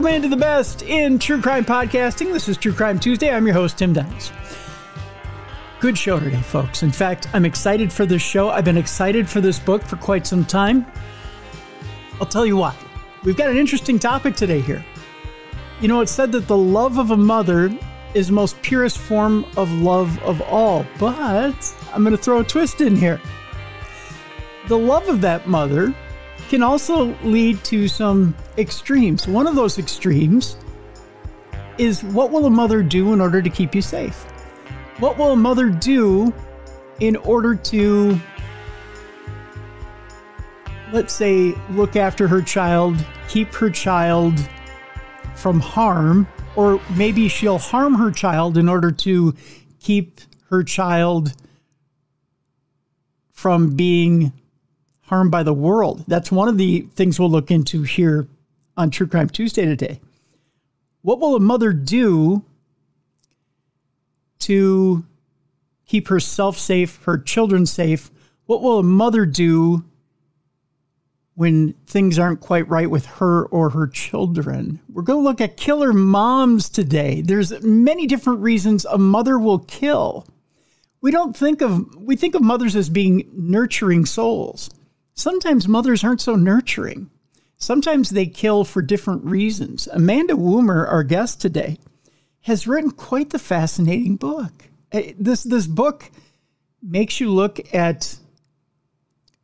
Welcome into the best in true crime podcasting. This is True Crime Tuesday. I'm your host, Tim Dennis. Good show today, folks. In fact, I'm excited for this show. I've been excited for this book for quite some time. I'll tell you why. We've got an interesting topic today here. You know, it's said that the love of a mother is the most purest form of love of all. But I'm going to throw a twist in here. The love of that mother can also lead to some extremes. One of those extremes is, what will a mother do in order to keep you safe? What will a mother do in order to, let's say, look after her child, keep her child from harm, or maybe she'll harm her child in order to keep her child from being harmed by the world. That's one of the things we'll look into here on True Crime Tuesday today. What will a mother do to keep herself safe, her children safe? What will a mother do when things aren't quite right with her or her children? We're going to look at killer moms today. There's many different reasons a mother will kill. We think of mothers as being nurturing souls. Sometimes mothers aren't so nurturing. Sometimes they kill for different reasons. Amanda Woomer, our guest today, has written quite the fascinating book. This book makes you look at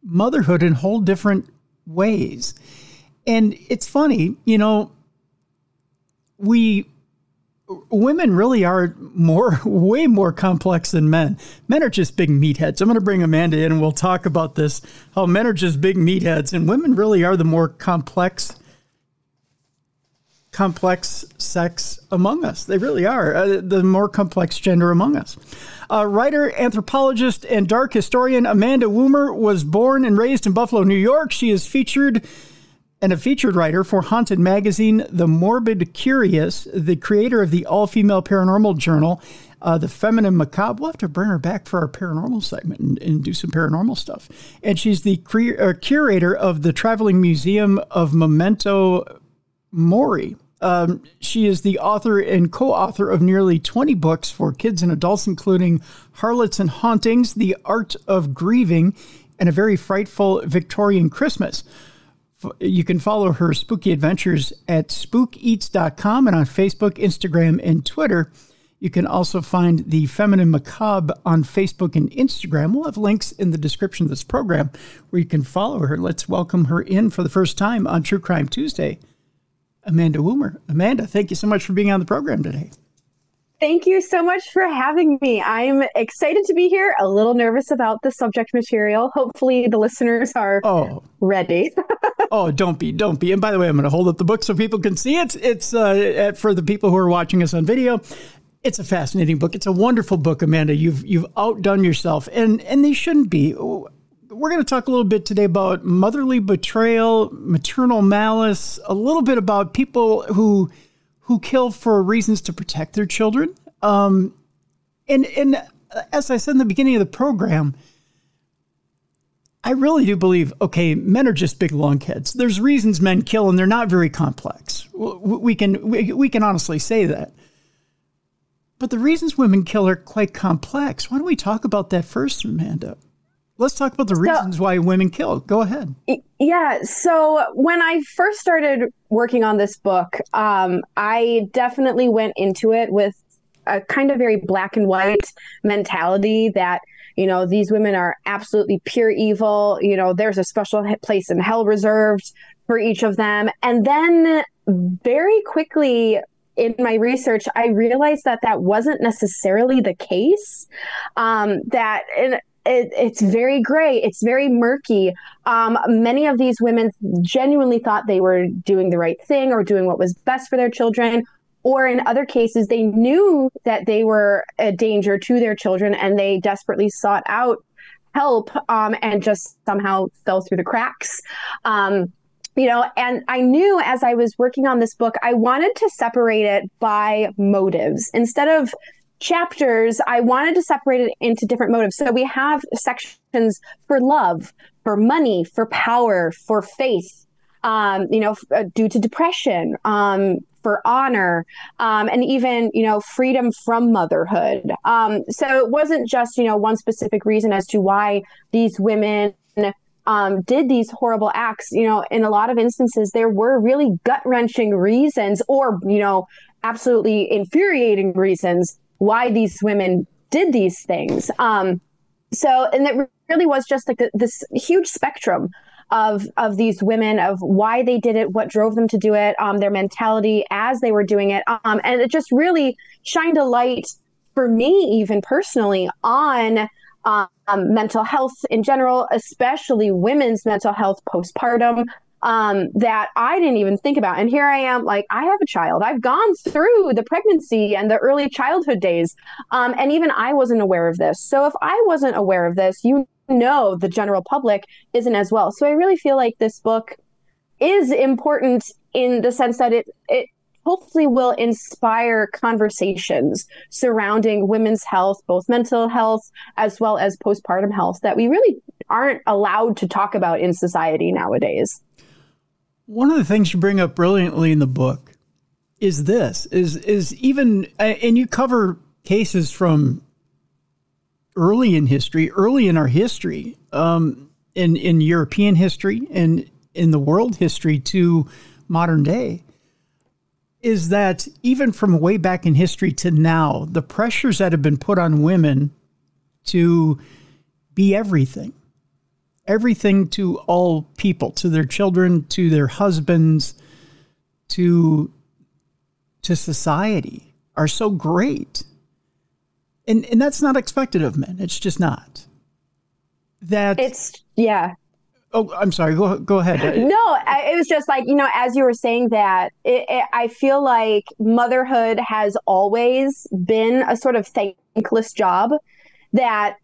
motherhood in whole different ways. And it's funny, you know, women really are way more complex than men. Men are just big meatheads. I'm going to bring Amanda in and we'll talk about this, how men are just big meatheads and women really are the more complex sex among us. They really are the more complex gender among us. Writer, anthropologist, and dark historian Amanda Woomer was born and raised in Buffalo, New York. She is featured writer for Haunted Magazine, The Morbid Curious, the creator of the all-female paranormal journal, The Feminine Macabre. We'll have to bring her back for our paranormal segment and do some paranormal stuff. And she's the curator of the Traveling Museum of Memento Mori. She is the author and co-author of nearly 20 books for kids and adults, including Harlots and Hauntings, The Art of Grieving, and A Very Frightful Victorian Christmas. You can follow her spooky adventures at spookeats.com and on Facebook, Instagram, and Twitter. You can also find The Feminine Macabre on Facebook and Instagram. We'll have links in the description of this program where you can follow her. Let's welcome her in for the first time on True Crime Tuesday, Amanda Woomer. Amanda, thank you so much for being on the program today. Thank you so much for having me. I'm excited to be here, a little nervous about the subject material. Hopefully the listeners are ready. Oh, don't be. And by the way, I'm going to hold up the book so people can see it. It's for the people who are watching us on video. It's a fascinating book. It's a wonderful book, Amanda. You've outdone yourself, and they shouldn't be. We're going to talk a little bit today about motherly betrayal, maternal malice, a little bit about people who kill for reasons to protect their children. And as I said in the beginning of the program, I really do believe, okay, men are just big lunkheads. There's reasons men kill and they're not very complex. We can honestly say that. But the reasons women kill are quite complex. Why don't we talk about that first, Amanda? Let's talk about the reasons why women kill. Go ahead. Yeah. So when I first started working on this book, I definitely went into it with a kind of very black and white mentality that, you know, these women are absolutely pure evil. You know, there's a special place in hell reserved for each of them. And then very quickly in my research, I realized that wasn't necessarily the case. It's very gray. It's very murky. Many of these women genuinely thought they were doing the right thing or doing what was best for their children. Or in other cases, they knew that they were a danger to their children and they desperately sought out help and just somehow fell through the cracks. You know, and I knew as I was working on this book, I wanted to separate it by motives. Instead of chapters, I wanted to separate it into different motives. So we have sections for love, for money, for power, for faith, due to depression, for honor, and even, freedom from motherhood. So it wasn't just, one specific reason as to why these women did these horrible acts. In a lot of instances, there were really gut-wrenching reasons or, absolutely infuriating reasons why these women did these things. And it really was just like this huge spectrum of these women, of why they did it, what drove them to do it, their mentality as they were doing it. And it just really shined a light for me, even personally, on mental health in general, especially women's mental health postpartum, that I didn't even think about. And here I am, like, I have a child. I've gone through the pregnancy and the early childhood days. And even I wasn't aware of this. So if I wasn't aware of this, the general public isn't as well. So I really feel like this book is important in the sense that it hopefully will inspire conversations surrounding women's health, both mental health as well as postpartum health, that we really aren't allowed to talk about in society nowadays. One of the things you bring up brilliantly in the book is this, is even, and you cover cases from early in our history, in European history and in the world history to modern day, is that even from way back in history to now, the pressures that have been put on women to be everything to all people, to their children, to their husbands, to society, are so great. And that's not expected of men. It's just not. Yeah. Oh, I'm sorry. Go ahead. No, it was just like, as you were saying that, I feel like motherhood has always been a sort of thankless job that,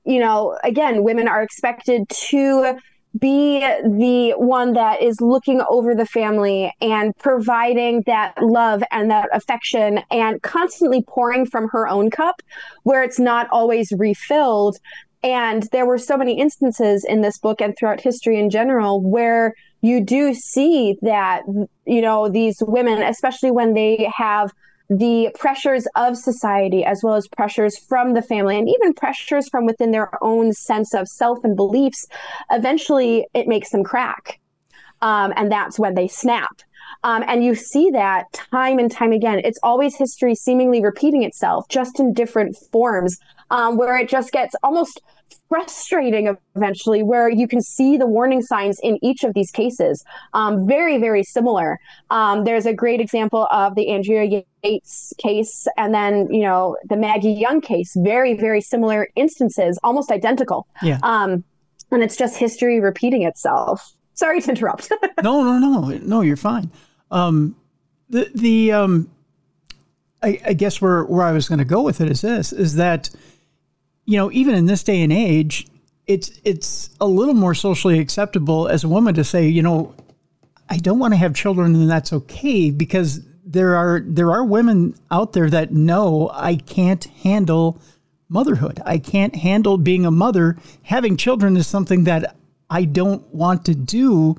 again, women are expected to be the one that is looking over the family and providing that love and that affection and constantly pouring from her own cup where it's not always refilled. And there were so many instances in this book and throughout history in general where you do see that, these women, especially when they have the pressures of society as well as pressures from the family and even pressures from within their own sense of self and beliefs, eventually it makes them crack. And that's when they snap. And you see that time and time again. It's always history seemingly repeating itself, just in different forms, where it just gets almost frustrating eventually, where you can see the warning signs in each of these cases. Very, very similar. There's a great example of the Andrea Yates case, and then, the Maggie Young case. Very, very similar instances, almost identical. Yeah. And it's just history repeating itself. Sorry to interrupt. No, you're fine. I guess where I was going to go with it is that, even in this day and age, it's a little more socially acceptable as a woman to say, I don't want to have children, and that's okay, because there are women out there that know I can't handle motherhood. I can't handle being a mother. Having children is something that I don't want to do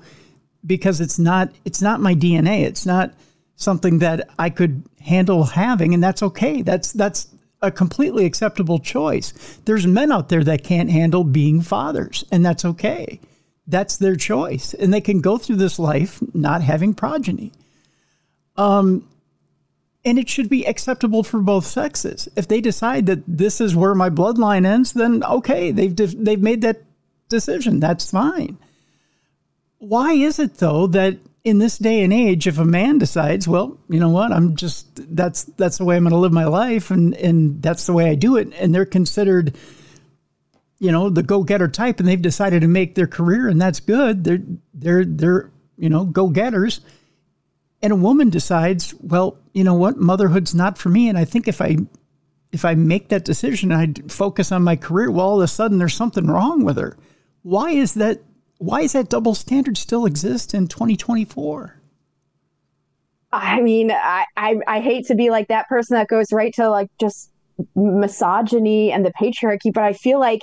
because it's not my DNA. It's not something that I could handle having, and that's okay. That's a completely acceptable choice. There's men out there that can't handle being fathers, and that's okay. That's their choice, and they can go through this life not having progeny. And it should be acceptable for both sexes. If they decide that this is where my bloodline ends, then okay, they've made that decision. That's fine. Why is it, though, that in this day and age, if a man decides, well, you know what, that's the way I'm going to live my life, and that's the way I do it, and they're considered, the go-getter type, and they've decided to make their career, and that's good. They're go-getters. And a woman decides, well, you know what, motherhood's not for me, and I think if I make that decision and I focus on my career, well, all of a sudden there's something wrong with her. Why is that double standard still exist in 2024? I mean, I hate to be like that person that goes right to like just misogyny and the patriarchy, but I feel like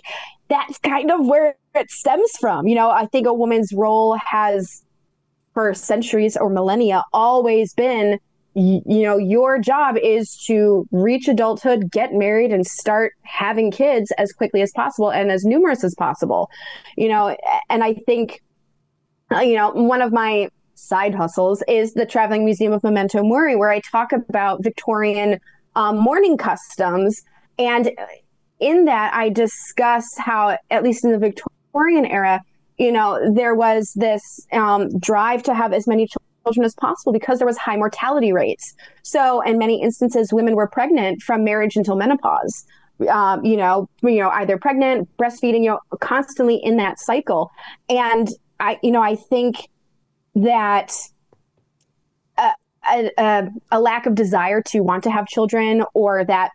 that's kind of where it stems from. I think a woman's role has, for centuries or millennia, always been your job is to reach adulthood, get married, and start having kids as quickly as possible and as numerous as possible. And I think, one of my side hustles is the Traveling Museum of Memento Mori, where I talk about Victorian mourning customs. And in that, I discuss how, at least in the Victorian era, there was this drive to have as many children as possible because there was high mortality rates. So in many instances, women were pregnant from marriage until menopause, either pregnant, breastfeeding, constantly in that cycle. And I think that a lack of desire to want to have children, or that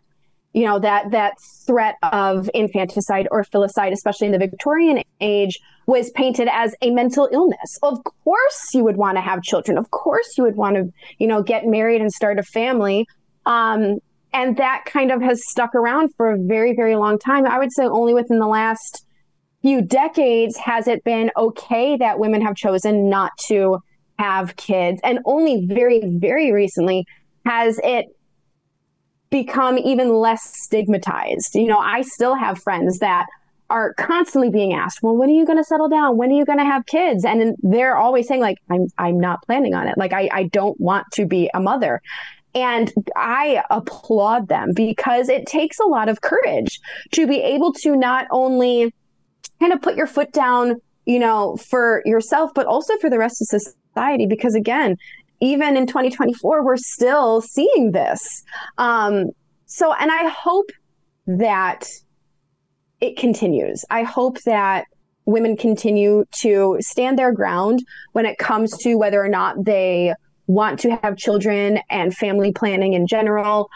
that threat of infanticide or filicide, especially in the Victorian age, was painted as a mental illness. Of course you would want to have children. Of course you would want to, get married and start a family. And that kind of has stuck around for a very, very long time. I would say only within the last few decades has it been okay that women have chosen not to have kids. And only very, very recently has it become even less stigmatized. I still have friends that are constantly being asked, well, when are you going to settle down? When are you going to have kids? And they're always saying, like, I'm not planning on it. Like, I don't want to be a mother. And I applaud them, because it takes a lot of courage to be able to not only kind of put your foot down, for yourself, but also for the rest of society. Because again, even in 2024, we're still seeing this. And I hope that it continues. I hope that women continue to stand their ground when it comes to whether or not they want to have children and family planning in general.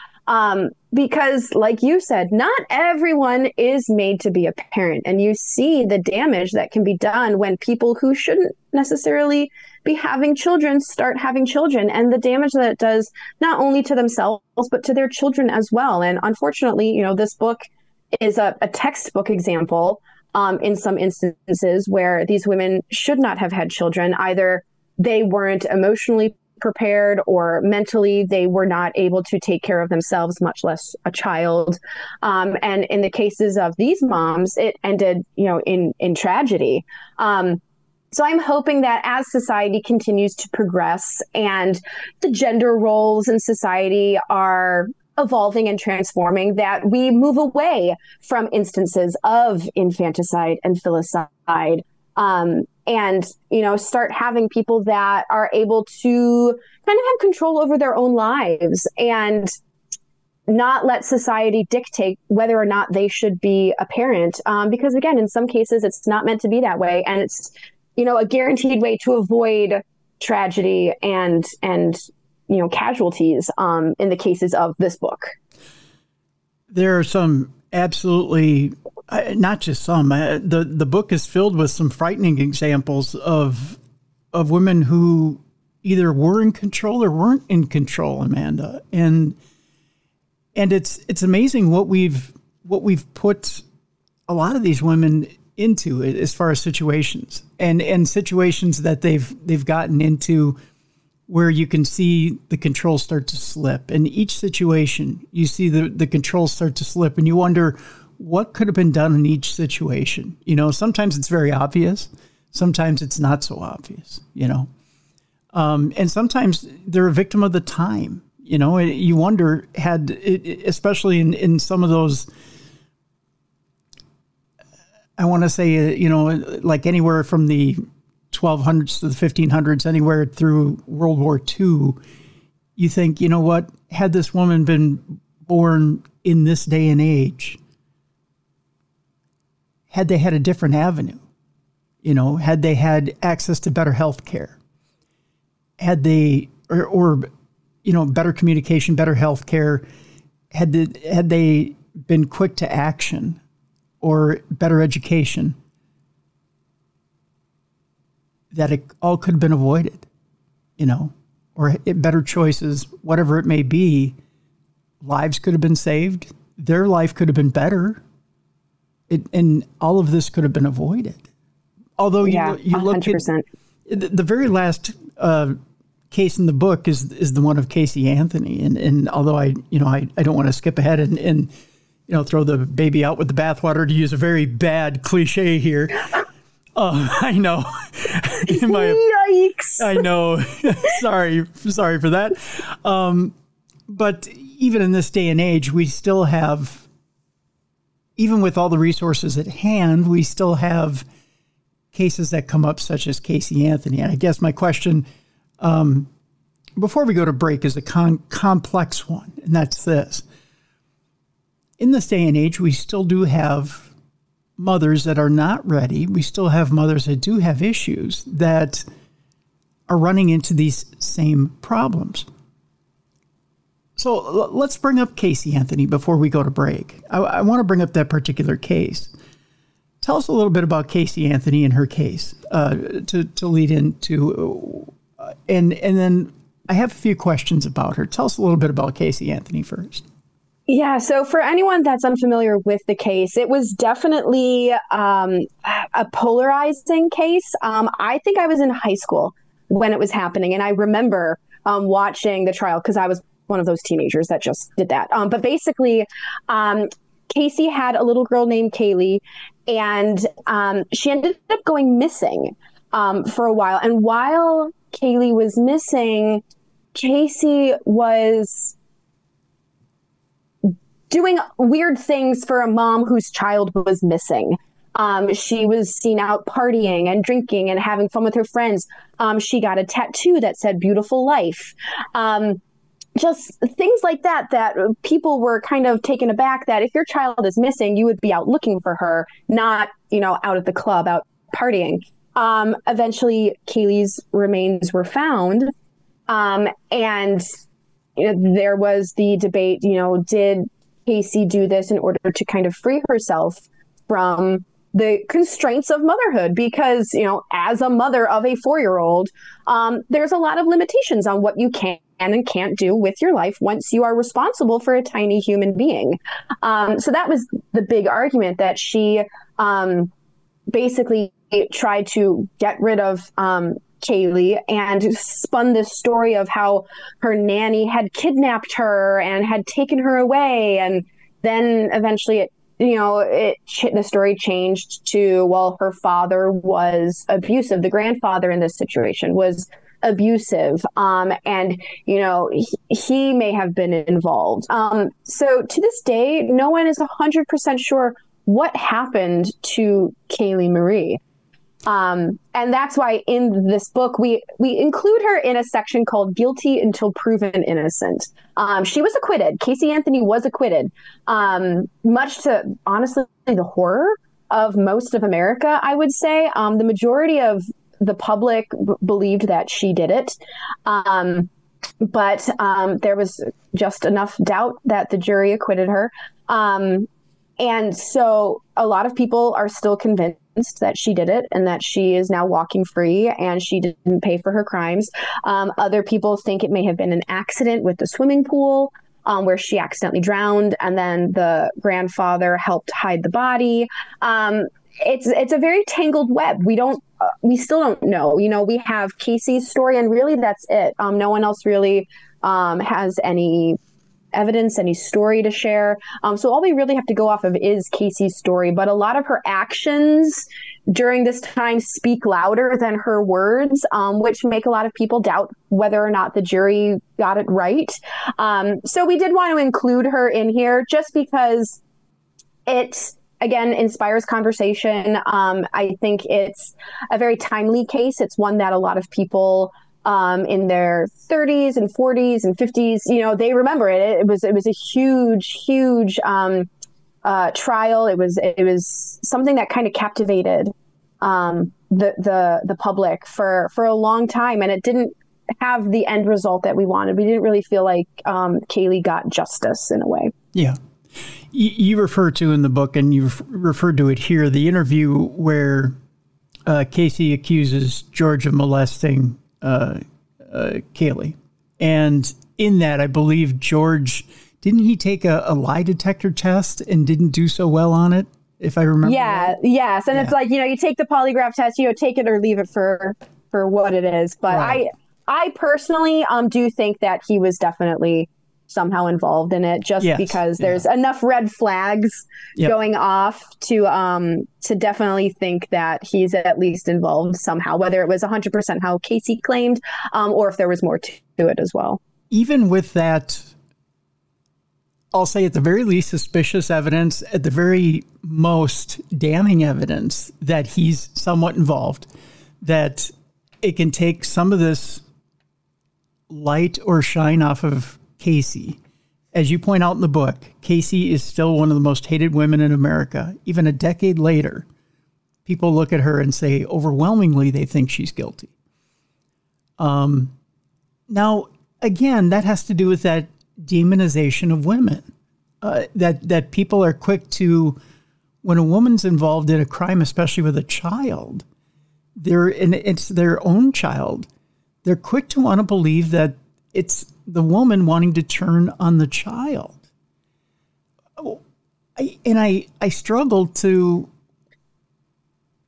Because like you said, not everyone is made to be a parent. And you see the damage that can be done when people who shouldn't necessarily be having children start having children, and the damage that it does not only to themselves, but to their children as well. And unfortunately, this book is a textbook example in some instances where these women should not have had children. Either they weren't emotionally prepared, or mentally they were not able to take care of themselves, much less a child. And in the cases of these moms, it ended, in tragedy. So I'm hoping that as society continues to progress and the gender roles in society are evolving and transforming, that we move away from instances of infanticide and filicide, and, start having people that are able to kind of have control over their own lives and not let society dictate whether or not they should be a parent. Because again, in some cases, it's not meant to be that way. And it's, a guaranteed way to avoid tragedy and casualties in the cases of this book. There are some absolutely, not just some, the book is filled with some frightening examples of women who either were in control or weren't in control, Amanda. And it's amazing what we've put a lot of these women into as far as situations and situations that they've gotten into where you can see the control start to slip. In each situation, you see the control start to slip, and you wonder what could have been done in each situation. Sometimes it's very obvious. Sometimes it's not so obvious, and sometimes they're a victim of the time. You wonder, especially in some of those, I want to say, like anywhere from the 1200s to the 1500s, anywhere through World War II, you think, what, had this woman been born in this day and age, had they had a different avenue, had they had access to better health care, had they, or better communication, better health care, had they been quick to action or better education, that it all could have been avoided, or better choices, whatever it may be. Lives could have been saved. Their life could have been better. And all of this could have been avoided. Although you look at the very last case in the book is the one of Casey Anthony. And although I don't want to skip ahead and throw the baby out with the bathwater, to use a very bad cliche here. I know. Yikes. I know. Sorry for that. But even in this day and age, we still have, even with all the resources at hand, we still have cases that come up such as Casey Anthony. And I guess my question before we go to break is a complex one, and that's this. In this day and age, we still do have mothers that are not ready. We still have mothers that do have issues that are running into these same problems. So let's bring up Casey Anthony before we go to break. I want to bring up that particular case. Tell us a little bit about Casey Anthony and her case to lead into, and then I have a few questions about her. Tell us a little bit about Casey Anthony first. Yeah, so for anyone that's unfamiliar with the case, it was definitely a polarizing case. I think I was in high school when it was happening, and I remember watching the trial because I was one of those teenagers that just did that. But basically, Casey had a little girl named Kaylee, and she ended up going missing for a while. And while Kaylee was missing, Casey was doing weird things for a mom whose child was missing. She was seen out partying and drinking and having fun with her friends. She got a tattoo that said "Beautiful Life." Just things like that people were kind of taken aback that if your child is missing, you would be out looking for her, not, out at the club, out partying. Eventually, Kaylee's remains were found. And there was the debate, did Casey do this in order to kind of free herself from the constraints of motherhood? Because, as a mother of a 4-year-old, there's a lot of limitations on what you can and can't do with your life once you are responsible for a tiny human being. So that was the big argument, that she basically tried to get rid of Kaylee and spun this story of how her nanny had kidnapped her and had taken her away. And then eventually the story changed to, well, her father was abusive. The grandfather in this situation was abusive. And he may have been involved. So to this day, no one is 100% sure what happened to Kaylee Marie. And that's why in this book, we include her in a section called Guilty Until Proven Innocent. She was acquitted. Casey Anthony was acquitted, much to, honestly, the horror of most of America, I would say. The majority of the public believed that she did it. But there was just enough doubt that the jury acquitted her. And so a lot of people are still convinced that she did it and that she is now walking free and she didn't pay for her crimes. Other people think it may have been an accident with the swimming pool where she accidentally drowned and then the grandfather helped hide the body. It's a very tangled web. We still don't know. We have Casey's story and really that's it. No one else really has any evidence, any story to share. So all we really have to go off of is Casey's story, but a lot of her actions during this time speak louder than her words, which make a lot of people doubt whether or not the jury got it right. So we did want to include her in here just because it, again, inspires conversation. I think it's a very timely case. It's one that a lot of people in their 30s and 40s and 50s, they remember it. It was a huge trial. It was something that kind of captivated the public for a long time, and it didn't have the end result that we wanted. We didn't really feel like Kaylee got justice in a way. Yeah. You refer to in the book, and you've referred to it here, the interview where Casey accuses George of molesting Kaylee. And in that, I believe George, didn't he take a lie detector test and didn't do so well on it, if I remember right? Yes. And it's like, you take the polygraph test, take it or leave it for what it is. But right. I personally do think that he was definitely somehow involved in it, just because there's enough red flags going off to definitely think that he's at least involved somehow, whether it was 100% how Casey claimed, or if there was more to it as well. Even with that, I'll say at the very least suspicious evidence, at the very most damning evidence that he's somewhat involved, that it can take some of this light or shine off of Casey. As you point out in the book, Casey is still one of the most hated women in America. Even a decade later, people look at her and say overwhelmingly they think she's guilty. Now, again, that has to do with that demonization of women. That people are quick to, when a woman's involved in a crime, especially with a child, it's their own child, they're quick to want to believe that it's the woman wanting to turn on the child. I struggle to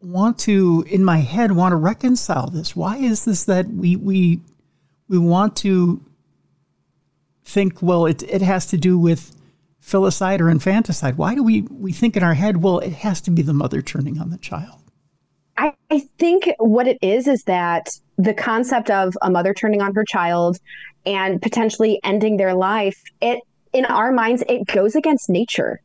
want to, in my head, want to reconcile this. Why is this that we want to think, well, it has to do with filicide or infanticide? Why do we think in our head, well, it has to be the mother turning on the child? I think what it is that the concept of a mother turning on her child and potentially ending their life, in our minds, it goes against nature.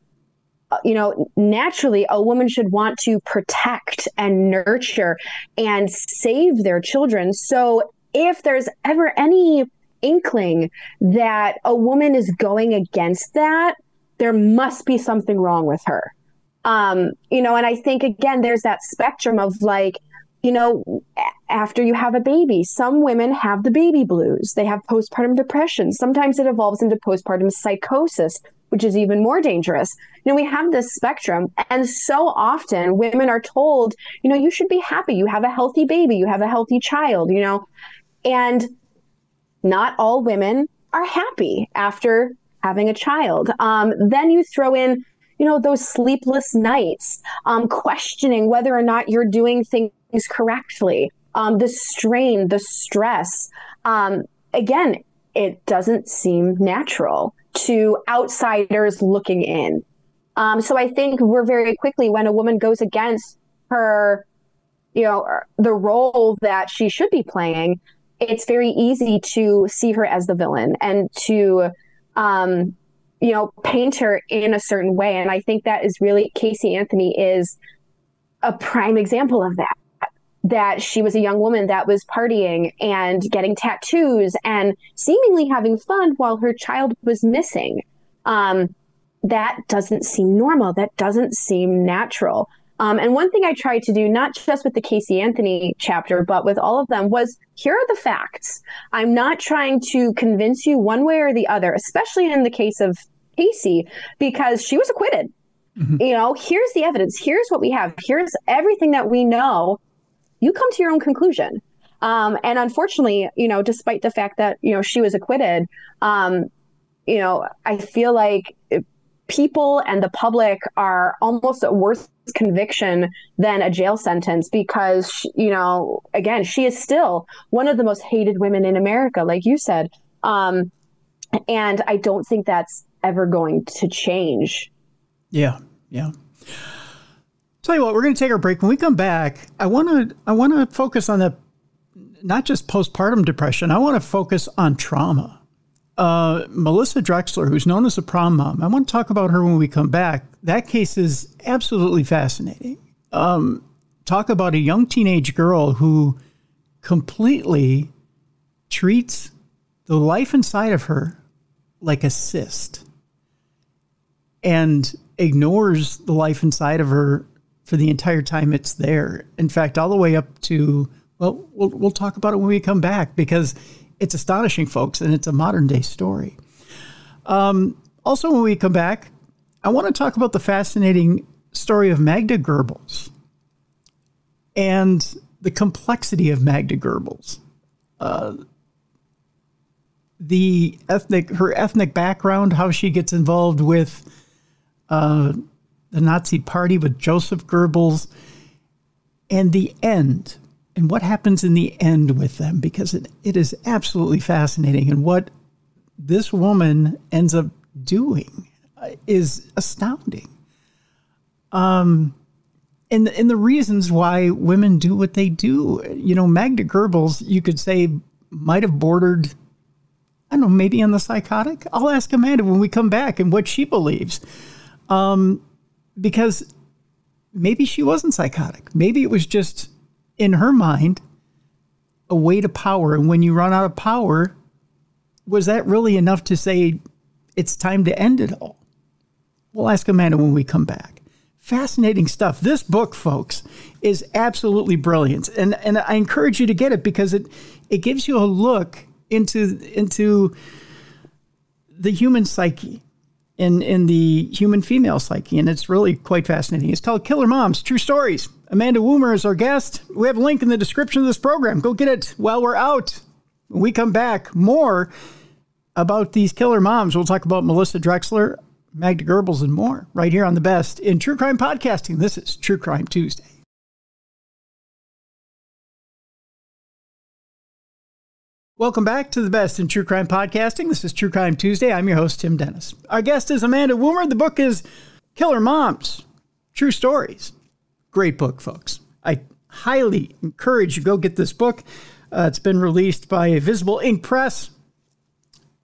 Naturally, a woman should want to protect and nurture and save their children. So if there's ever any inkling that a woman is going against that, there must be something wrong with her. And I think, again, there's that spectrum of after you have a baby, some women have the baby blues. They have postpartum depression. Sometimes it evolves into postpartum psychosis, which is even more dangerous. We have this spectrum. And so often women are told, you should be happy. You have a healthy baby. You have a healthy child, and not all women are happy after having a child. Then you throw in, those sleepless nights, questioning whether or not you're doing things correctly, the strain, the stress. Again, it doesn't seem natural to outsiders looking in. So I think we're very quickly, when a woman goes against her, the role that she should be playing, it's very easy to see her as the villain and to, paint her in a certain way. And I think that is really, Casey Anthony is a prime example of that she was a young woman that was partying and getting tattoos and seemingly having fun while her child was missing. That doesn't seem normal. That doesn't seem natural. And one thing I tried to do, not just with the Casey Anthony chapter, but with all of them, was here are the facts. I'm not trying to convince you one way or the other, especially in the case of Casey, because she was acquitted. Mm-hmm. Here's the evidence. Here's what we have. Here's everything that we know. You come to your own conclusion. And unfortunately, despite the fact that, she was acquitted, I feel like people and the public are almost a worse conviction than a jail sentence because, again, she is still one of the most hated women in America, like you said. And I don't think that's ever going to change. Yeah. Tell you what, we're going to take our break. When we come back, I want to focus on not just postpartum depression. I want to focus on trauma. Melissa Drexler, who's known as a prom mom, I want to talk about her when we come back. That case is absolutely fascinating. Talk about a young teenage girl who completely treats the life inside of her like a cyst and ignores the life inside of her for the entire time it's there. In fact, all the way up to, well, we'll talk about it when we come back because it's astonishing, folks, and it's a modern day story. Also, when we come back, I want to talk about the fascinating story of Magda Goebbels and the complexity of Magda Goebbels. Her ethnic background, how she gets involved with the Nazi Party with Joseph Goebbels, and the end and what happens in the end with them, because it is absolutely fascinating. And what this woman ends up doing is astounding. And the reasons why women do what they do. You know, Magda Goebbels, you could say, might have bordered, I don't know, maybe on the psychotic. I'll ask Amanda when we come back and what she believes. Because maybe she wasn't psychotic. Maybe it was just, in her mind, a way to power. And when you run out of power, was that really enough to say it's time to end it all? We'll ask Amanda when we come back. Fascinating stuff. This book, folks, is absolutely brilliant. And I encourage you to get it because it gives you a look into the human psyche, in the human female psyche. And it's really quite fascinating. It's called Killer Moms, True Stories. Amanda Woomer is our guest. We have a link in the description of this program. Go get it while we're out. When we come back, more about these killer moms. We'll talk about Melissa Drexler, Magda Goebbels, and more right here on The Best in True Crime Podcasting. This is True Crime Tuesday. Welcome back to The Best in True Crime Podcasting. This is True Crime Tuesday. I'm your host, Tim Dennis. Our guest is Amanda Woomer. The book is Killer Moms, True Stories. Great book, folks. I highly encourage you to go get this book. It's been released by Visible Ink Press.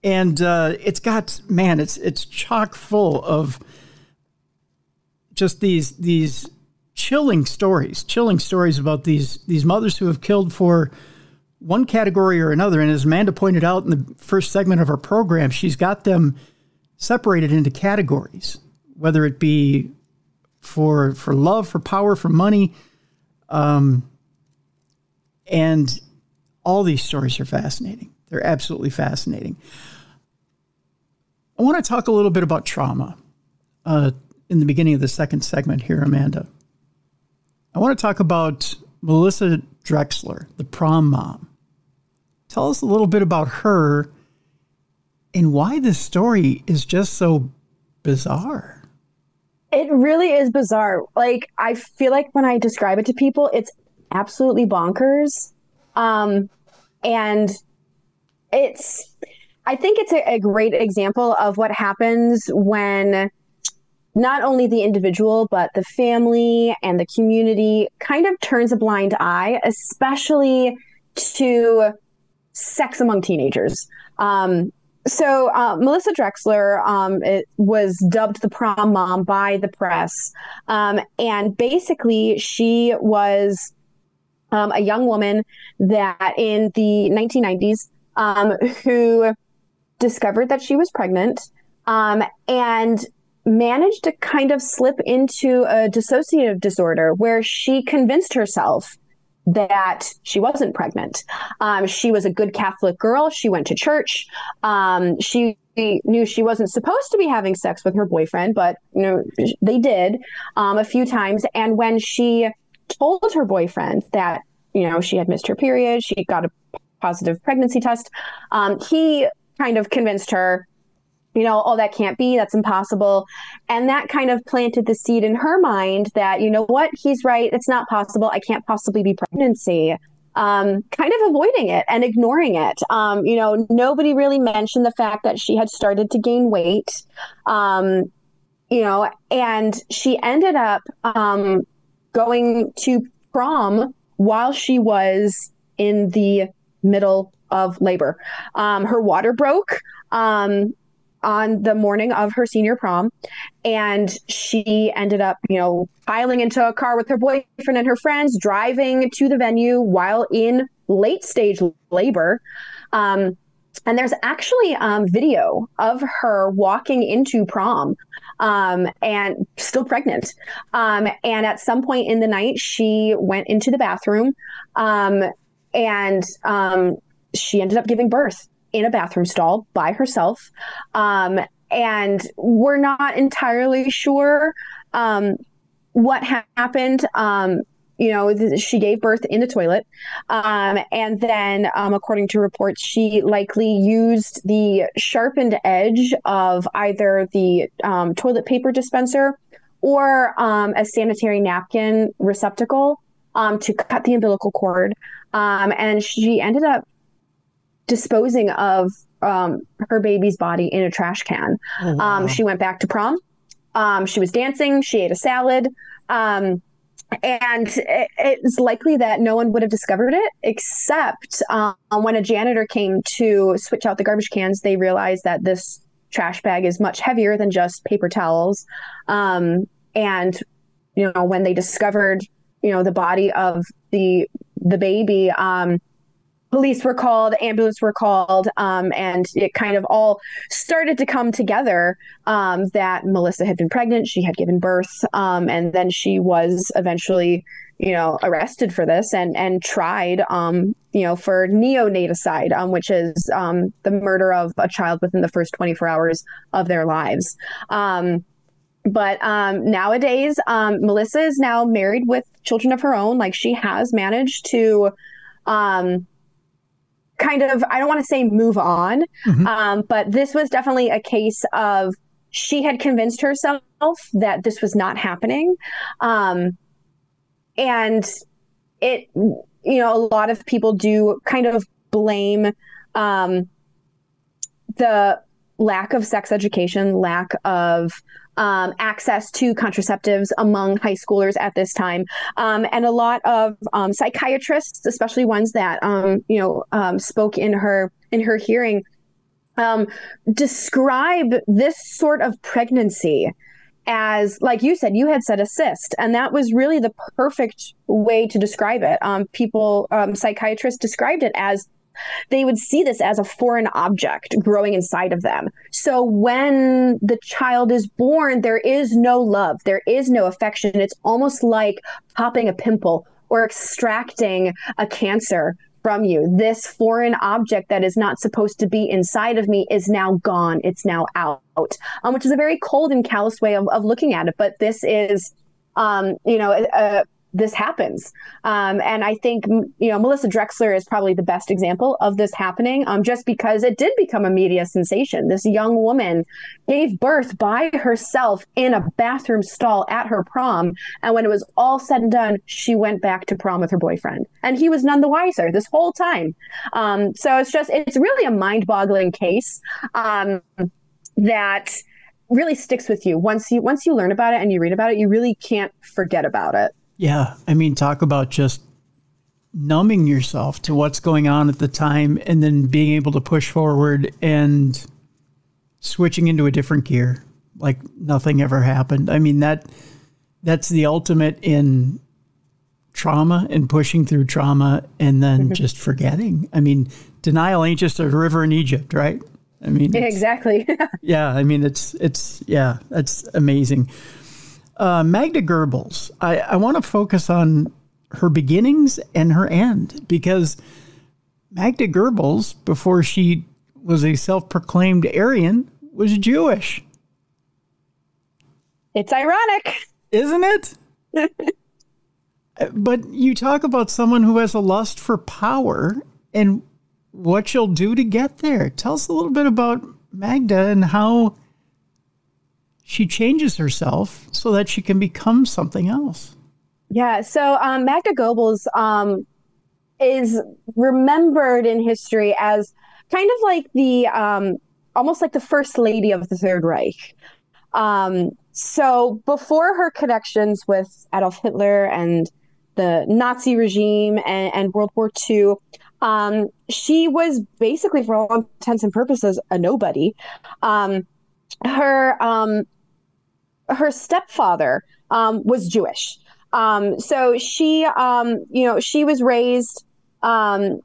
And it's got, man, it's chock full of just these chilling stories about these mothers who have killed for one category or another. And as Amanda pointed out in the first segment of our program, she's got them separated into categories, whether it be for love, for power, for money. And all these stories are fascinating. They're absolutely fascinating. I want to talk a little bit about trauma in the beginning of the second segment here, Amanda. I want to talk about Melissa Drexler, the prom mom. Tell us a little bit about her and why this story is just so bizarre. It really is bizarre. Like, I feel like when I describe it to people, it's absolutely bonkers. And I think it's a great example of what happens when not only the individual, but the family and the community kind of turns a blind eye, especially to sex among teenagers. So Melissa Drexler was dubbed the prom mom by the press. And basically, she was a young woman that in the 1990s who discovered that she was pregnant and managed to kind of slip into a dissociative disorder where she convinced herself that she wasn't pregnant. She was a good Catholic girl. She went to church. She knew she wasn't supposed to be having sex with her boyfriend, but they did a few times. And when she told her boyfriend that she had missed her period, she got a positive pregnancy test, he kind of convinced her, oh, that can't be, that's impossible. And that kind of planted the seed in her mind that, what, he's right, it's not possible, I can't possibly be pregnancy. Kind of avoiding it and ignoring it. Nobody really mentioned the fact that she had started to gain weight, and she ended up going to prom while she was in the middle of labor. Her water broke on the morning of her senior prom, and she ended up, piling into a car with her boyfriend and her friends, driving to the venue while in late stage labor. And there's actually video of her walking into prom and still pregnant. And at some point in the night, she went into the bathroom and she ended up giving birth in a bathroom stall by herself. And we're not entirely sure what happened. She gave birth in the toilet. And then, according to reports, she likely used the sharpened edge of either the toilet paper dispenser or a sanitary napkin receptacle to cut the umbilical cord. And she ended up disposing of her baby's body in a trash can. Oh, wow. She went back to prom. She was dancing. She ate a salad. And it's likely that no one would have discovered it, except when a janitor came to switch out the garbage cans, they realized that this trash bag is much heavier than just paper towels. And, when they discovered, the body of the baby, police were called, ambulance were called, and it kind of all started to come together that Melissa had been pregnant, she had given birth, and then she was eventually, arrested for this and tried, for neonaticide, which is the murder of a child within the first 24 hours of their lives. But nowadays, Melissa is now married with children of her own. Like, she has managed to kind of, I don't want to say move on, but this was definitely a case of she had convinced herself that this was not happening. And it, a lot of people do kind of blame the lack of sex education, lack of access to contraceptives among high schoolers at this time. And a lot of psychiatrists, especially ones that, spoke in her hearing, describe this sort of pregnancy as, like you said, you had said a cyst, and that was really the perfect way to describe it. Psychiatrists described it as they would see this as a foreign object growing inside of them. So when the child is born, there is no love, there is no affection. It's almost like popping a pimple or extracting a cancer from you. This foreign object that is not supposed to be inside of me is now gone. It's now out, which is a very cold and callous way of looking at it. But this is, this happens. And I think, Melissa Drexler is probably the best example of this happening, just because it did become a media sensation. This young woman gave birth by herself in a bathroom stall at her prom. And when it was all said and done, she went back to prom with her boyfriend. And he was none the wiser this whole time. So it's really a mind-boggling case that really sticks with you. Once you learn about it and you read about it, you really can't forget about it. Yeah. I mean, talk about just numbing yourself to what's going on at the time and then being able to push forward and switching into a different gear like nothing ever happened. I mean, that's the ultimate in trauma and pushing through trauma and then just forgetting. I mean, denial ain't just a river in Egypt, right? I mean, exactly. Yeah. I mean, that's amazing. Magda Goebbels, I want to focus on her beginnings and her end, because Magda Goebbels, before she was a self-proclaimed Aryan, was Jewish. It's ironic, isn't it? But you talk about someone who has a lust for power and what she'll do to get there. Tell us a little bit about Magda and how she changes herself so that she can become something else. Yeah. So Magda Goebbels is remembered in history as kind of like the almost like the first lady of the Third Reich. So before her connections with Adolf Hitler and the Nazi regime and World War II, she was basically, for all intents and purposes, a nobody. Her stepfather was Jewish. So she was raised, and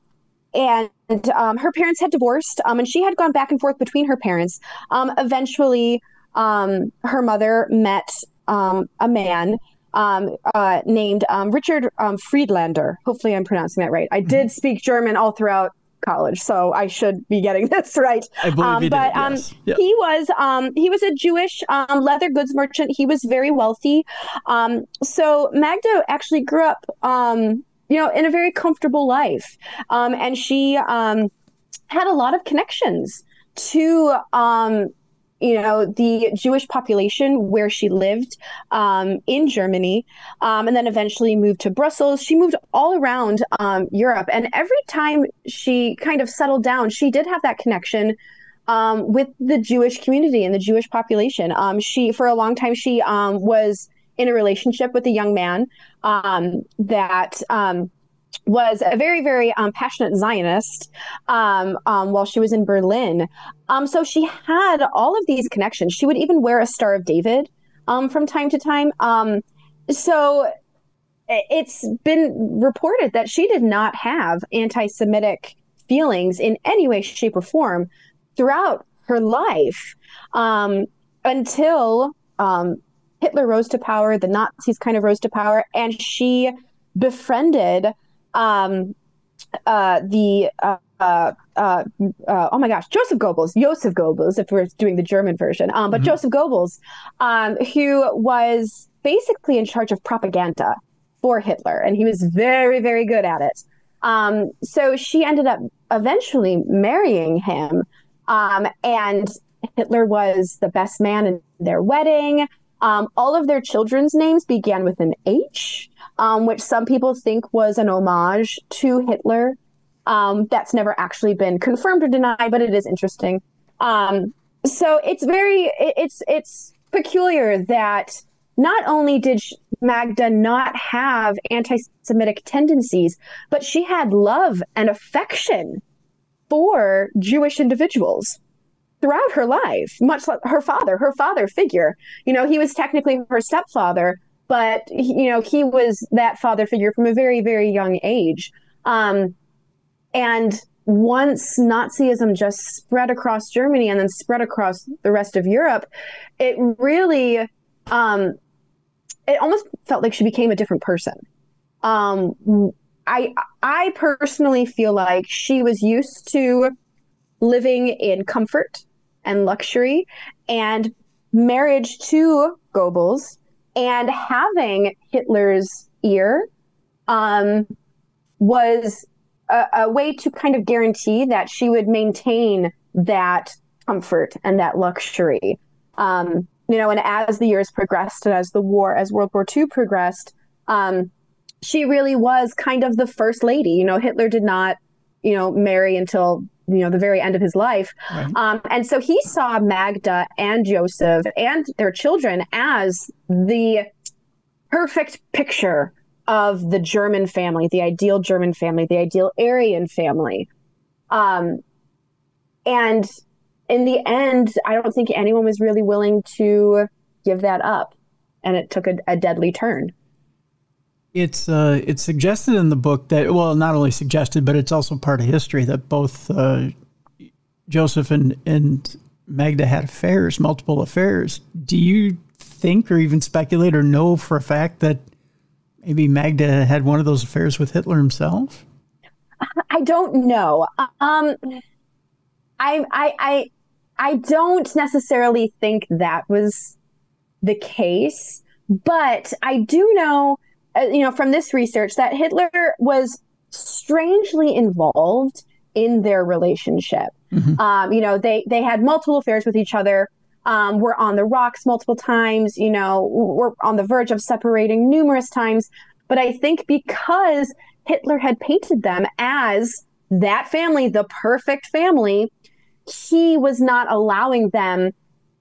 her parents had divorced, and she had gone back and forth between her parents. Eventually, her mother met a man named Richard Friedlander. Hopefully I'm pronouncing that right. I did speak German all throughout college, so I should be getting this right. I believe you did, yes. Yeah. He was a Jewish leather goods merchant. He was very wealthy. So Magda actually grew up, in a very comfortable life, and she had a lot of connections to the Jewish population where she lived in Germany, and then eventually moved to Brussels. She moved all around Europe. And every time she kind of settled down, she did have that connection with the Jewish community and the Jewish population. For a long time, she was in a relationship with a young man that was a very, very passionate Zionist while she was in Berlin. So she had all of these connections. She would even wear a Star of David from time to time. So it's been reported that she did not have anti-Semitic feelings in any way, shape, or form throughout her life until Hitler rose to power, the Nazis kind of rose to power, and she befriended Joseph Goebbels, if we're doing the German version, but Joseph Goebbels, who was basically in charge of propaganda for Hitler, and he was very, very good at it. So she ended up eventually marrying him, and Hitler was the best man in their wedding. All of their children's names began with an H, which some people think was an homage to Hitler. That's never actually been confirmed or denied, but it is interesting. So it's peculiar that not only did Magda not have anti-Semitic tendencies, but she had love and affection for Jewish individuals throughout her life, much like her father figure. He was technically her stepfather, but he was that father figure from a very, very young age. And once Nazism just spread across Germany and then spread across the rest of Europe, it really, it almost felt like she became a different person. I personally feel like she was used to living in comfort and luxury, and marriage to Goebbels and having Hitler's ear was a way to kind of guarantee that she would maintain that comfort and that luxury. And as the years progressed and as World War II progressed, she really was kind of the first lady. Hitler did not, marry until the very end of his life. Right. And so he saw Magda and Joseph and their children as the perfect picture of the German family, the ideal German family, the ideal Aryan family. And in the end, I don't think anyone was really willing to give that up. And it took a deadly turn. It's suggested in the book that, well, not only suggested, but it's also part of history that both Joseph and Magda had affairs, multiple affairs. Do you think or even speculate or know for a fact that maybe Magda had one of those affairs with Hitler himself? I don't know. I don't necessarily think that was the case, but I do know, from this research, that Hitler was strangely involved in their relationship. Mm-hmm. They had multiple affairs with each other, were on the rocks multiple times, were on the verge of separating numerous times. But I think because Hitler had painted them as that family, the perfect family, he was not allowing them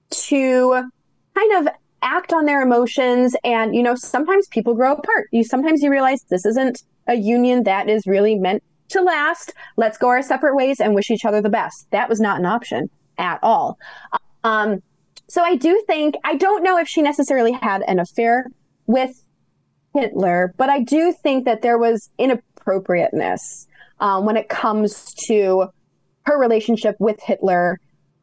to kind of act on their emotions. And, sometimes people grow apart. Sometimes you realize this isn't a union that is really meant to last. Let's go our separate ways and wish each other the best. That was not an option at all. So I don't know if she necessarily had an affair with Hitler, but I do think that there was inappropriateness when it comes to her relationship with Hitler,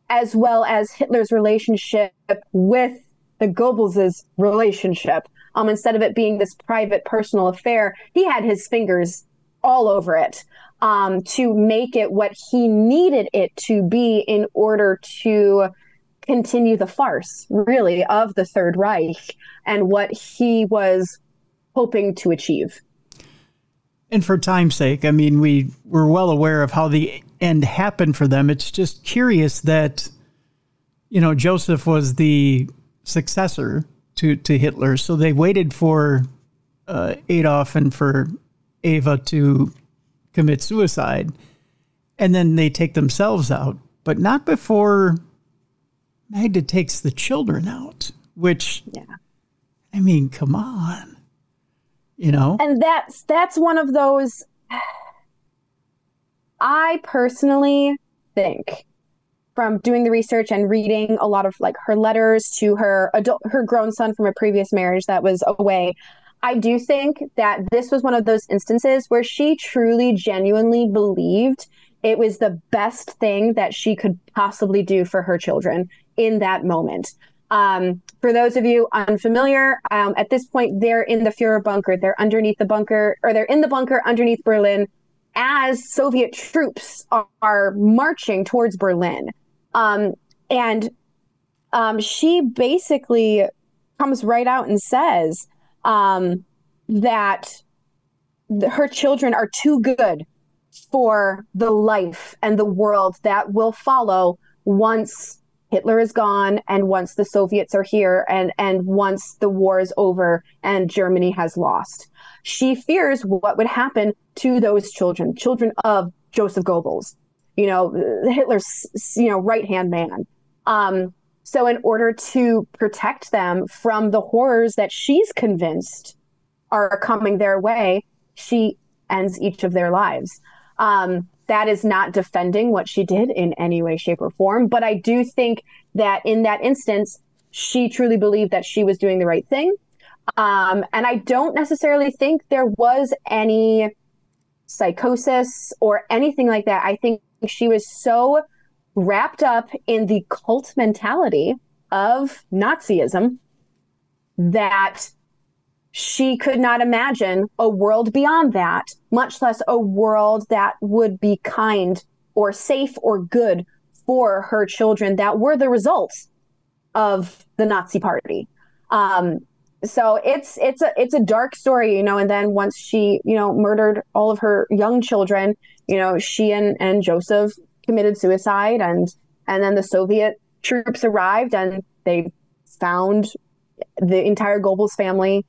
as well as Hitler's relationship with the Goebbels' relationship. Instead of it being this private, personal affair, he had his fingers all over it to make it what he needed it to be in order to continue the farce, really, of the Third Reich and what he was hoping to achieve. And for time's sake, I mean, we're well aware of how the end happened for them. It's just curious that Joseph was the successor to Hitler. So they waited for Adolf and for Eva to commit suicide. And then they take themselves out, but not before Magda takes the children out, which, I mean, come on, And that's one of those, I personally think, from doing the research and reading a lot of like her letters to her grown son from a previous marriage that was away, I do think that this was one of those instances where she truly, genuinely believed it was the best thing that she could possibly do for her children in that moment. For those of you unfamiliar, at this point, they're in the Führer bunker. They're underneath the bunker, or they're in the bunker underneath Berlin as Soviet troops are marching towards Berlin. And she basically comes right out and says that her children are too good for the life and the world that will follow once Hitler is gone and once the Soviets are here and once the war is over and Germany has lost. She fears what would happen to those children of Joseph Goebbels, Hitler's, right-hand man. So in order to protect them from the horrors that she's convinced are coming their way, she ends each of their lives. That is not defending what she did in any way, shape, or form. But I do think that in that instance, she truly believed that she was doing the right thing. And I don't necessarily think there was any psychosis or anything like that. I think she was so wrapped up in the cult mentality of Nazism that she could not imagine a world beyond that, much less a world that would be kind or safe or good for her children that were the results of the Nazi party. So it's a dark story, and then once she, murdered all of her young children, she and Joseph committed suicide, and then the Soviet troops arrived and they found the entire Goebbels family,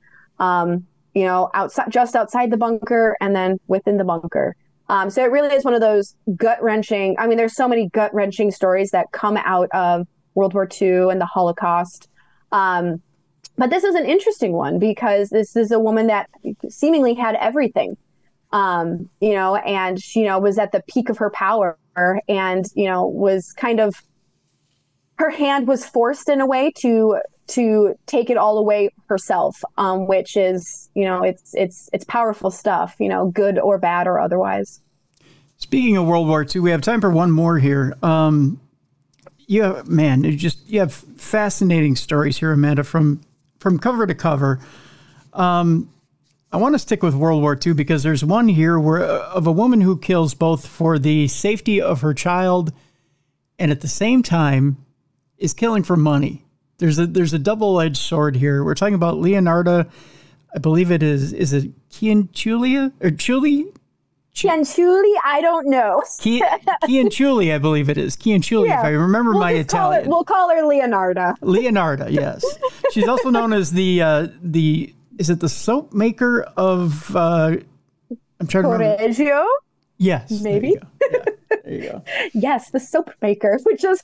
just outside the bunker and then within the bunker. So it really is one of those gut-wrenching, there's so many gut-wrenching stories that come out of World War II and the Holocaust. But this is an interesting one because this is a woman that seemingly had everything, and she, was at the peak of her power and, was kind of, her hand was forced in a way to take it all away herself, which is, it's powerful stuff, good or bad or otherwise. Speaking of World War II, we have time for one more here. You have fascinating stories here, Amanda, from cover to cover. I want to stick with World War II because there's one here of a woman who kills both for the safety of her child and at the same time is killing for money. There's a double-edged sword here. We're talking about Leonarda, I believe it is it Cianciulli or Ciulli? Cianciulli, I don't know. Cianciulli, I believe it is. Cianciulli, if I remember my Italian. We'll call her Leonarda. Leonarda, yes. She's also known as is it the soap maker of, I'm trying to remember. Correggio? Yes. Maybe. There you go. Yes, the soap maker, which is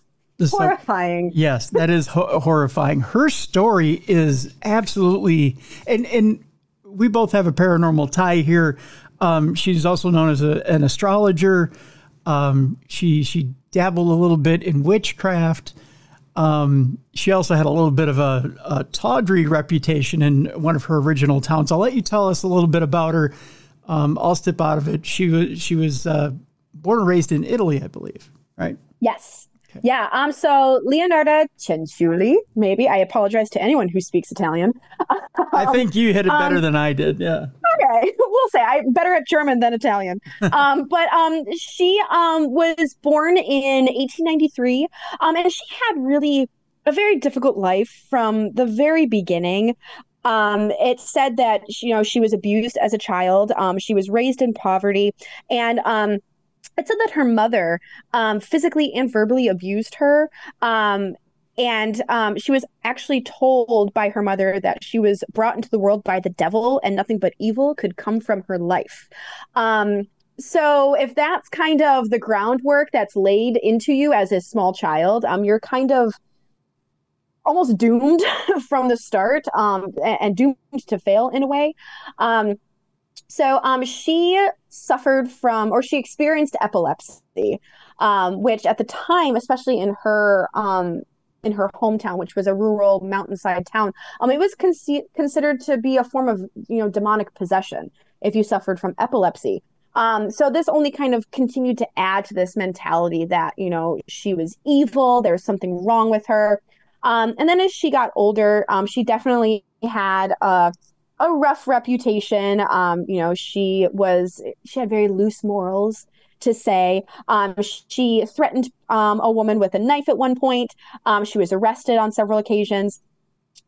horrifying. Yes, that is horrifying. Her story is absolutely, and we both have a paranormal tie here. She's also known as an astrologer. She dabbled a little bit in witchcraft. She also had a little bit of a tawdry reputation in one of her original towns. I'll let you tell us a little bit about her. I'll step out of it. She was born and raised in Italy, I believe, right? Yes. Okay. Yeah. So Leonarda Cianciulli, maybe. I apologize to anyone who speaks Italian. I think you hit it better than I did. Yeah. Okay. We'll say I'm better at German than Italian. But she was born in 1893. And she had really a very difficult life from the very beginning. It said that, she was abused as a child. She was raised in poverty, and it said that her mother physically and verbally abused her. And she was actually told by her mother that she was brought into the world by the devil and nothing but evil could come from her life. Um, so if that's kind of the groundwork that's laid into you as a small child, you're kind of almost doomed from the start, and doomed to fail in a way. Um, she suffered from, or she experienced epilepsy, which at the time, especially in her hometown, which was a rural mountainside town, it was considered to be a form of, demonic possession if you suffered from epilepsy. So this only kind of continued to add to this mentality that, she was evil, there's something wrong with her. And then as she got older, she definitely had a rough reputation. She had very loose morals, to say. She threatened a woman with a knife at one point. She was arrested on several occasions.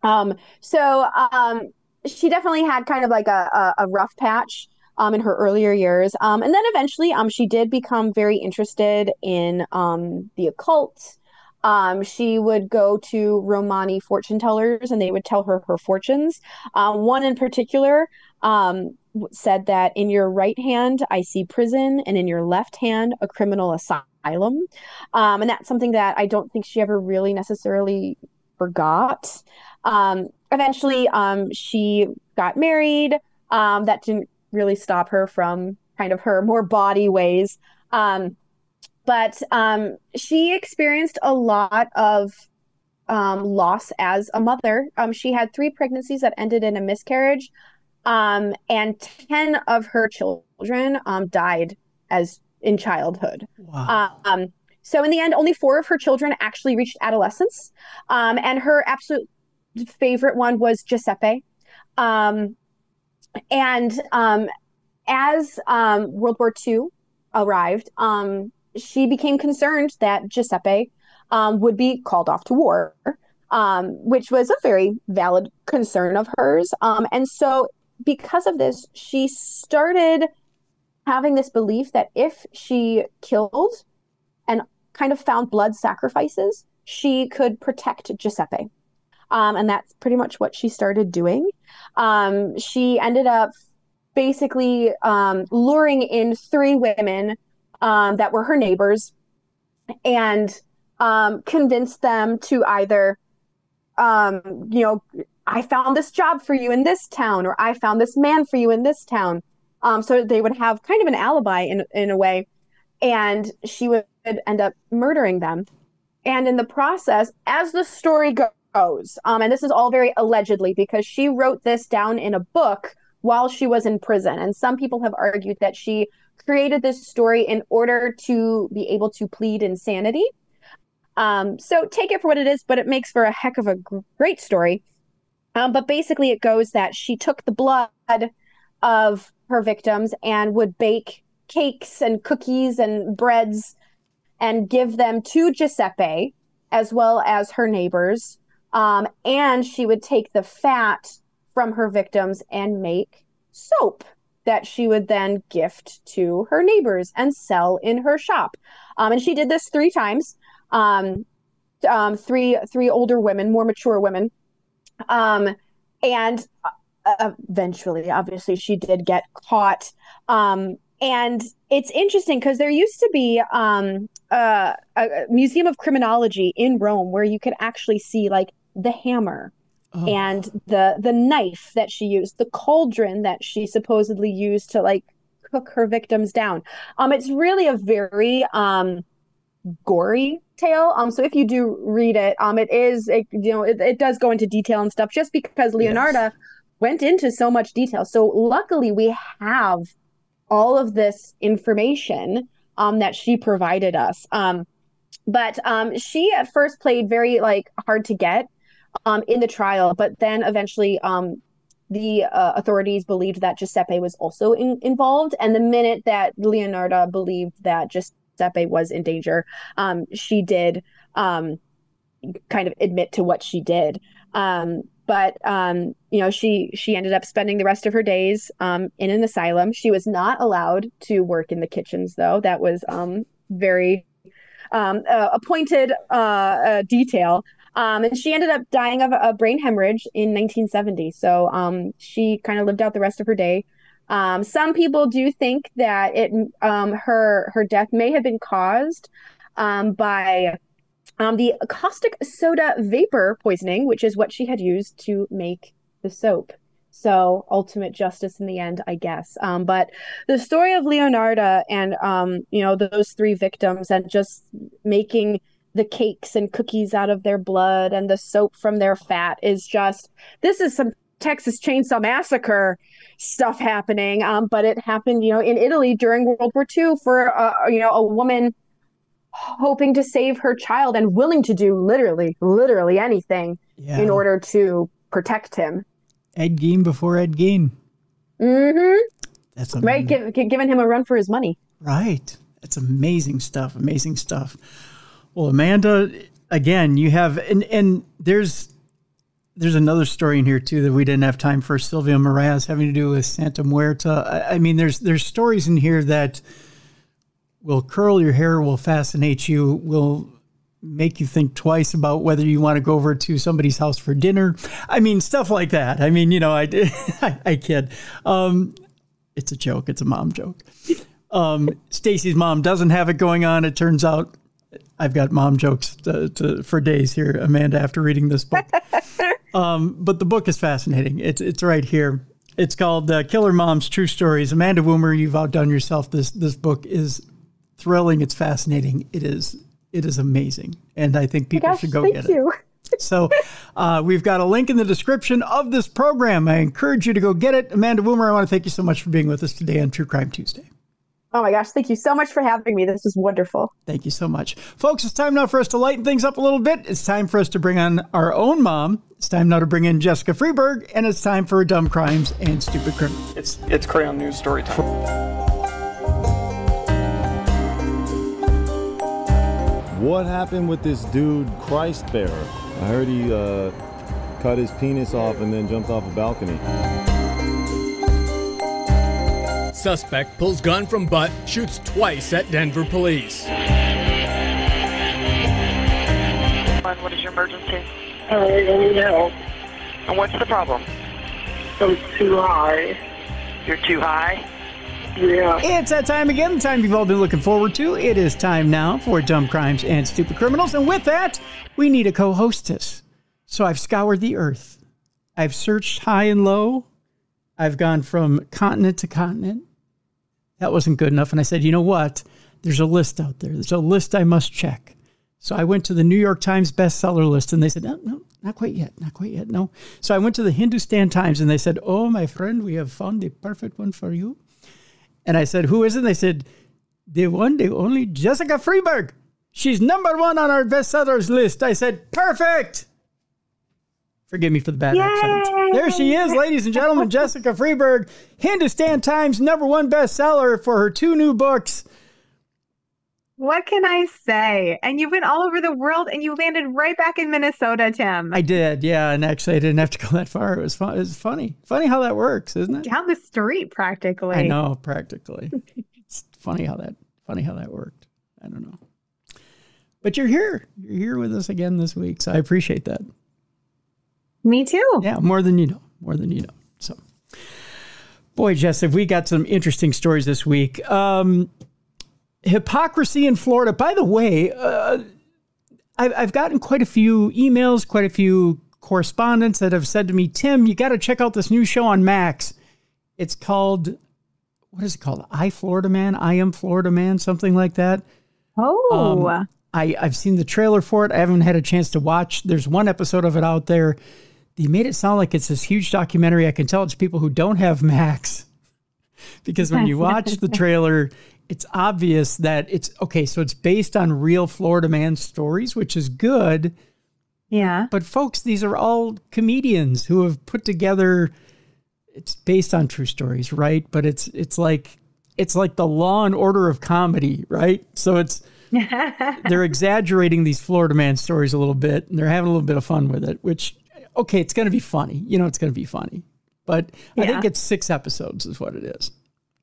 Um, so um, she definitely had kind of like a rough patch in her earlier years. And then eventually she did become very interested in the occult. She would go to Romani fortune tellers and they would tell her her fortunes. One in particular said that in your right hand, I see prison, and in your left hand, a criminal asylum. And that's something that I don't think she ever really necessarily forgot. Eventually, she got married. That didn't really stop her from kind of her more bawdy ways. But she experienced a lot of loss as a mother. She had 3 pregnancies that ended in a miscarriage, and 10 of her children died as in childhood. Wow. So in the end, only 4 of her children actually reached adolescence, and her absolute favorite one was Giuseppe. Um, and as World War II arrived, she became concerned that Giuseppe would be called off to war, which was a very valid concern of hers. And so, because of this, she started having this belief that if she killed and kind of found blood sacrifices, she could protect Giuseppe. And that's pretty much what she started doing. She ended up basically luring in 3 women that were her neighbors and convinced them to either, I found this job for you in this town, or I found this man for you in this town. So they would have kind of an alibi in a way. And she would end up murdering them. And in the process, as the story goes, and this is all very allegedly because she wrote this down in a book while she was in prison. And some people have argued that she created this story in order to be able to plead insanity. So take it for what it is, but it makes for a heck of a great story. But basically it goes that she took the blood of her victims and would bake cakes and cookies and breads and give them to Giuseppe as well as her neighbors. And she would take the fat from her victims and make soap that she would then gift to her neighbors and sell in her shop. And she did this 3 times. Three older women, more mature women. And eventually, obviously, she did get caught. And it's interesting because there used to be a museum of criminology in Rome where you could actually see like the hammer and the knife that she used, the cauldron that she supposedly used to like cook her victims down. It's really a very gory tale. So if you do read it, it does go into detail and stuff just because Leonarda went into so much detail. So luckily we have all of this information that she provided us. But she at first played very like hard to get in the trial, but then eventually the authorities believed that Giuseppe was also involved. And the minute that Leonarda believed that Giuseppe was in danger, she did kind of admit to what she did. But she ended up spending the rest of her days in an asylum. She was not allowed to work in the kitchens, though. That was very a pointed detail. And she ended up dying of a brain hemorrhage in 1970. So she kind of lived out the rest of her day. Some people do think that her death may have been caused by the caustic soda vapor poisoning, which is what she had used to make the soap. So ultimate justice in the end, I guess. But the story of Leonarda and those three victims, and just making the cakes and cookies out of their blood and the soap from their fat, this is some Texas Chainsaw Massacre stuff happening. But it happened, in Italy during World War II for a woman hoping to save her child and willing to do literally anything in order to protect him. Ed Gein before Ed Gein. Mm-hmm. That's right. Giving him a run for his money. Right. That's amazing stuff. Amazing stuff. Well, Amanda, again, you have, and there's another story in here too that we didn't have time for. Sylvia Moraz, having to do with Santa Muerta. I mean, there's stories in here that will curl your hair, will fascinate you, will make you think twice about whether you want to go over to somebody's house for dinner. I mean, stuff like that. I mean, I kid. It's a joke. It's a mom joke. Stacy's mom doesn't have it going on. It turns out I've got mom jokes for days here, Amanda, after reading this book. But the book is fascinating. It's right here. It's called Killer Moms, True Stories. Amanda Woomer, you've outdone yourself. This book is thrilling. It's fascinating. It is amazing. And I think people should go get it. So we've got a link in the description of this program. I encourage you to go get it. Amanda Woomer, I want to thank you so much for being with us today on True Crime Tuesday. Oh my gosh, thank you so much for having me. This is wonderful. Thank you so much. Folks, it's time now for us to lighten things up a little bit. It's time for us to bring on our own mom. It's time now to bring in Jessica Freeberg, and it's time for Dumb Crimes and Stupid Criminals. It's Crayon News story time. What happened with this dude, Christ Bearer? I heard he cut his penis off and then jumped off a balcony. Suspect pulls gun from butt, shoots twice at Denver police. What is your emergency? I need help. And what's the problem? I'm too high. You're too high? Yeah. It's that time again, the time you've all been looking forward to. It is time now for Dumb Crimes and Stupid Criminals. And with that, we need a co-hostess. So I've scoured the earth. I've searched high and low. I've gone from continent to continent. That wasn't good enough. And I said, you know what? There's a list out there. There's a list I must check. So I went to the New York Times bestseller list, and they said, no, not quite yet. Not quite yet. No. So I went to the Hindustan Times, and they said, oh, my friend, we have found the perfect one for you. And I said, who is it? And they said, the one, the only Jessica Freeberg. She's number one on our bestsellers list. I said, perfect. Forgive me for the bad accent. There she is, ladies and gentlemen, Jessica Freeberg, Hindustan Times #1 bestseller for her 2 new books. What can I say? And you've been all over the world, and you landed right back in Minnesota, Tim. I did, yeah. And actually, I didn't have to go that far. It was fun. It was funny. Funny how that works, isn't it? Down the street, practically. I know, practically. It's funny how that worked. I don't know. But you're here. You're here with us again this week, so I appreciate that. Me too. Yeah, more than you know. More than you know. So, boy, Jess, have we got some interesting stories this week. Hypocrisy in Florida. By the way, I've gotten quite a few emails, quite a few correspondents that have said to me, Tim, you got to check out this new show on Max. It's called, what is it called? I Am Florida Man, something like that. Oh. I've seen the trailer for it. I haven't had a chance to watch. There's one episode of it out there. They made it sound like it's this huge documentary. I can tell it's people who don't have Max. Because when you watch the trailer, it's obvious that it's, okay, so it's based on real Florida man stories, which is good. Yeah. But folks, these are all comedians who have put together, it's based on true stories, right? But it's like the Law and Order of comedy, right? So they're exaggerating these Florida man stories a little bit, and they're having a little bit of fun with it, which, okay, it's going to be funny. It's going to be funny. But yeah. I think it's 6 episodes is what it is.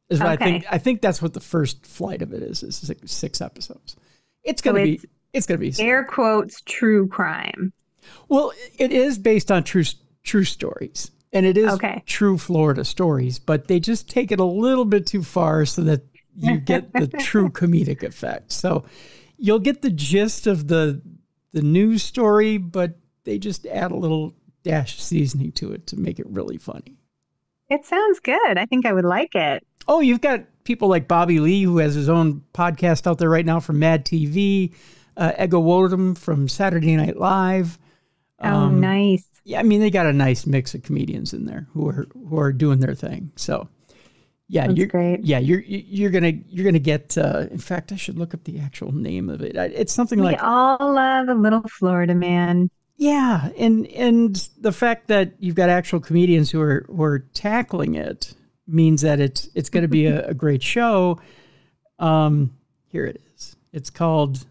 Is what okay. I think that's what the first flight of it is 6 episodes. It's going to be air quotes true crime. Well, it is based on true stories, and it is true Florida stories, but they just take it a little bit too far so that you get the true comedic effect. So you'll get the gist of the news story, but they just add a little dash seasoning to it to make it really funny. It sounds good. I think I would like it. Oh, you've got people like Bobby Lee, who has his own podcast out there right now from Mad TV, Ego Wodum from Saturday Night Live. Oh, nice. Yeah, I mean, they got a nice mix of comedians in there who are doing their thing. So, yeah, that's great. Yeah, you're gonna get. In fact, I should look up the actual name of it. It's something like we all love a little Florida man. Yeah, and the fact that you've got actual comedians who are tackling it means that it's going to be a great show. Here it is. It's called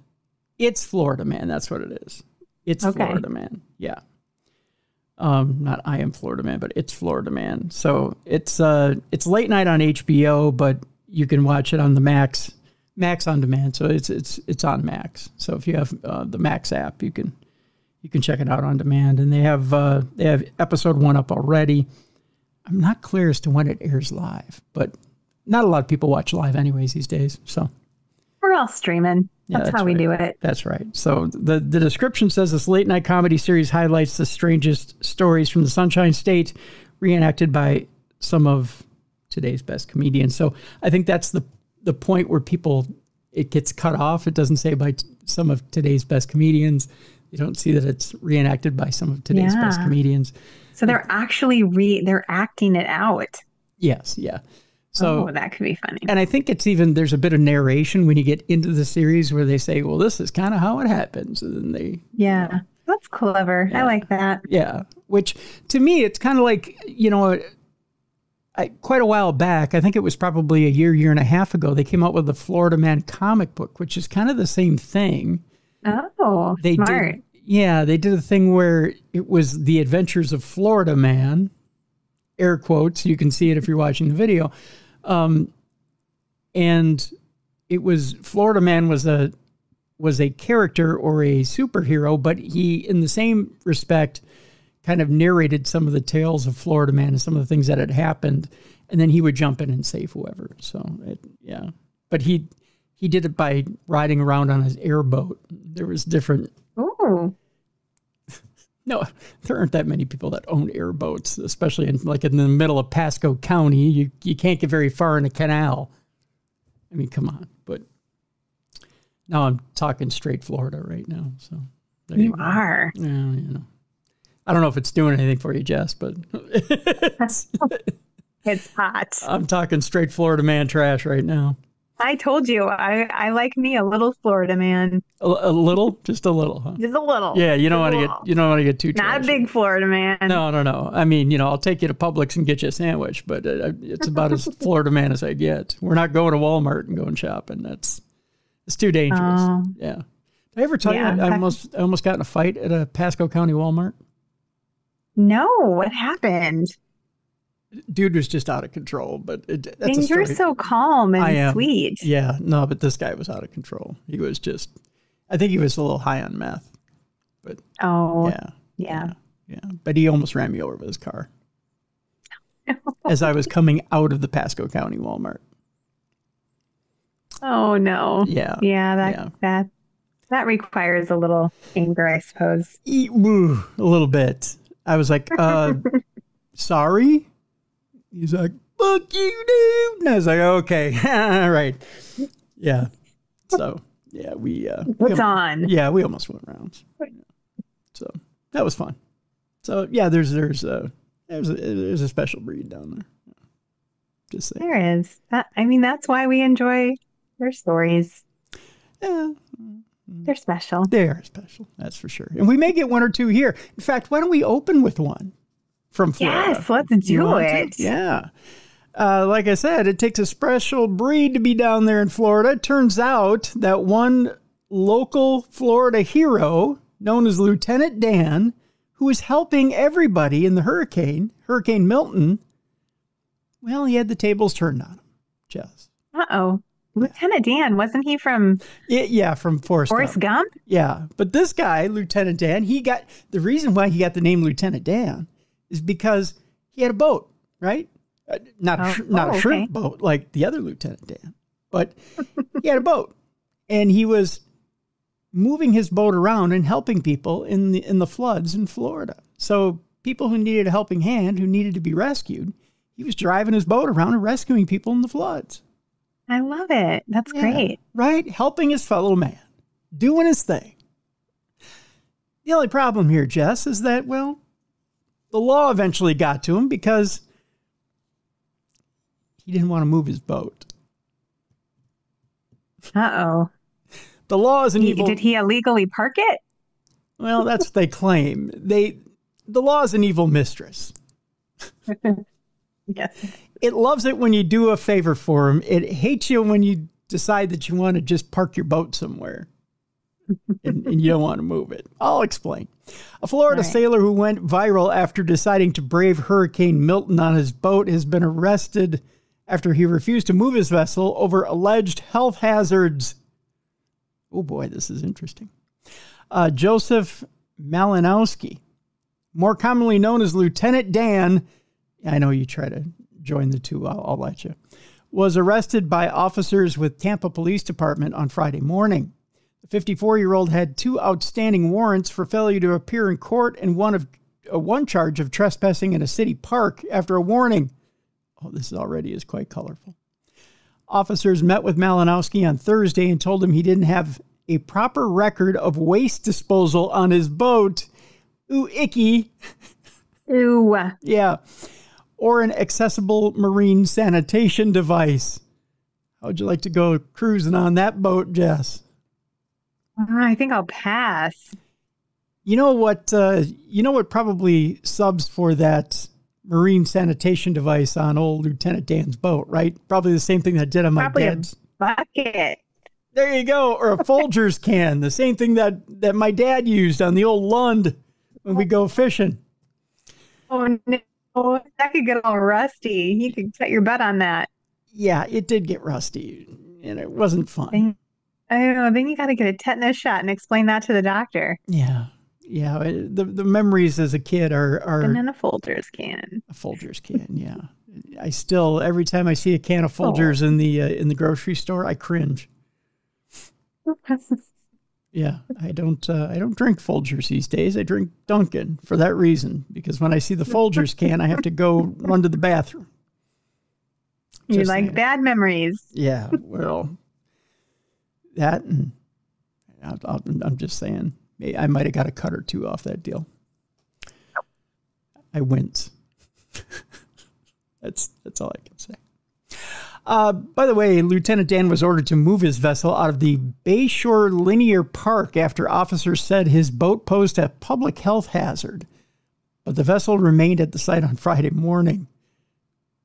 It's Florida Man. That's what it is. It's Florida Man. Yeah. Not I Am Florida Man, but It's Florida Man. So it's late night on HBO, but you can watch it on the Max on demand. So it's on Max. So if you have the Max app, you can check it out on demand. And they have episode 1 up already. I'm not clear as to when it airs live, but not a lot of people watch live anyways these days. So we're all streaming. That's how we do it. That's right. So the description says this late night comedy series highlights the strangest stories from the Sunshine State, reenacted by some of today's best comedians. So I think that's the point where it gets cut off. It doesn't say by some of today's best comedians. You don't see that it's reenacted by some of today's best comedians. So they're actually they're acting it out. Yes, yeah. So that could be funny. And I think there's a bit of narration when you get into the series where they say, well, this is kind of how it happens. And then that's clever. Yeah. I like that. Yeah. Which to me, it's kind of like, quite a while back, I think it was probably a year and a half ago, they came out with the Florida Man comic book, which is kind of the same thing. Oh, smart. They did a thing where it was the adventures of Florida Man, air quotes. You can see it if you're watching the video. And it was Florida Man was a character or a superhero, but he, in the same respect, kind of narrated some of the tales of Florida Man and some of the things that had happened. And then he would jump in and save whoever. So, but he did it by riding around on his airboat. There was different. Oh. No, there aren't that many people that own airboats, especially in the middle of Pasco County. You can't get very far in a canal. I mean, come on. But now I'm talking straight Florida right now. So there you are. Yeah, I don't know if it's doing anything for you, Jess, but it's hot. I'm talking straight Florida Man trash right now. I told you, I like me a little Florida Man. A little, just a little, huh? Just a little. Yeah, you don't want to get too. Not a big Florida man. No. I mean, I'll take you to Publix and get you a sandwich, but it's about as Florida Man as I get. We're not going to Walmart and going shopping. It's too dangerous. Yeah. Did I ever tell you I almost got in a fight at a Pasco County Walmart? No, what happened? Dude was just out of control, but that's and you're so calm and sweet. Yeah, no, but this guy was out of control. He was I think he was a little high on meth. But yeah. But he almost ran me over with his car as I was coming out of the Pasco County Walmart. Oh no! Yeah, that requires a little anger, I suppose. A little bit. I was like, sorry. He's like, fuck you, dude. And I was like, okay, all right. Yeah. So, yeah, we on. Yeah, we almost went rounds. So that was fun. So, yeah, there's a special breed down there. Just saying. There is. That's why we enjoy their stories. Yeah. They're special. They are special. That's for sure. And we may get one or two here. In fact, why don't we open with one? From Florida. Yes, let's do it. Yeah. Like I said, it takes a special breed to be down there in Florida. It turns out that one local Florida hero known as Lieutenant Dan, who was helping everybody in the Hurricane Milton, well, he had the tables turned on him, Jess. Uh-oh. Lieutenant Dan, wasn't he from Yeah, from Forrest Gump? Yeah, but this guy, Lieutenant Dan, the reason why he got the name Lieutenant Dan is because he had a boat, right? Not a shrimp boat like the other Lieutenant Dan, but he had a boat, and he was moving his boat around and helping people in the floods in Florida. So people who needed a helping hand, who needed to be rescued, he was driving his boat around and rescuing people in the floods. I love it. That's great. Right? Helping his fellow man, doing his thing. The only problem here, Jess, is that, well, the law eventually got to him because he didn't want to move his boat. Uh-oh. The law is an evil... Did he illegally park it? Well, that's what they claim. The law is an evil mistress. Yes. It loves it when you do a favor for him. It hates you when you decide that you want to just park your boat somewhere and you don't want to move it. I'll explain. A Florida sailor who went viral after deciding to brave Hurricane Milton on his boat has been arrested after he refused to move his vessel over alleged health hazards. Oh boy, this is interesting. Joseph Malinowski, more commonly known as Lieutenant Dan, I know you try to join the two, I'll let you, was arrested by officers with Tampa Police Department on Friday morning. The 54-year-old had 2 outstanding warrants for failure to appear in court and one charge of trespassing in a city park after a warning. Oh, this already is quite colorful. Officers met with Malinowski on Thursday and told him he didn't have a proper record of waste disposal on his boat. Ooh, icky. Ooh. Yeah. Or an accessible marine sanitation device. How'd you like to go cruising on that boat, Jess? I think I'll pass. You know what probably subs for that marine sanitation device on old Lieutenant Dan's boat, right? Probably the same thing that did on my dad's. Bucket. There you go. Or a Folgers can. The same thing that my dad used on the old Lund when we go fishing. Oh, no. That could get all rusty. You could cut your butt on that. Yeah, it did get rusty, and it wasn't fun. I don't know. Then you got to get a tetanus shot and explain that to the doctor. Yeah. Yeah. The memories as a kid are... And then a Folgers can. A Folgers can, yeah. I still, every time I see a can of Folgers in the grocery store, I cringe. Yeah, I don't drink Folgers these days. I drink Dunkin' for that reason, because when I see the Folgers can, I have to go run to the bathroom. You like bad memories. Yeah, well, that and I'm just saying, I might have got a cut or two off that deal. I wince. That's all I can say. By the way, Lieutenant Dan was ordered to move his vessel out of the Bayshore Linear Park after officers said his boat posed a public health hazard. But the vessel remained at the site on Friday morning.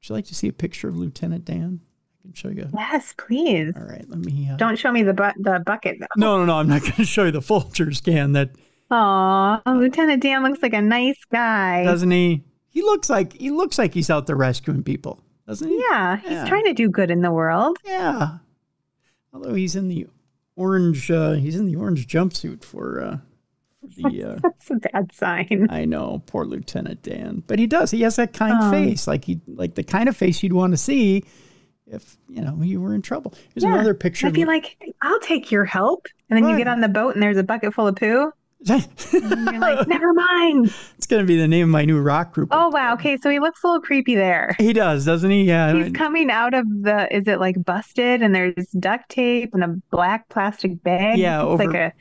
Would you like to see a picture of Lieutenant Dan? I can show you. Yes, please. All right, let me... Don't show me the bucket, though. No, I'm not going to show you the Folgers can. Aw, Lieutenant Dan looks like a nice guy. Doesn't he? He looks like he's out there rescuing people. Doesn't he? Yeah, he's trying to do good in the world. Yeah. Although he's in the orange jumpsuit for the That's a bad sign. I know, poor Lieutenant Dan. But he does. He has that kind face, like the kind of face you'd want to see if, you were in trouble. Here's another picture. I'd be like, I'll take your help. And then you get on the boat and there's a bucket full of poo. And you're like, never mind. It's going to be the name of my new rock group. Oh, wow. Okay, so he looks a little creepy there. He does, doesn't he? Yeah. He's coming out of is it like busted and there's duct tape and a black plastic bag? Yeah,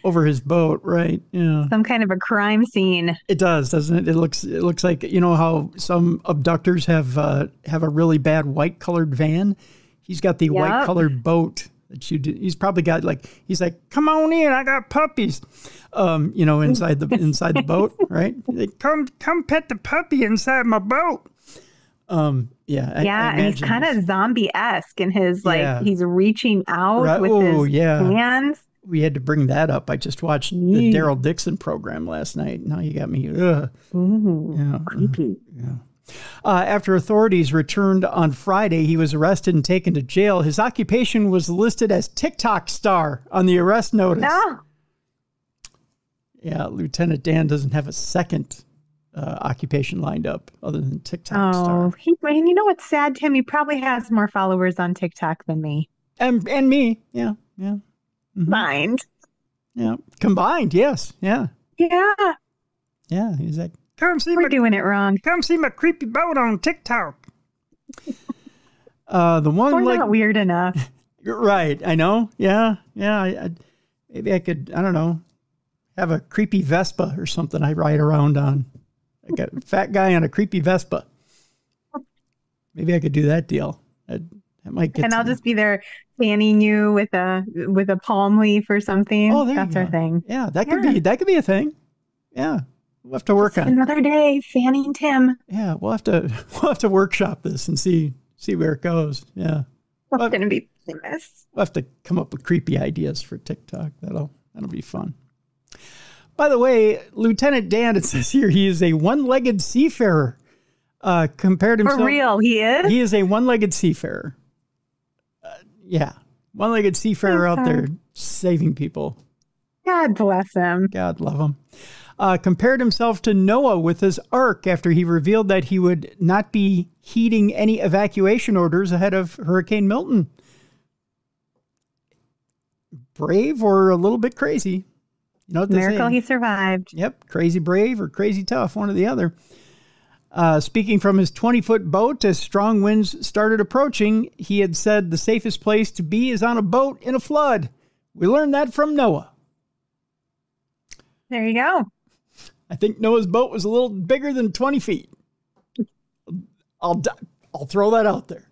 over his boat, right? Yeah. Some kind of a crime scene. It does, doesn't it? It looks like, how some abductors have a really bad white colored van. He's got the white colored boat. He's probably got he's like, come on in, I got puppies, inside the boat, right? Like, come pet the puppy inside my boat. And he's kind of zombie-esque in his he's reaching out with his hands. We had to bring that up. I just watched the Daryl Dixon program last night. Now you got me. Ooh, creepy. Yeah. After authorities returned on Friday, he was arrested and taken to jail. His occupation was listed as TikTok star on the arrest notice. No. Yeah, Lieutenant Dan doesn't have a second occupation lined up other than TikTok star. Oh, and you know what's sad, Tim? He probably has more followers on TikTok than me. And me. Yeah. Mm-hmm. Combined. Yeah. Combined, yes. Yeah. Yeah. Yeah. He's like, we're doing it wrong. Come see my creepy boat on TikTok. The one We're not weird enough. Right. I know. Yeah. Maybe I could, I don't know, have a creepy Vespa or something I ride around on. I got a fat guy on a creepy Vespa. Maybe I could do that deal. That might get. And I'll just be there fanning you with a palm leaf or something. Oh, that's our thing. Yeah, that could be a thing. Yeah, we'll have to work on another day fanning Tim. Yeah, we'll have to workshop this and see where it goes. Yeah, it's going to be famous. We'll have to come up with creepy ideas for TikTok. That'll be fun. By the way, Lieutenant Dan, it says here, he is a one-legged seafarer. Compared himself. For real, he is? He is a one-legged seafarer. Yeah. One-legged seafarer out there saving people. God bless him. God love him. Compared himself to Noah with his ark after he revealed that he would not be heeding any evacuation orders ahead of Hurricane Milton. Brave or a little bit crazy. You know what they Miracle say? He survived. Yep. Crazy brave or crazy tough, one or the other. Speaking from his 20-foot boat as strong winds started approaching, he had said the safest place to be is on a boat in a flood. We learned that from Noah. There you go. I think Noah's boat was a little bigger than 20 feet. I'll throw that out there.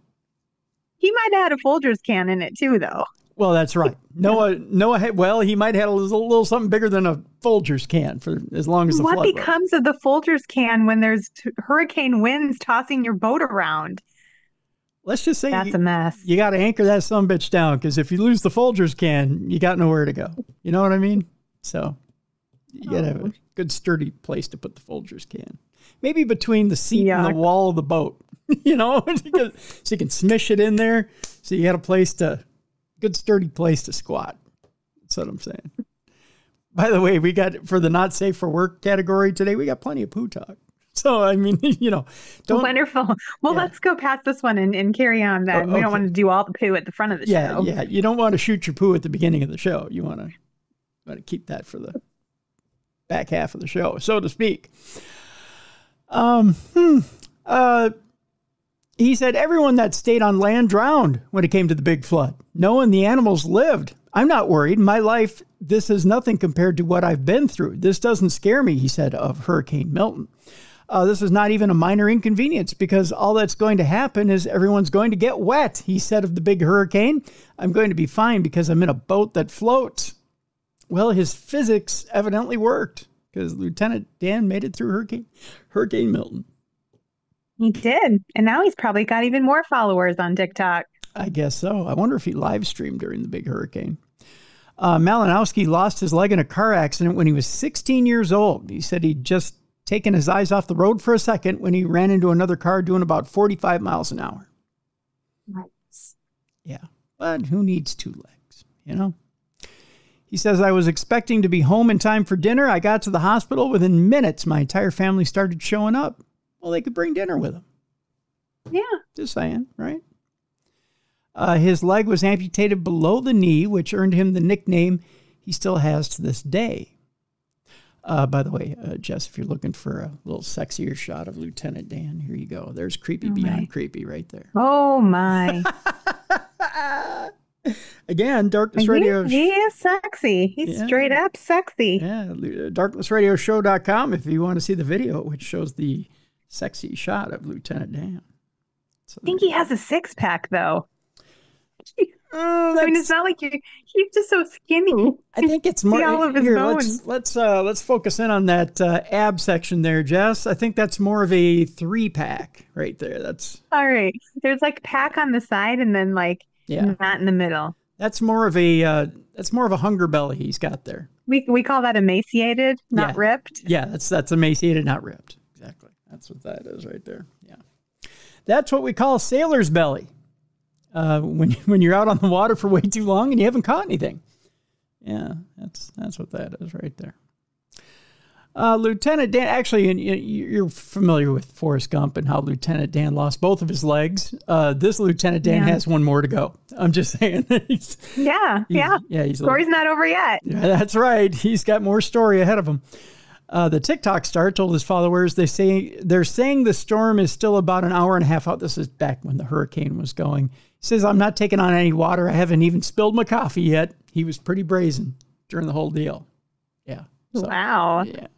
He might have had a Folgers can in it too, though. Well, that's right. Noah had, he might have had a little something bigger than a Folgers can for as long as the flood was. What becomes of the Folgers can when there's hurricane winds tossing your boat around? Let's just say that's a mess. You got to anchor that sumbitch down, because if you lose the Folgers can, you got nowhere to go. You know what I mean? So you got to have a good sturdy place to put the Folgers can. Maybe between the seat and the wall of the boat, you know, so you can smish it in there. So you got a good sturdy place to squat. That's what I'm saying. By the way, we got, for the not safe for work category today, we got plenty of poo talk. So, I mean, you know, wonderful. Well, let's go past this one and carry on then. Okay. We don't want to do all the poo at the front of the show. Yeah. You don't want to shoot your poo at the beginning of the show. You want to keep that for the back half of the show, so to speak. He said everyone that stayed on land drowned when it came to the big flood. Noah and the animals lived. I'm not worried. My life, this is nothing compared to what I've been through. This doesn't scare me, he said of Hurricane Milton. This is not even a minor inconvenience, because all that's going to happen is everyone's going to get wet, he said of the big hurricane. I'm going to be fine because I'm in a boat that floats. Well, his physics evidently worked, because Lieutenant Dan made it through Hurricane Milton. He did. And now he's probably got even more followers on TikTok. I guess so. I wonder if he live streamed during the big hurricane. Malinowski lost his leg in a car accident when he was 16 years old. He said he'd just taken his eyes off the road for a second when he ran into another car doing about 45 miles an hour. Nice. Yeah. But who needs two legs, you know? He says, I was expecting to be home in time for dinner. I got to the hospital. Within minutes, my entire family started showing up. Well, they could bring dinner with them. Yeah. Just saying, right? His leg was amputated below the knee, which earned him the nickname he still has to this day. By the way, Jess, if you're looking for a little sexier shot of Lieutenant Dan, here you go. There's creepy beyond creepy right there. Oh, my. Again, Darkness Radio. He is sexy. He's straight up sexy. Yeah, darknessradioshow.com if you want to see the video, which shows the sexy shot of Lieutenant Dan. So, I think he has a six-pack, though. I mean, it's not like he's just so skinny. I think it's more. See all of his bones. Let's focus in on that ab section there, Jess. I think that's more of a 3-pack right there. That's all right. There's like pack on the side, and then like not in the middle. That's more of a hunger belly he's got there. We call that emaciated, not ripped. Yeah, that's emaciated, not ripped. Exactly. That's what that is right there. Yeah. That's what we call sailor's belly. When you're out on the water for way too long and you haven't caught anything. Yeah, that's what that is right there. Lieutenant Dan, actually, you're familiar with Forrest Gump and how Lieutenant Dan lost both of his legs. This Lieutenant Dan has one more to go. I'm just saying. Story's not over yet. Yeah, that's right. He's got more story ahead of him. The TikTok star told his followers they're saying the storm is still about an hour and a half out. This is back when the hurricane was going. He says, I'm not taking on any water. I haven't even spilled my coffee yet. He was pretty brazen during the whole deal. Yeah. So, wow. Yeah.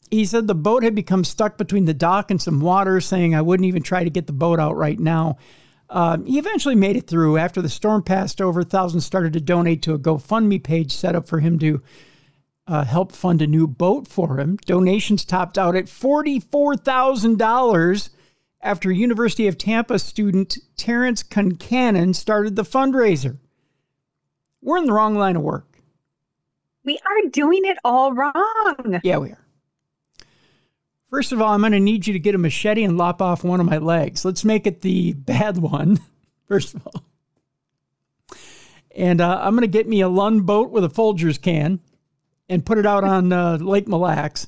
He said the boat had become stuck between the dock and some water, saying I wouldn't even try to get the boat out right now. He eventually made it through. After the storm passed over, thousands started to donate to a GoFundMe page set up for him to help fund a new boat for him. Donations topped out at $44,000 after University of Tampa student Terrence Concannon started the fundraiser. We're in the wrong line of work. We are doing it all wrong. Yeah, we are. First of all, I'm going to need you to get a machete and lop off one of my legs. Let's make it the bad one, first of all. And I'm going to get me a Lund boat with a Folgers can and put it out on Lake Mille Lacs.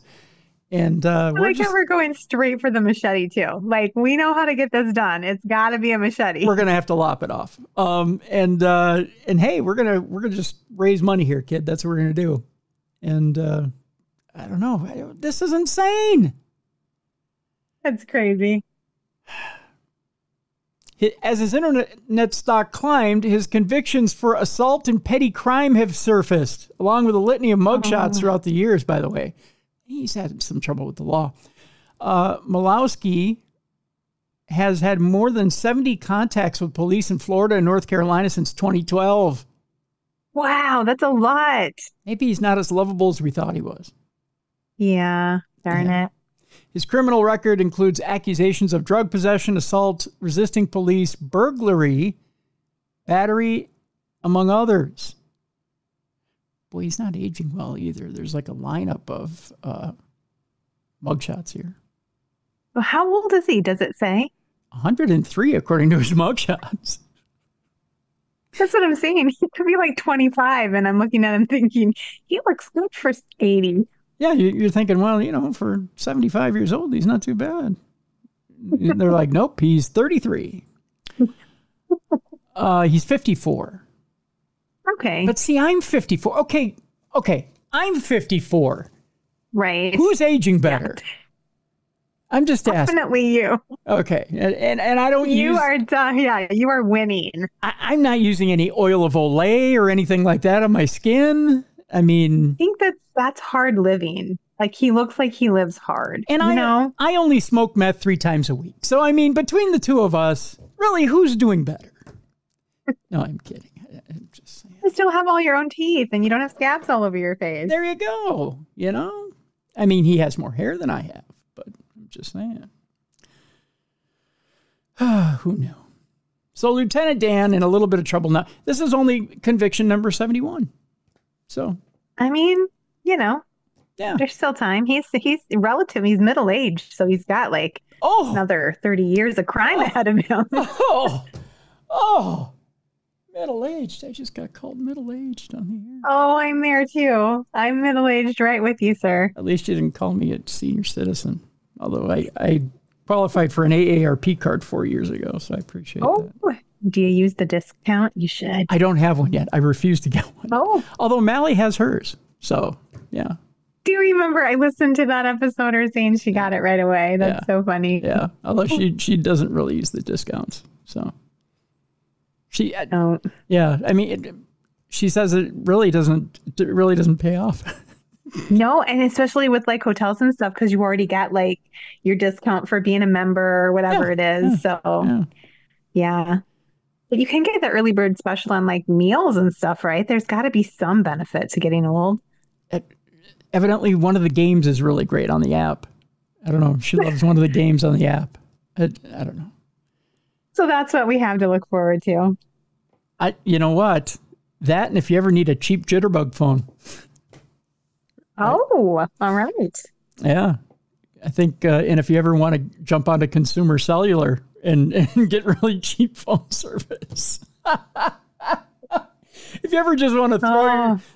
And we're going straight for the machete, too. Like, we know how to get this done. It's got to be a machete. We're going to have to lop it off. And hey, we're going to just raise money here, kid. That's what we're going to do. And I don't know. This is insane. That's crazy. As his internet stock climbed, his convictions for assault and petty crime have surfaced, along with a litany of mugshots throughout the years, by the way. He's had some trouble with the law. Malowski has had more than 70 contacts with police in Florida and North Carolina since 2012. Wow, that's a lot. Maybe he's not as lovable as we thought he was. Yeah, darn it. His criminal record includes accusations of drug possession, assault, resisting police, burglary, battery, among others. Boy, he's not aging well either. There's like a lineup of mugshots here. Well, how old is he? Does it say? 103, according to his mugshots. That's what I'm saying. He could be like 25, and I'm looking at him thinking, he looks good for 80. Yeah, you're thinking, well, for 75 years old, he's not too bad. They're like, nope, he's 33. He's 54. Okay. But see, I'm 54. Okay, I'm 54. Right. Who's aging better? Yeah. I'm just asking. Definitely you. Okay, and I don't you are winning. I'm not using any oil of Olay or anything like that on my skin. I mean, I think that's hard living. Like, he looks like he lives hard. And I only smoke meth 3 times a week. So, I mean, between the two of us, really, who's doing better? No, I'm kidding. I'm just saying. You still have all your own teeth and you don't have scabs all over your face. There you go. I mean, he has more hair than I have, but I'm just saying. Who knew? So Lieutenant Dan in a little bit of trouble now. This is only conviction number 71. So, I mean, yeah, there's still time. He's relative. He's middle-aged, so he's got like another 30 years of crime ahead of him. Middle-aged. I just got called middle-aged on the air. Oh, I'm there too. I'm middle-aged right with you, sir. At least you didn't call me a senior citizen. Although I qualified for an AARP card 4 years ago, so I appreciate that. Do you use the discount? You should. I don't have one yet. I refuse to get one. Oh. Although Mally has hers. So, yeah. Do you remember I listened to that episode, her saying she got it right away? That's so funny. Yeah. Although she doesn't really use the discounts. So. She don't. Yeah. I mean, she says it really doesn't pay off. No, and especially with like hotels and stuff, because you already got like your discount for being a member or whatever it is. So, yeah. But you can get the early bird special on like meals and stuff, right? There's got to be some benefit to getting old. Evidently, one of the games is really great on the app. I don't know. She loves one of the games on the app. I don't know. So that's what we have to look forward to. You know what? That, and if you ever need a cheap jitterbug phone. Oh, all right. Yeah. I think, and if you ever want to jump onto consumer cellular and get really cheap phone service, if you ever just want to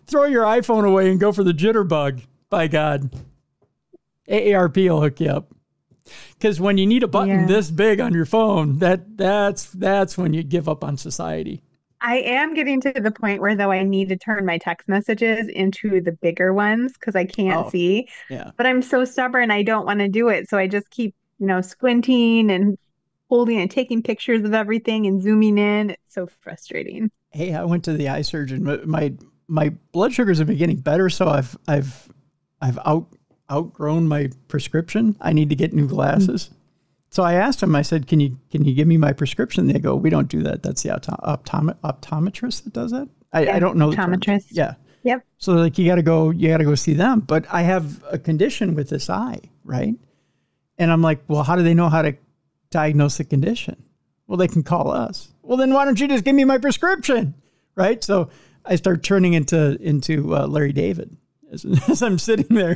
throw your iPhone away and go for the jitterbug, by God, AARP will hook you up. Because when you need a button this big on your phone, that's when you give up on society. I am getting to the point where, though, I need to turn my text messages into the bigger ones because I can't see. Yeah. But I'm so stubborn, I don't want to do it. So I just keep, squinting and holding and taking pictures of everything and zooming in. It's so frustrating. Hey, I went to the eye surgeon. My blood sugars have been getting better, so I've outgrown my prescription. I need to get new glasses. So I asked him, I said, can you give me my prescription? They go, we don't do that. That's the optometrist that does that. I don't know. Optometrist. Yeah. Yep. So like, you got to go see them. But I have a condition with this eye, right? And I'm like, well, how do they know how to diagnose the condition? Well, they can call us. Well, then why don't you just give me my prescription? Right. So I start turning into Larry David as I'm sitting there.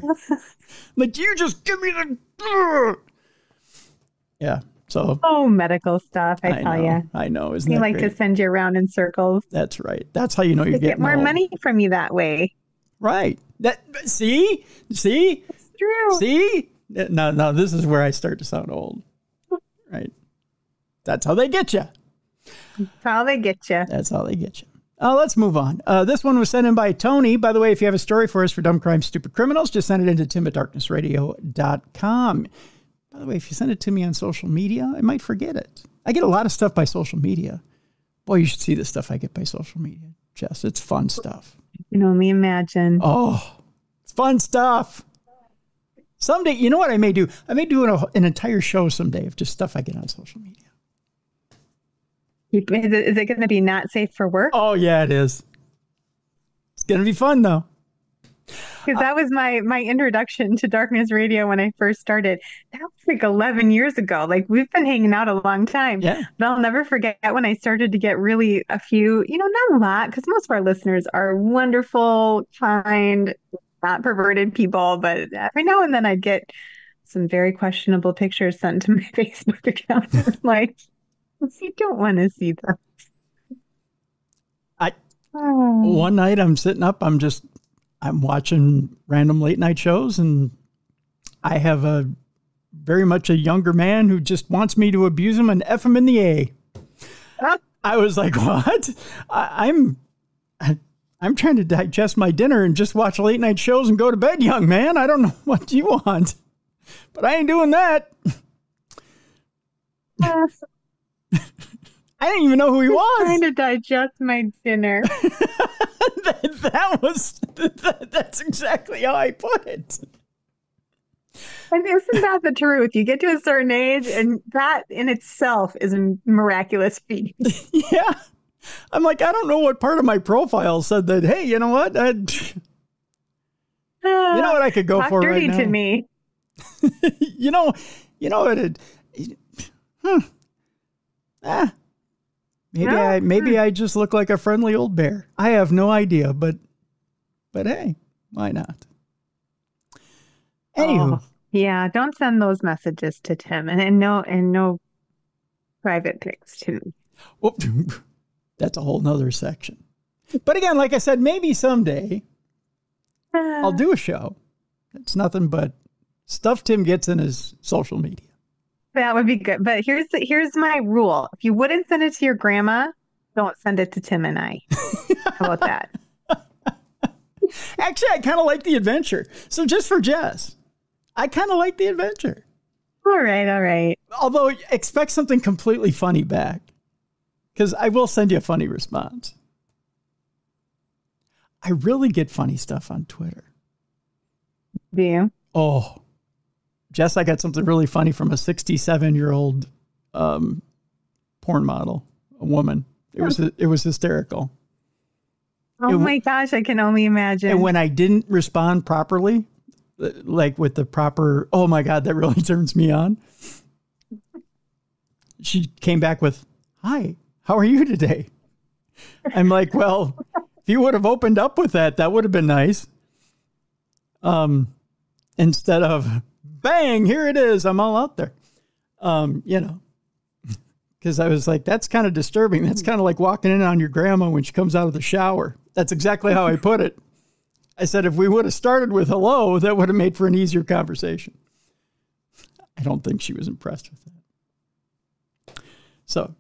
Like, you just give me the... Yeah. So. Oh, medical stuff. I tell you. I know. Isn't they that like great? to send you around in circles. That's right. That's how you know you're getting get more old. money from you that way. Right. See? It's true. See? No, this is where I start to sound old. Right. That's how they get you. That's how they get you. That's how they get you. Let's move on. This one was sent in by Tony. By the way, if you have a story for us for Dumb Crimes, Stupid Criminals, just send it into tim@darknessradio.com. By the way, if you send it to me on social media, I might forget it. I get a lot of stuff by social media. Boy, you should see the stuff I get by social media, Jess. It's fun stuff. You can only imagine. Oh, it's fun stuff. Someday, you know what I may do? I may do an entire show someday of just stuff I get on social media. Is it going to be not safe for work? Oh, yeah, it is. It's going to be fun, though. Because that was my introduction to Darkness Radio when I first started. That was like 11 years ago. Like, we've been hanging out a long time. Yeah. But I'll never forget when I started to get really a few, not a lot, because most of our listeners are wonderful, kind, not perverted people. But every now and then I'd get some very questionable pictures sent to my Facebook account. Like, you don't want to see them. One night I'm sitting up, I'm watching random late night shows, and I have very much a younger man who just wants me to abuse him and F him in the A. I was like, what? I'm trying to digest my dinner and just watch late night shows and go to bed, young man. I don't know what you want, but I ain't doing that. I didn't even know who he was. Trying to digest my dinner. That's exactly how I put it. And isn't that the truth? You get to a certain age, and that in itself is a miraculous feat. Yeah. I'm like, I don't know what part of my profile said that, hey, you know what? You know what I could go for right now? Talk dirty to me. you know what? Maybe I just look like a friendly old bear. I have no idea, but hey, why not? Anywho. Yeah, don't send those messages to Tim, and no private pics to me. Well, that's a whole nother section. But again, like I said, maybe someday I'll do a show. It's nothing but stuff Tim gets in his social media. That would be good. But here's my rule. If you wouldn't send it to your grandma, don't send it to Tim and I. How about that? Actually, I kind of like the adventure. So just for Jess, I kind of like the adventure. All right. Although expect something completely funny back, because I will send you a funny response. I really get funny stuff on Twitter. Do you? Oh, Jess, I got something really funny from a 67-year-old porn model, a woman. It was hysterical. Oh my gosh, I can only imagine. And when I didn't respond properly, like with the proper, oh my God, that really turns me on. She came back with, hi, how are you today? I'm like, well, if you would have opened up with that would have been nice. Instead of, bang, here it is. I'm all out there. Because I was like, that's kind of disturbing. That's kind of like walking in on your grandma when she comes out of the shower. That's exactly how I put it. I said, if we would have started with hello, that would have made for an easier conversation. I don't think she was impressed with that. So,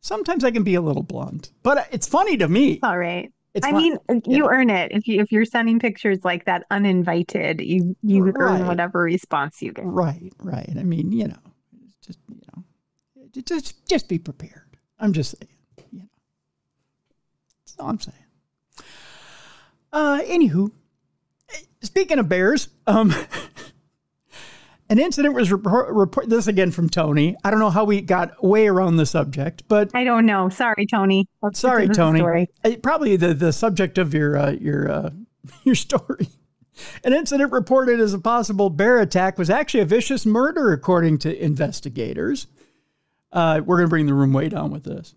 sometimes I can be a little blunt, but it's funny to me. All right. You earn it. If you're sending pictures like that uninvited, you earn whatever response you get. Right. I mean, just be prepared. I'm just saying, That's all I'm saying. Anywho, speaking of bears, an incident was reported. This again from Tony. I don't know how we got way around the subject, but I don't know. Sorry, Tony. Sorry, Tony. Probably the subject of your story. An incident reported as a possible bear attack was actually a vicious murder, according to investigators. We're going to bring the room way down with this.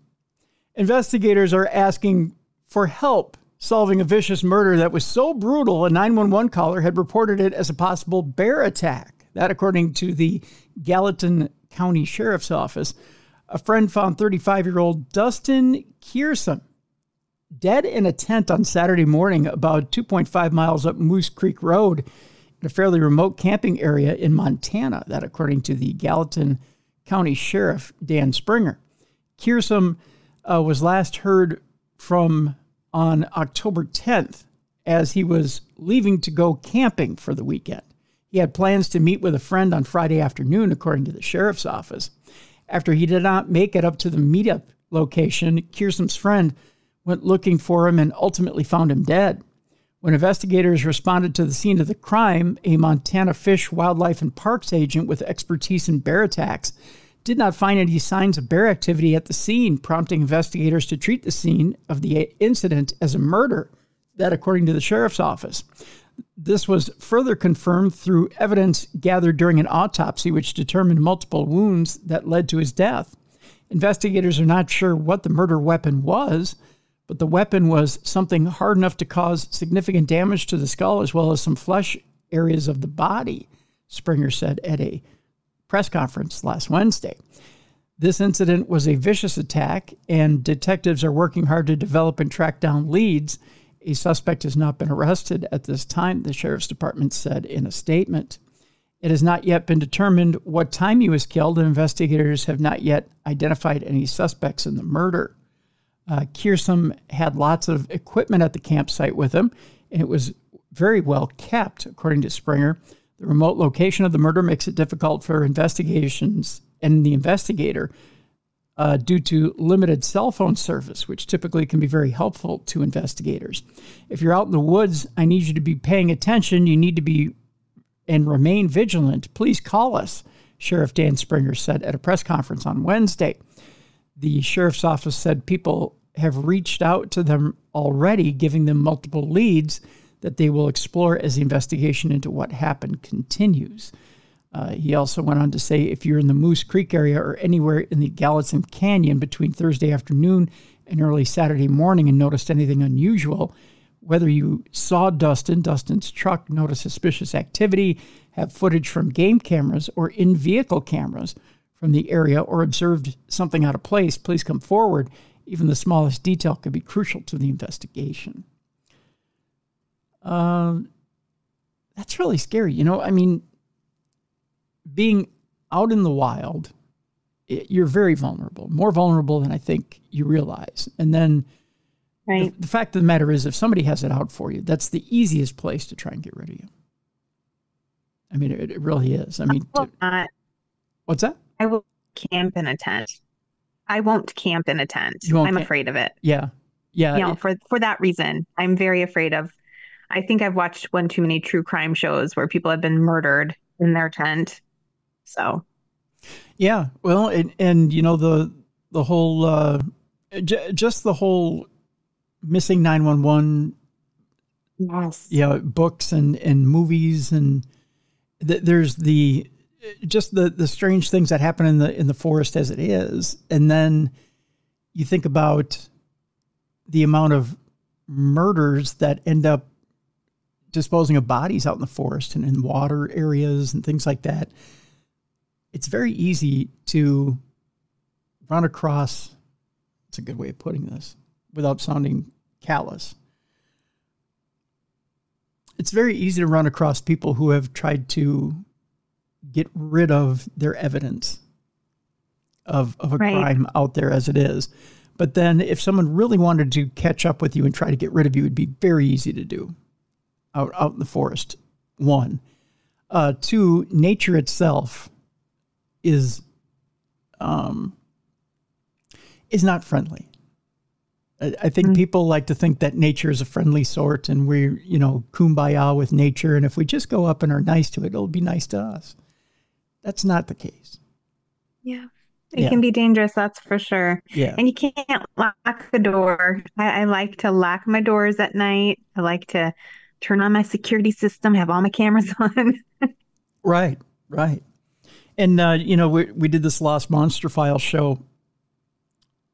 Investigators are asking for help solving a vicious murder that was so brutal a 911 caller had reported it as a possible bear attack. That, according to the Gallatin County Sheriff's Office. A friend found 35-year-old Dustin Kearson dead in a tent on Saturday morning about 2.5 miles up Moose Creek Road in a fairly remote camping area in Montana. That, according to the Gallatin County Sheriff, Dan Springer. Kearson was last heard from on October 10th as he was leaving to go camping for the weekend. He had plans to meet with a friend on Friday afternoon, according to the sheriff's office. After he did not make it up to the meetup location, Kearson's friend went looking for him and ultimately found him dead. When investigators responded to the scene of the crime, a Montana Fish, Wildlife, and Parks agent with expertise in bear attacks did not find any signs of bear activity at the scene, prompting investigators to treat the scene of the incident as a murder. That, according to the sheriff's office. This was further confirmed through evidence gathered during an autopsy, which determined multiple wounds that led to his death. Investigators are not sure what the murder weapon was, but the weapon was something hard enough to cause significant damage to the skull as well as some flesh areas of the body, Springer said at a press conference last Wednesday. This incident was a vicious attack, and detectives are working hard to develop and track down leads. A suspect has not been arrested at this time, the sheriff's department said in a statement. It has not yet been determined what time he was killed, and investigators have not yet identified any suspects in the murder. Kearson had lots of equipment at the campsite with him, and it was very well kept, according to Springer. The remote location of the murder makes it difficult for investigations and the investigator due to limited cell phone service, which typically can be very helpful to investigators. If you're out in the woods, I need you to be paying attention. You need to be and remain vigilant. Please call us, Sheriff Dan Springer said at a press conference on Wednesday. The sheriff's office said people have reached out to them already, giving them multiple leads that they will explore as the investigation into what happened continues. He also went on to say, if you're in the Moose Creek area or anywhere in the Gallatin Canyon between Thursday afternoon and early Saturday morning and noticed anything unusual, whether you saw Dustin's truck, noticed suspicious activity, have footage from game cameras or in-vehicle cameras from the area, or observed something out of place, please come forward. Even the smallest detail could be crucial to the investigation. That's really scary. Being out in the wild, you're very vulnerable, more vulnerable than I think you realize. And then right. The fact of the matter is, if somebody has it out for you, that's the easiest place to try and get rid of you. I mean, it really is. I mean, what's that? I will camp in a tent. I won't camp in a tent. I'm afraid of it. Yeah. Yeah. For that reason, I'm very afraid of. I think I've watched one too many true crime shows where people have been murdered in their tent. So, yeah, well, and the whole just the whole missing 911, yes, books and movies, and there's the strange things that happen in the forest as it is, and then you think about the amount of murders that end up disposing of bodies out in the forest and in water areas and things like that, it's very easy to run across, it's a good way of putting this without sounding callous. It's very easy to run across people who have tried to get rid of their evidence of a crime out there as it is. But then if someone really wanted to catch up with you and try to get rid of you, it'd be very easy to do out in the forest. 1. 2, nature itself is not friendly. I think people like to think that nature is a friendly sort and we're, kumbaya with nature. And if we just go up and are nice to it, it'll be nice to us. That's not the case. Yeah. It can be dangerous, that's for sure. Yeah. And you can't lock the door. I like to lock my doors at night. I like to turn on my security system, have all my cameras on. Right. And, we did this Lost Monster File show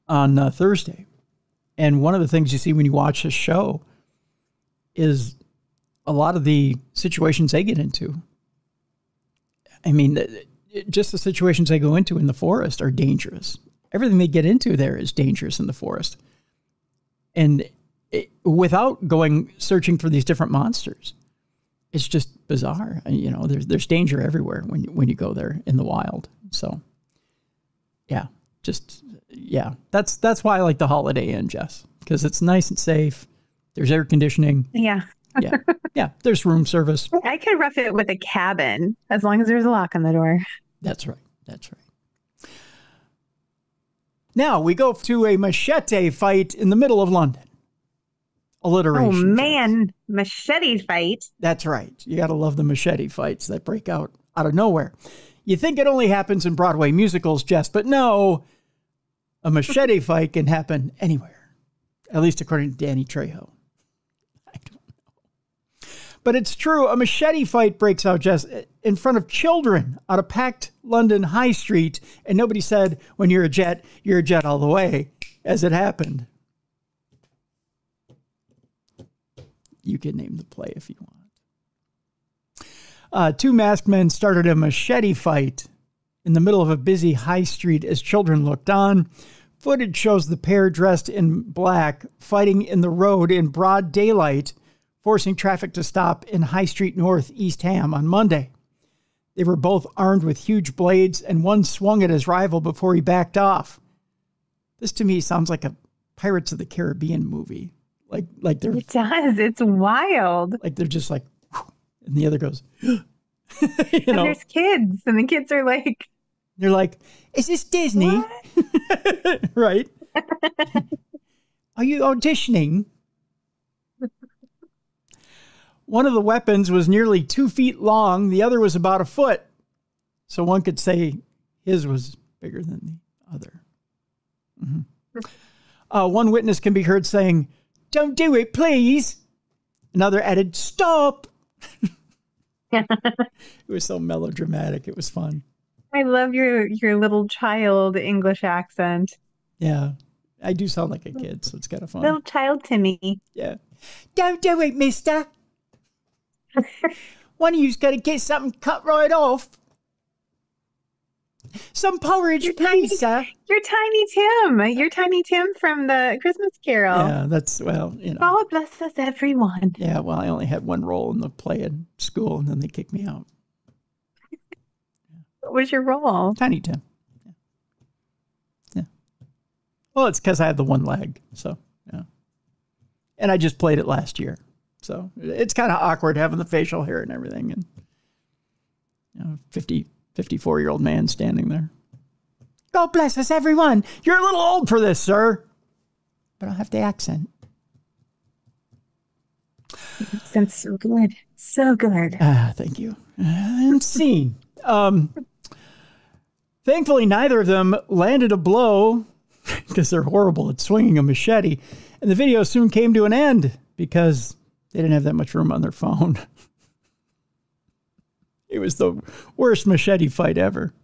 on Thursday. And one of the things you see when you watch this show is a lot of the situations they get into. I mean, just the situations they go into in the forest are dangerous. Everything they get into there is dangerous in the forest. And without going searching for these different monsters, it's just bizarre. There's danger everywhere when you go there in the wild. So, that's why I like the Holiday Inn, Jess, because it's nice and safe. There's air conditioning. Yeah. Yeah. There's room service. I could rough it with a cabin as long as there's a lock on the door. That's right. Now we go to a machete fight in the middle of London. Alliteration. Oh, man. Machete fight. That's right. You got to love the machete fights that break out of nowhere. You think it only happens in Broadway musicals, Jess, but no, a machete fight can happen anywhere, at least according to Danny Trejo. I don't know. But it's true. A machete fight breaks out, Jess, in front of children on a packed London high street, and nobody said, when you're a jet all the way, as it happened. You can name the play if you want. 2 masked men started a machete fight in the middle of a busy high street as children looked on. Footage shows the pair dressed in black fighting in the road in broad daylight, forcing traffic to stop in High Street North, East Ham on Monday. They were both armed with huge blades, and one swung at his rival before he backed off. This to me sounds like a Pirates of the Caribbean movie. Like they're. It does. It's wild. Like they're just like, and the other goes, And there's kids, and the kids are like, they're like, is this Disney? Right. Are you auditioning? One of the weapons was nearly 2 feet long. The other was about a foot. So one could say his was bigger than the other. Mm-hmm. One witness can be heard saying, "Don't do it, please." Another added, "Stop." It was so melodramatic. It was fun. I love your little child English accent. Yeah. I do sound like a kid, so it's kind of fun. Little child Timmy. Yeah. "Don't do it, mister. One of you's got to get something cut right off. Some porridge, please, sir." You're Tiny Tim. You're Tiny Tim from the Christmas Carol. Yeah, that's, well, God bless us, everyone. Yeah, well, I only had one role in the play in school, and then they kicked me out. What was your role? Tiny Tim. Yeah. Well, it's because I had the one leg, so, yeah. And I just played it last year. So it's kind of awkward having the facial hair and everything. And 54-year-old man standing there. "God bless us, everyone. You're a little old for this, sir." But I'll have the accent. Accent's so good. So good. Thank you. And scene. Thankfully, neither of them landed a blow because they're horrible at swinging a machete. And the video soon came to an end because they didn't have that much room on their phone. It was the worst machete fight ever.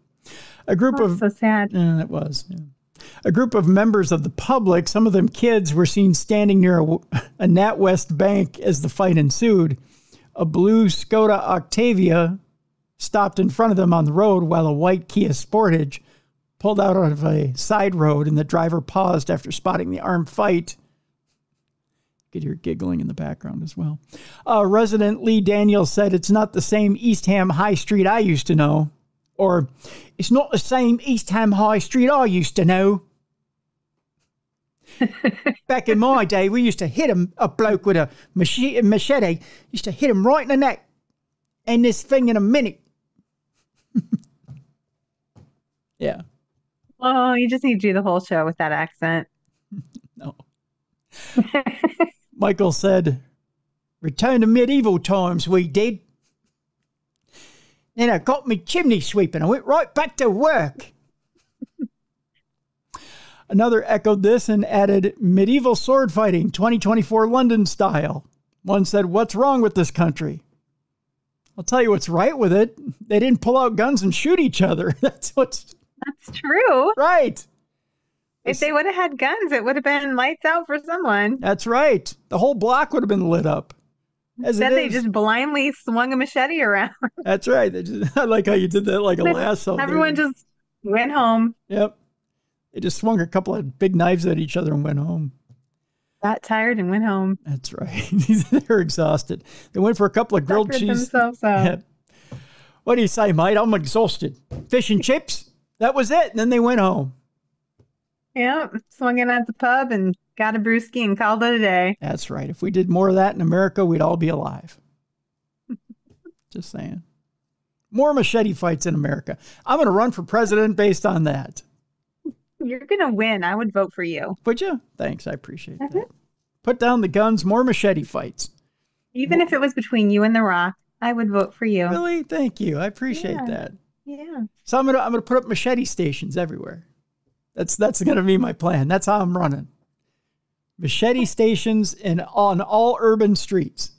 A group of so sad. It was. Yeah. A group of members of the public, some of them kids, were seen standing near a NatWest bank as the fight ensued. A blue Skoda Octavia stopped in front of them on the road while a white Kia Sportage pulled out of a side road, and the driver paused after spotting the armed fight. You could hear giggling in the background as well. Resident Lee Daniels said, "It's not the same East Ham High Street I used to know." Or, "It's not the same East Ham High Street I used to know." Back in my day, we used to hit a bloke with a machete. Used to hit him right in the neck. And this thing in a minute. Yeah. Oh, you just need to do the whole show with that accent. No. Michael said, "Return to medieval times, we did. Then I got me chimney sweeping. I went right back to work." Another echoed this and added, "Medieval sword fighting, 2024 London style." One said, "What's wrong with this country?" I'll tell you what's right with it. They didn't pull out guns and shoot each other. That's true. Right. If they would have had guns, it would have been lights out for someone. That's right. The whole block would have been lit up. Instead, they just blindly swung a machete around. That's right. I like how you did that like a lasso. Everyone just went home. Yep. They just swung a couple of big knives at each other and went home. Got tired and went home. That's right. They're exhausted. They went for a couple of grilled cheese. Yeah. What do you say, mate? I'm exhausted. Fish and chips? That was it. And then they went home. Yeah. Swung in at the pub and got a brewski and called it a day. That's right. If we did more of that in America, we'd all be alive. Just saying. More machete fights in America. I'm going to run for president based on that. You're going to win. I would vote for you. Would you? Thanks. I appreciate that. Put down the guns, more machete fights. Even if it was between you and The Rock, I would vote for you. Really? Thank you. I appreciate that. Yeah. So I'm gonna put up machete stations everywhere. That's gonna be my plan. That's how I'm running. Machete stations on all urban streets.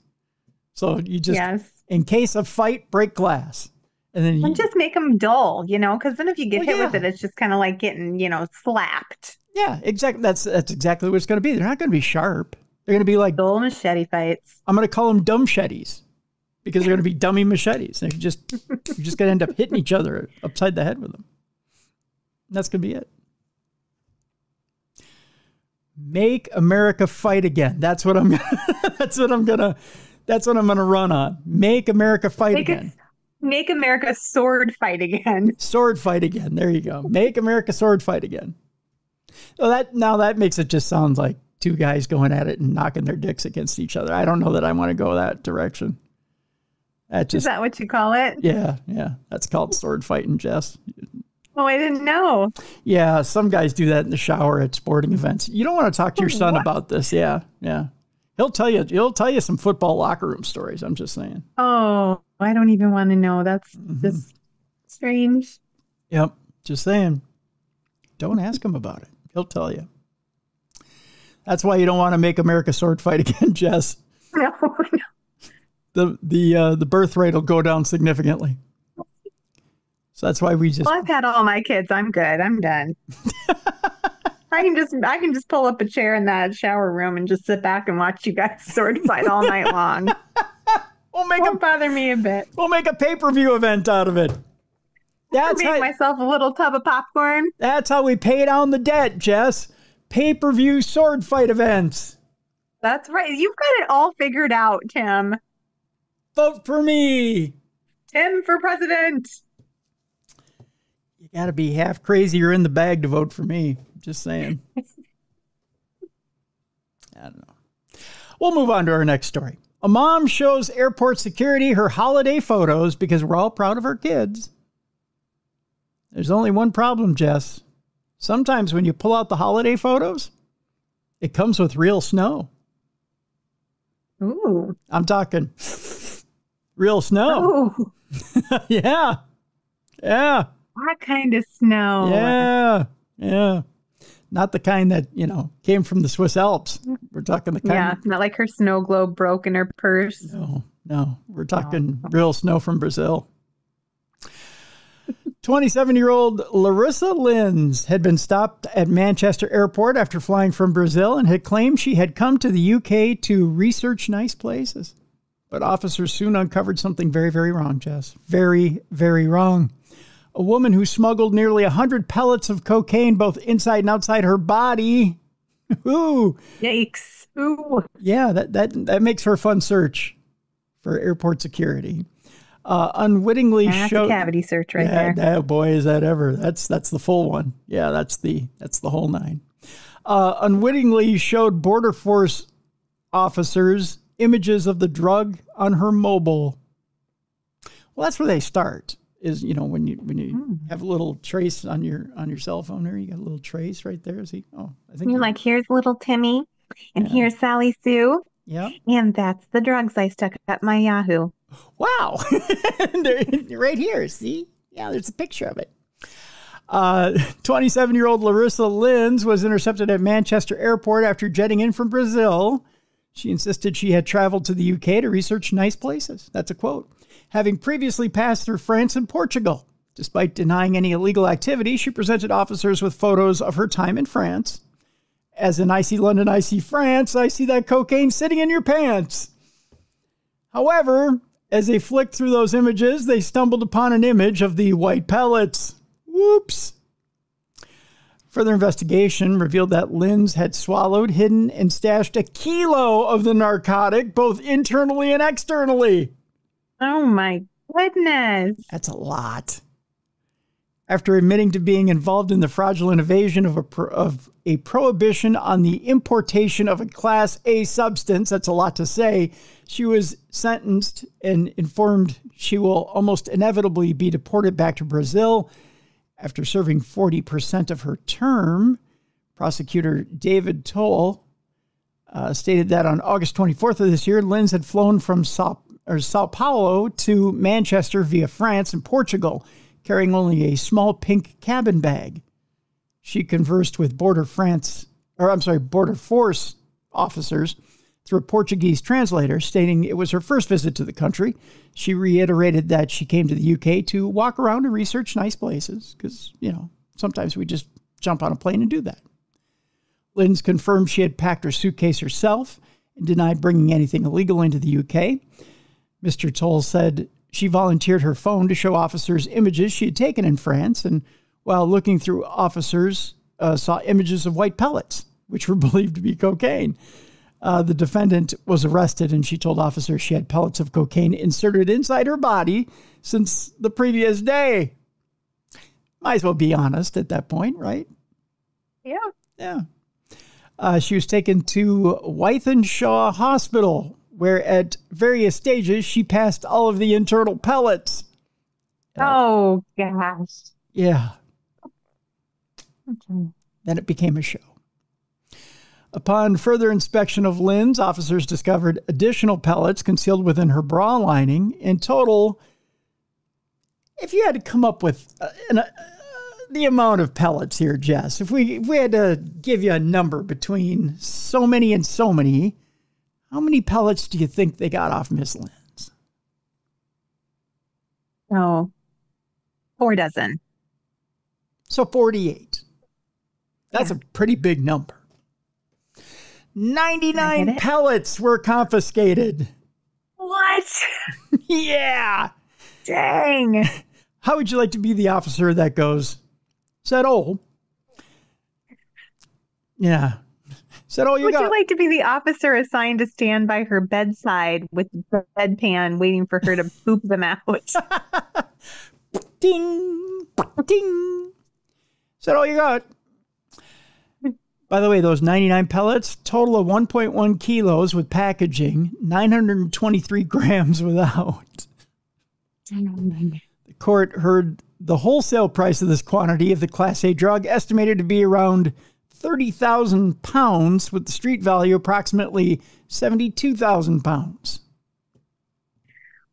So you just, in case of fight, break glass. And then you just make them dull, because then if you get hit with it, it's just kind of like getting, slapped. Yeah, exactly. That's exactly what it's going to be. They're not going to be sharp. They're going to be like dull machete fights. I'm going to call them dumb machetes because they're going to be dummy machetes. You're just going to end up hitting each other upside the head with them. And that's going to be it. Make America fight again. That's what I'm gonna run on. Make America fight again. Make America sword fight again. Sword fight again. There you go. Make America sword fight again. So that makes it just sound like two guys going at it and knocking their dicks against each other. I don't know that I want to go that direction. Is that what you call it? Yeah. That's called sword fighting, Jess. Oh, I didn't know. Yeah, some guys do that in the shower at sporting events. You don't want to talk to your son about this. Yeah. He'll tell you some football locker room stories. I'm just saying. Oh, I don't even want to know. That's just strange. Yep. Just saying. Don't ask him about it. He'll tell you. That's why you don't want to make America sword fight again, Jess. No. The birth rate will go down significantly. So that's why we just. Well, I've had all my kids. I'm good. I'm done. I can just pull up a chair in that shower room and just sit back and watch you guys sword fight all night long. Won't bother me a bit. We'll make a pay-per-view event out of it. Make myself a little tub of popcorn. That's how we pay down the debt, Jess. Pay-per-view sword fight events. That's right. You've got it all figured out, Tim. Vote for me. Tim for president. You got to be half crazy or in the bag to vote for me. Just saying. I don't know. We'll move on to our next story. A mom shows airport security her holiday photos because we're all proud of our kids. There's only one problem, Jess. Sometimes when you pull out the holiday photos, it comes with real snow. Ooh. I'm talking real snow. Yeah. What kind of snow? Yeah. Not the kind that, came from the Swiss Alps. We're talking the kind. Yeah, not like her snow globe broke in her purse. No. We're talking real snow from Brazil. 27-year-old Larissa Linz had been stopped at Manchester Airport after flying from Brazil and had claimed she had come to the UK to research nice places. But officers soon uncovered something very, very wrong, Jess. Very, very wrong. A woman who smuggled nearly 100 pellets of cocaine both inside and outside her body. Ooh. Yikes. Ooh. Yeah, that makes for a fun search for airport security. Unwittingly that's showed a cavity search right there. Oh boy, is that ever. That's the full one. Yeah, that's the whole nine. Unwittingly showed Border Force officers images of the drug on her mobile. Well, that's where they start. Is when you have a little trace on your cell phone there, you got a little trace right there. I think you're like, here's little Timmy, and here's Sally Sue. Yeah, and that's the drugs I stuck at my Yahoo. Wow, right here. See, yeah, there's a picture of it. 27-year-old Larissa Linz was intercepted at Manchester Airport after jetting in from Brazil. She insisted she had traveled to the UK to research nice places. That's a quote. Having previously passed through France and Portugal. Despite denying any illegal activity, she presented officers with photos of her time in France. As in I see London, I see France, I see that cocaine sitting in your pants. However, as they flicked through those images, they stumbled upon an image of the white pellets. Whoops. Further investigation revealed that Linz had swallowed, hidden, and stashed 1 kilo of the narcotic, both internally and externally. Oh my goodness. That's a lot. After admitting to being involved in the fraudulent evasion of a prohibition on the importation of a Class A substance, that's a lot to say, she was sentenced and informed she will almost inevitably be deported back to Brazil. After serving 40% of her term, prosecutor David Toll stated that on August 24th of this year, Linz had flown from Sao Paulo to Manchester via France and Portugal, carrying only a small pink cabin bag. She conversed with Border Force officers through a Portuguese translator, stating it was her first visit to the country. She reiterated that she came to the UK to walk around and research nice places, because, sometimes we just jump on a plane and do that. Linz confirmed she had packed her suitcase herself and denied bringing anything illegal into the UK. Mr. Toll said she volunteered her phone to show officers images she had taken in France, and while looking through, officers saw images of white pellets, which were believed to be cocaine. The defendant was arrested, and she told officers she had pellets of cocaine inserted inside her body since the previous day. Might as well be honest at that point, right? Yeah. Yeah. She was taken to Wythenshawe Hospital, where at various stages she passed all of the internal pellets. Oh, gosh. Yeah. Okay. Then it became a show. Upon further inspection of Linz, officers discovered additional pellets concealed within her bra lining. In total, if you had to come up with the amount of pellets here, Jess, if we had to give you a number between so many and so many, how many pellets do you think they got off Miss Linz? Oh, 4 dozen. So 48. That's a pretty big number. 99 pellets were confiscated. What? Yeah. Dang. How would you like to be the officer that goes, said, oh, yeah. Said, oh, you Would got. you like to be the officer assigned to stand by her bedside with the bedpan waiting for her to poop them out? Ding, ding. Said, oh, you got. By the way, those 99 pellets, total of 1.1 kilos with packaging, 923 grams without. The court heard the wholesale price of this quantity of the Class A drug estimated to be around 30,000 pounds, with the street value approximately 72,000 pounds.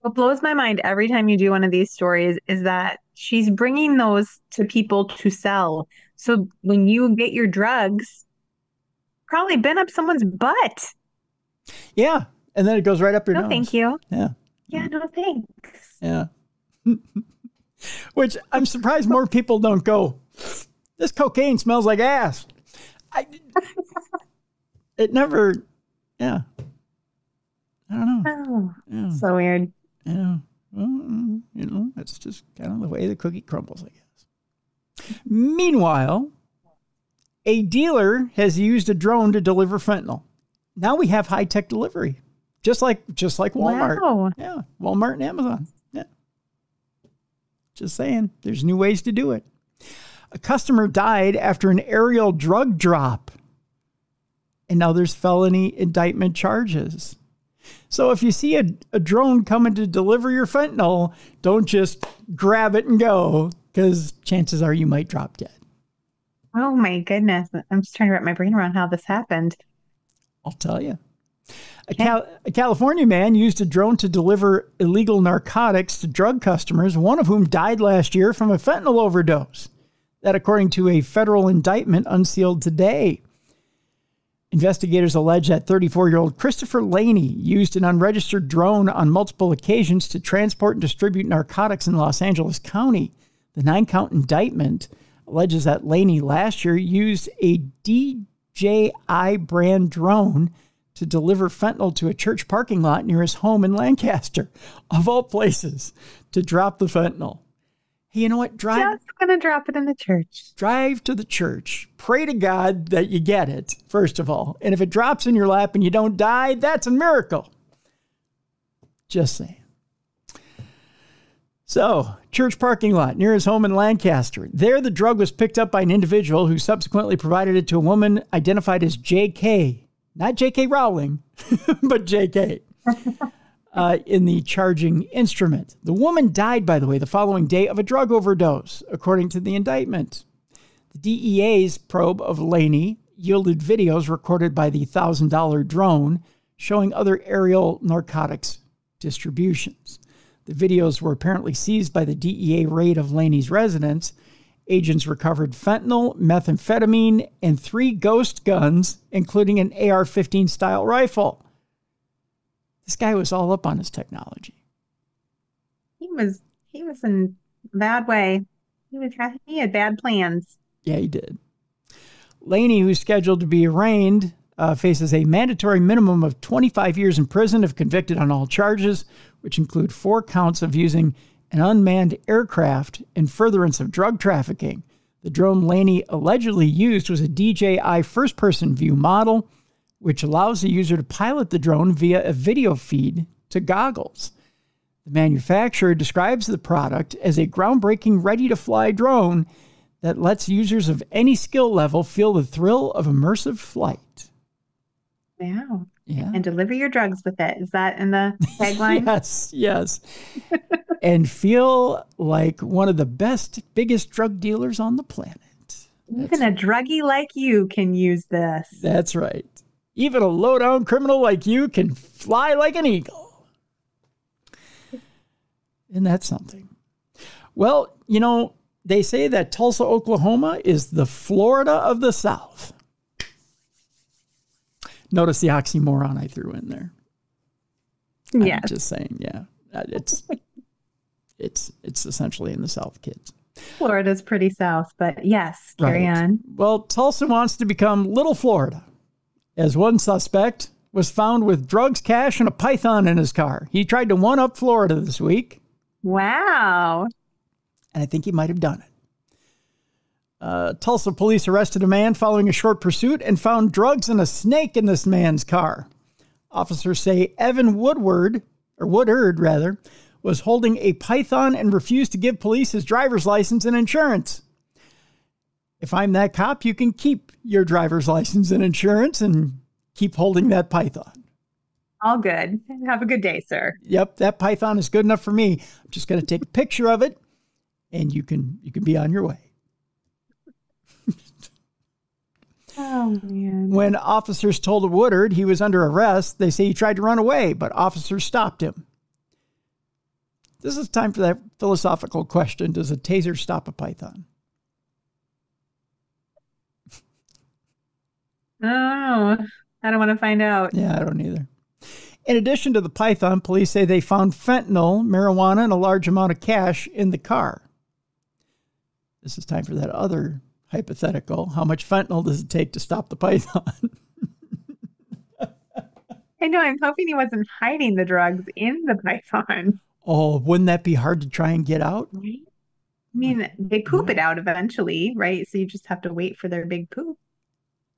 What blows my mind every time you do one of these stories is that she's bringing those to people to sell. So when you get your drugs, probably been up someone's butt. Yeah. And then it goes right up your nose. No, thank you. Yeah. Yeah, no thanks. Yeah. Which I'm surprised more people don't go, this cocaine smells like ass. It never, yeah. I don't know. Oh, Yeah. so weird. Yeah. Well, that's just kind of the way the cookie crumbles, I guess. Meanwhile, a dealer has used a drone to deliver fentanyl. Now we have high-tech delivery, just like Walmart. Wow. Yeah, Walmart and Amazon. Yeah. Just saying, there's new ways to do it. A customer died after an aerial drug drop. And now there's felony indictment charges. So if you see a drone coming to deliver your fentanyl, don't just grab it and go, because chances are you might drop dead. Oh my goodness. I'm just trying to wrap my brain around how this happened. I'll tell you. A California man used a drone to deliver illegal narcotics to drug customers, one of whom died last year from a fentanyl overdose. That according to a federal indictment unsealed today. Investigators allege that 34-year-old Christopher Laney used an unregistered drone on multiple occasions to transport and distribute narcotics in Los Angeles County. The 9-count indictment alleges that Laney last year used a DJI brand drone to deliver fentanyl to a church parking lot near his home in Lancaster, of all places, to drop the fentanyl. Hey, you know what? Just gonna drop it in the church. Drive to the church. Pray to God that you get it, first of all. And if it drops in your lap and you don't die, that's a miracle. Just saying. So, church parking lot near his home in Lancaster. There, the drug was picked up by an individual who subsequently provided it to a woman identified as J.K. Not J.K. Rowling, but J.K. In the charging instrument. The woman died, by the way, the following day of a drug overdose, according to the indictment. The DEA's probe of Laney yielded videos recorded by the $1,000 drone showing other aerial narcotics distributions. The videos were apparently seized by the DEA raid of Laney's residence. Agents recovered fentanyl, methamphetamine, and 3 ghost guns, including an AR-15 style rifle. This guy was all up on his technology. He was in a bad way. He had bad plans. Yeah, he did. Laney, who's scheduled to be arraigned, faces a mandatory minimum of 25 years in prison if convicted on all charges, which include 4 counts of using an unmanned aircraft in furtherance of drug trafficking. The drone Laney allegedly used was a DJI first-person view model, which allows the user to pilot the drone via a video feed to goggles. The manufacturer describes the product as a groundbreaking, ready-to-fly drone that lets users of any skill level feel the thrill of immersive flight. Wow. Yeah. And deliver your drugs with it. Is that in the tagline? Yes. And feel like one of the biggest drug dealers on the planet. Even a druggie like you can use this. That's right. Even a low-down criminal like you can fly like an eagle. Isn't that something? Well, you know, they say that Tulsa, Oklahoma is the Florida of the South. Notice the oxymoron I threw in there. Yeah. I'm just saying, yeah. It's essentially in the South, kids. Florida's pretty south, but yes, carry on. Well, Tulsa wants to become Little Florida, as one suspect was found with drugs, cash, and a python in his car. He tried to one-up Florida this week. Wow. And I think he might have done it. Tulsa police arrested a man following a short pursuit and found drugs and a snake in this man's car. Officers say Evan Woodard, was holding a python and refused to give police his driver's license and insurance. If I'm that cop, you can keep your driver's license and insurance and keep holding that python. All good. Have a good day, sir. Yep, that python is good enough for me. I'm just going to take a picture of it, and you can be on your way. Oh, man. When officers told Woodard he was under arrest, they say he tried to run away, but officers stopped him. This is time for that philosophical question. Does a taser stop a python? Oh, I don't want to find out. Yeah, I don't either. In addition to the python, police say they found fentanyl, marijuana, and a large amount of cash in the car. This is time for that other hypothetical. How much fentanyl does it take to stop the python? I know. I'm hoping he wasn't hiding the drugs in the python. Oh, wouldn't that be hard to try and get out? Right? I mean, they poop it out eventually, right? So you just have to wait for their big poop.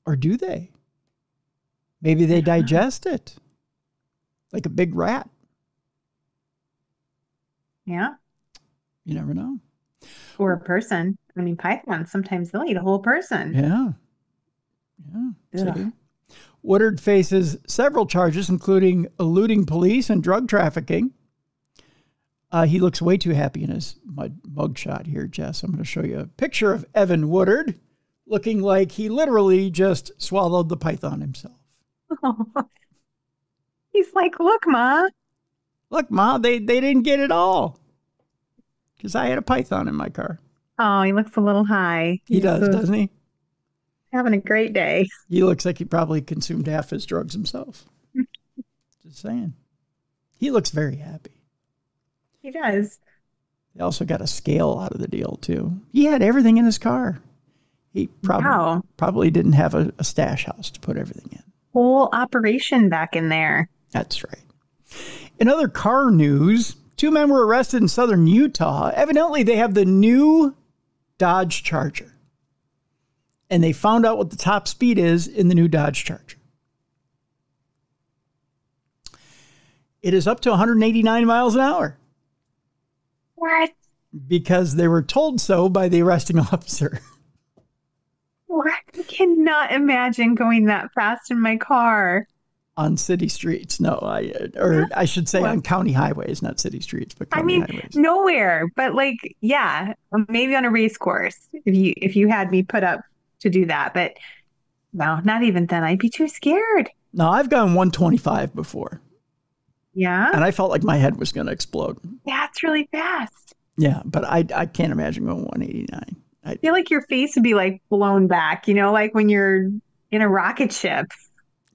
Or do they? Maybe they digest it like a big rat. Yeah. You never know. Or a person. I mean, pythons, sometimes they'll eat a whole person. Yeah. See? Woodard faces several charges, including eluding police and drug trafficking. He looks way too happy in his mugshot here, Jess. I'm going to show you a picture of Evan Woodard looking like he literally just swallowed the python himself. Oh. He's like, look, Ma. Look, Ma, they didn't get it all. Because I had a python in my car. Oh, he looks a little high. He does, doesn't he? Having a great day. He looks like he probably consumed half his drugs himself. Just saying. He looks very happy. He does. He also got a scale out of the deal, too. He had everything in his car. He probably didn't have a stash house to put everything in. Whole operation back in there. That's right. In other car news, 2 men were arrested in southern Utah. Evidently, they have the new Dodge Charger. And they found out what the top speed is in the new Dodge Charger. It is up to 189 miles an hour. What? Because they were told so by the arresting officer. What? I cannot imagine going that fast in my car. On city streets. No, I should say on county highways, not city streets, but county highways. Nowhere. But like, yeah, maybe on a race course if you had me put up to do that. But no, not even then. I'd be too scared. No, I've gone 125 before. Yeah. And I felt like my head was going to explode. Yeah, it's really fast. Yeah, but I can't imagine going 189. I feel like your face would be like blown back, like when you're in a rocket ship.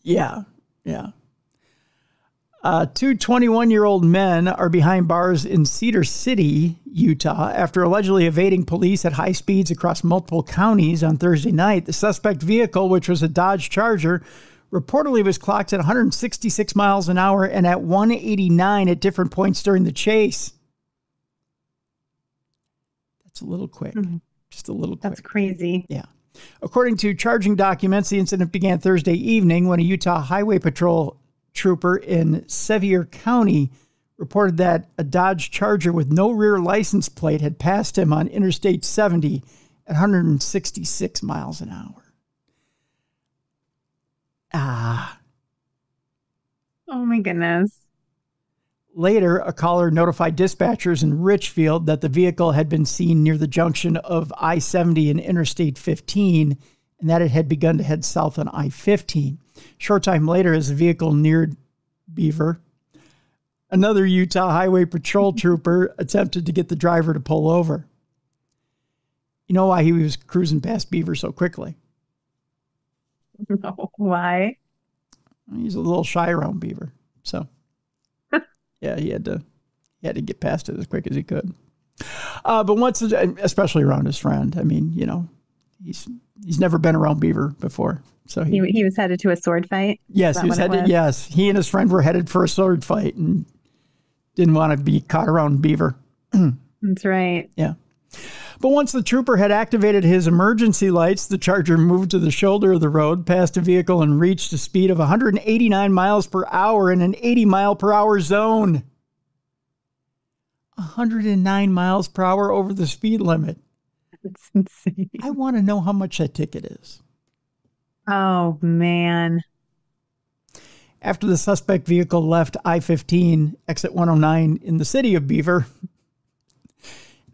Yeah. 2 21-year-old men are behind bars in Cedar City, Utah, after allegedly evading police at high speeds across multiple counties on Thursday night. The suspect vehicle, which was a Dodge Charger, reportedly was clocked at 166 miles an hour and at 189 at different points during the chase. That's a little quick. Mm-hmm. Just a little quick. That's crazy. Yeah. According to charging documents, the incident began Thursday evening when a Utah Highway Patrol trooper in Sevier County reported that a Dodge Charger with no rear license plate had passed him on Interstate 70 at 166 miles an hour. Oh my goodness. Later, a caller notified dispatchers in Richfield that the vehicle had been seen near the junction of I-70 and Interstate 15, and that it had begun to head south on I-15. Short time later, as the vehicle neared Beaver, another Utah Highway Patrol trooper attempted to get the driver to pull over. You know why he was cruising past Beaver so quickly? No, why? He's a little shy around Beaver, so... Yeah, he had to get past it as quick as he could. But once, especially around his friend, I mean, he's never been around Beaver before, so he was headed to a sword fight. Yes, he was headed. Yes, he and his friend were headed for a sword fight and didn't want to be caught around Beaver. That's right. Yeah. But once the trooper had activated his emergency lights, the Charger moved to the shoulder of the road, past a vehicle, and reached a speed of 189 miles per hour in an 80 mile per hour zone. 109 miles per hour over the speed limit. That's insane. I want to know how much that ticket is. Oh, man. After the suspect vehicle left I-15, exit 109 in the city of Beaver,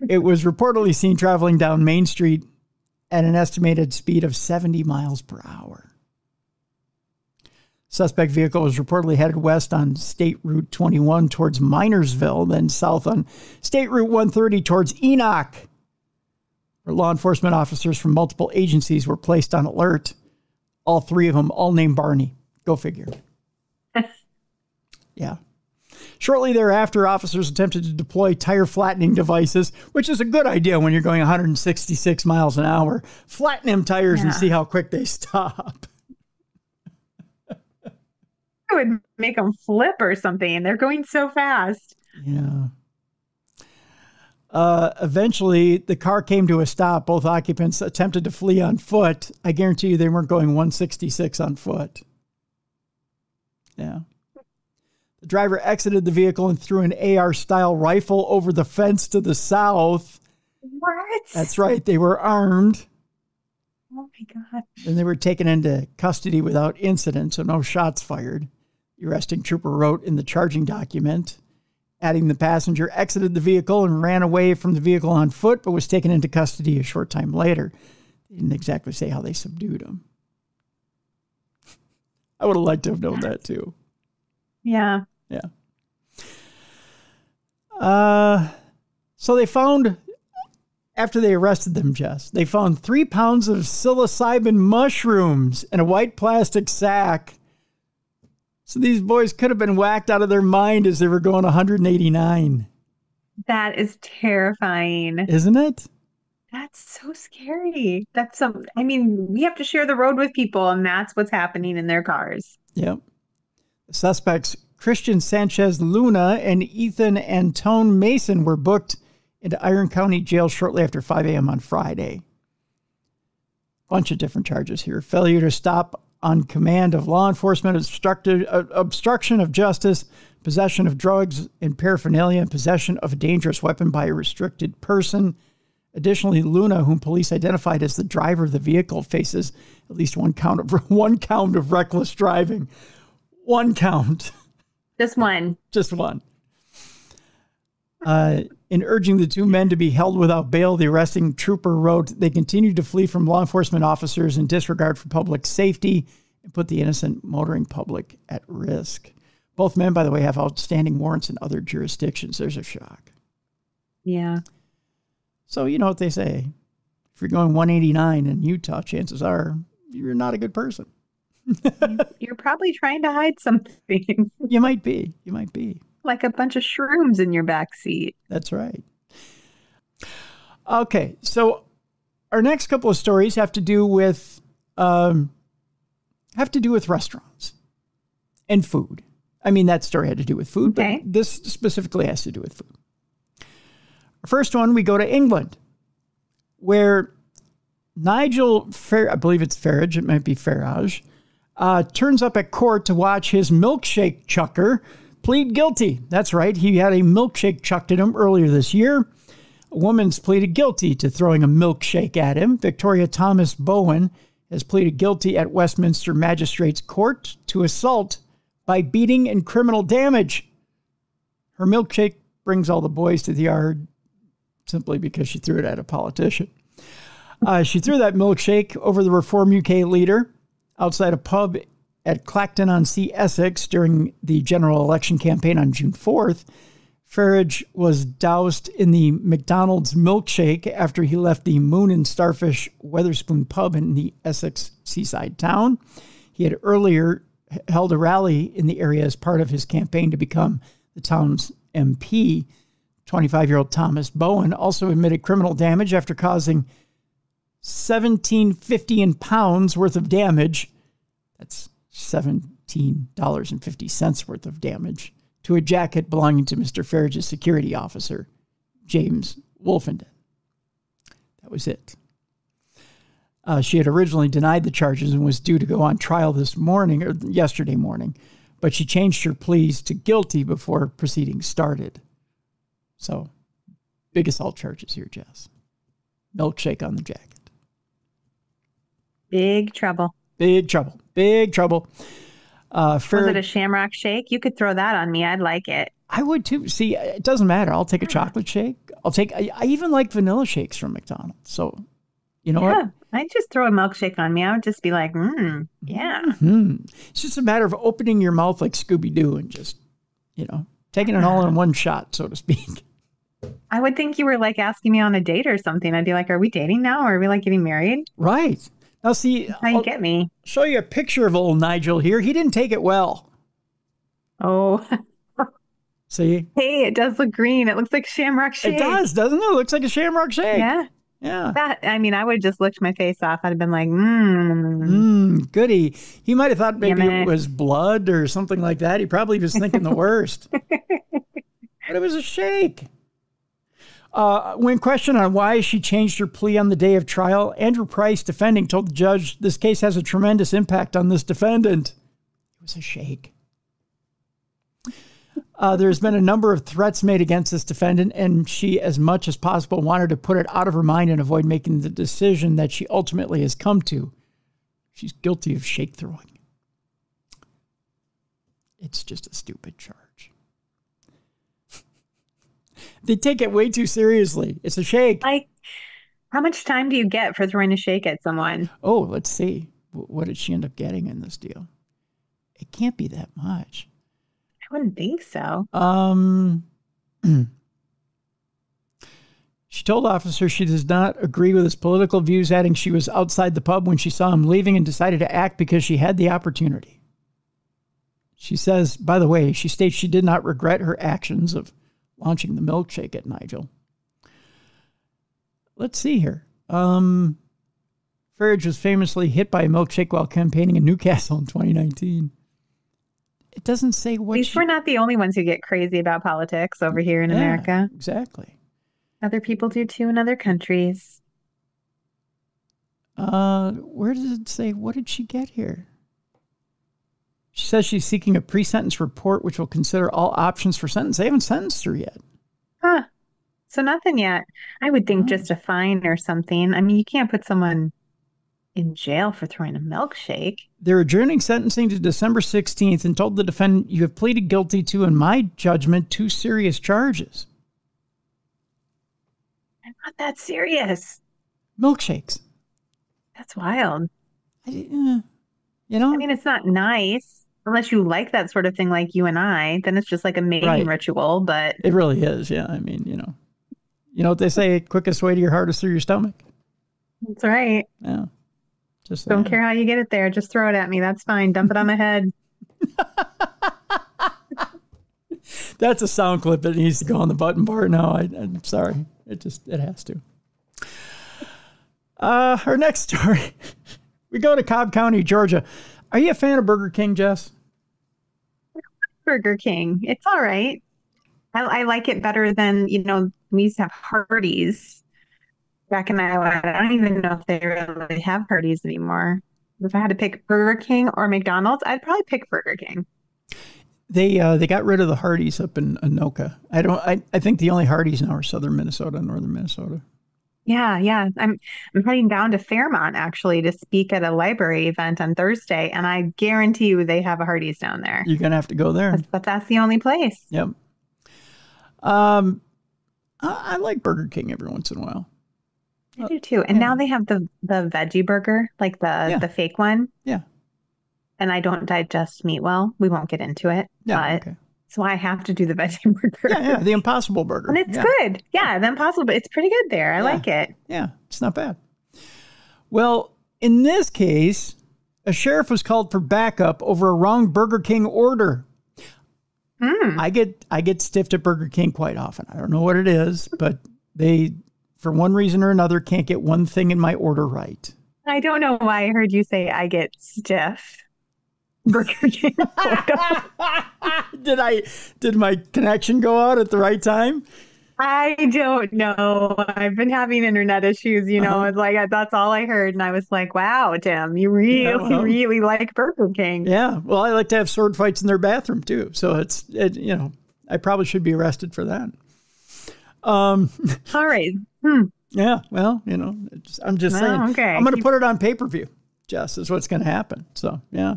it was reportedly seen traveling down Main Street at an estimated speed of 70 miles per hour. Suspect vehicle was reportedly headed west on State Route 21 towards Minersville, then south on State Route 130 towards Enoch, where law enforcement officers from multiple agencies were placed on alert. All three of them, all named Barney. Go figure. Yeah. Shortly thereafter, officers attempted to deploy tire flattening devices, which is a good idea when you're going 166 miles an hour. Flatten them tires and see how quick they stop. it would make them flip or something. They're going so fast. Yeah. Eventually, the car came to a stop. Both occupants attempted to flee on foot. I guarantee you they weren't going 166 on foot. Yeah. The driver exited the vehicle and threw an AR-style rifle over the fence to the south. What? That's right. They were armed. Oh, my gosh. And they were taken into custody without incident, so no shots fired. The arresting trooper wrote in the charging document, adding the passenger exited the vehicle and ran away from the vehicle on foot, but was taken into custody a short time later. They didn't exactly say how they subdued him. I would have liked to have known that too. Yeah. Yeah. So they found, after they arrested them, Jess, they found 3 pounds of psilocybin mushrooms in a white plastic sack. So these boys could have been whacked out of their mind as they were going 189. That is terrifying. Isn't it? That's so scary. We have to share the road with people, and that's what's happening in their cars. Yep. The suspects, Christian Sanchez Luna and Ethan Antone Mason, were booked into Iron County Jail shortly after 5 a.m. on Friday. Bunch of different charges here. Failure to stop on command of law enforcement, obstruction of justice, possession of drugs and paraphernalia, and possession of a dangerous weapon by a restricted person. Additionally, Luna, whom police identified as the driver of the vehicle, faces at least one count of reckless driving. One count. Just one. Just one. In urging the 2 men to be held without bail, the arresting trooper wrote, they continued to flee from law enforcement officers in disregard for public safety and put the innocent motoring public at risk. Both men, by the way, have outstanding warrants in other jurisdictions. There's a shock. Yeah. So you know what they say. If you're going 189 in Utah, chances are you're not a good person. You're probably trying to hide something. You might be. You might be. Like a bunch of shrooms in your back seat. That's right. Okay, so our next couple of stories have to do with restaurants and food. I mean, that story had to do with food, okay, but this specifically has to do with food. Our first one, we go to England, where Nigel, I believe it's Farage, it might be Farage, turns up at court to watch his milkshake chucker plead guilty. That's right. He had a milkshake chucked at him earlier this year. A woman's pleaded guilty to throwing a milkshake at him. Victoria Thomas Bowen has pleaded guilty at Westminster Magistrates Court to assault by beating and criminal damage. Her milkshake brings all the boys to the yard simply because she threw it at a politician. She threw that milkshake over the Reform UK leader outside a pub at Clacton-on-Sea, Essex, during the general election campaign on June 4th. Farage was doused in the McDonald's milkshake after he left the Moon and Starfish Weatherspoon pub in the Essex seaside town. He had earlier held a rally in the area as part of his campaign to become the town's MP. 25-year-old Thomas Bowen also admitted criminal damage after causing $17.50 in pounds worth of damage. That's $17.50 worth of damage to a jacket belonging to Mr. Farage's security officer, James Wolfenden. That was it. She had originally denied the charges and was due to go on trial this morning, or yesterday morning, but she changed her pleas to guilty before proceedings started. So, big assault charges here, Jess. Milkshake on the jacket. Big trouble. Big trouble. Big trouble. Was it a shamrock shake? You could throw that on me. I'd like it. I would too. See, it doesn't matter. I'll take a chocolate shake. I even like vanilla shakes from McDonald's. So, you know what? I'd just throw a milkshake on me. I would just be like, yeah. Mm-hmm. It's just a matter of opening your mouth like Scooby-Doo and just, taking it all in one shot, so to speak. I would think you were like asking me on a date or something. I'd be like, are we dating now? Or are we like getting married? Right. Now, see, how you get me. Show you a picture of old Nigel here. He didn't take it well. Oh. See? Hey, it does look green. It looks like shamrock shake. It does, doesn't it? It looks like a shamrock shake. Yeah. Yeah. I would have just licked my face off. I'd have been like, goody. He might have thought maybe it was blood or something like that. He probably was thinking the worst. But it was a shake. When questioned on why she changed her plea on the day of trial, Andrew Price, defending, told the judge, this case has a tremendous impact on this defendant. It was a shake. There's been a number of threats made against this defendant, and she, as much as possible, wanted to put it out of her mind and avoid making the decision that she ultimately has come to. She's guilty of shake throwing. It's just a stupid charge. They take it way too seriously. It's a shake. Like, how much time do you get for throwing a shake at someone? Oh, let's see. What did she end up getting in this deal? It can't be that much. I wouldn't think so. She told officers she does not agree with his political views, adding she was outside the pub when she saw him leaving and decided to act because she had the opportunity. She says, by the way, she states she did not regret her actions of launching the milkshake at Nigel. Let's see here. Farage was famously hit by a milkshake while campaigning in Newcastle in 2019. It doesn't say what. At least we're not the only ones who get crazy about politics over here in America. Exactly. Other people do too in other countries. Where does it say? What did she get here? She says she's seeking a pre-sentence report, which will consider all options for sentence. They haven't sentenced her yet. Huh. So nothing yet. I would think just a fine or something. I mean, you can't put someone in jail for throwing a milkshake. They're adjourning sentencing to December 16th and told the defendant, you have pleaded guilty to, in my judgment, 2 serious charges. I'm not that serious. Milkshakes. That's wild. You know? I mean, it's not nice. Unless you like that sort of thing like you and I, then it's just like a mating ritual, but... It really is, yeah. I mean, you know. You know what they say, quickest way to your heart is through your stomach. That's right. Yeah. Just don't care how you get it there. Just throw it at me. That's fine. Dump it on my head. That's a sound clip that needs to go on the button bar. No, I'm sorry. It has to. Our next story. We go to Cobb County, Georgia. Are you a fan of Burger King, Jess? Burger King. It's all right. I like it better than, we used to have Hardee's back in Iowa. I don't even know if they really have Hardee's anymore. If I had to pick Burger King or McDonald's, I'd probably pick Burger King. They got rid of the Hardee's up in Anoka. I think the only Hardee's now are southern Minnesota, northern Minnesota. Yeah. I'm heading down to Fairmont actually to speak at a library event on Thursday, and I guarantee you they have a Hardee's down there. You're gonna have to go there. But that's the only place. Yep. I like Burger King every once in a while. I do too. And now they have the veggie burger, like the fake one. Yeah. And I don't digest meat well. We won't get into it. Yeah. But, so I have to do the veggie burger. Yeah, the Impossible Burger. And it's good. Yeah, the Impossible, it's pretty good there. I like it. Yeah, it's not bad. Well, in this case, a sheriff was called for backup over a wrong Burger King order. I get stiffed at Burger King quite often. I don't know what it is, but they, for one reason or another, can't get one thing in my order right. I don't know why I heard you say I get stiff. Burger King. Did my connection go out at the right time? I don't know. I've been having internet issues, It's like that's all I heard, and I was like, "Wow, Tim, you really like Burger King." Yeah, well, I like to have sword fights in their bathroom too, so I probably should be arrested for that. All right. Yeah, well, I'm just saying. Okay. I'm going to put it on pay-per-view. Jess, is what's going to happen. So yeah.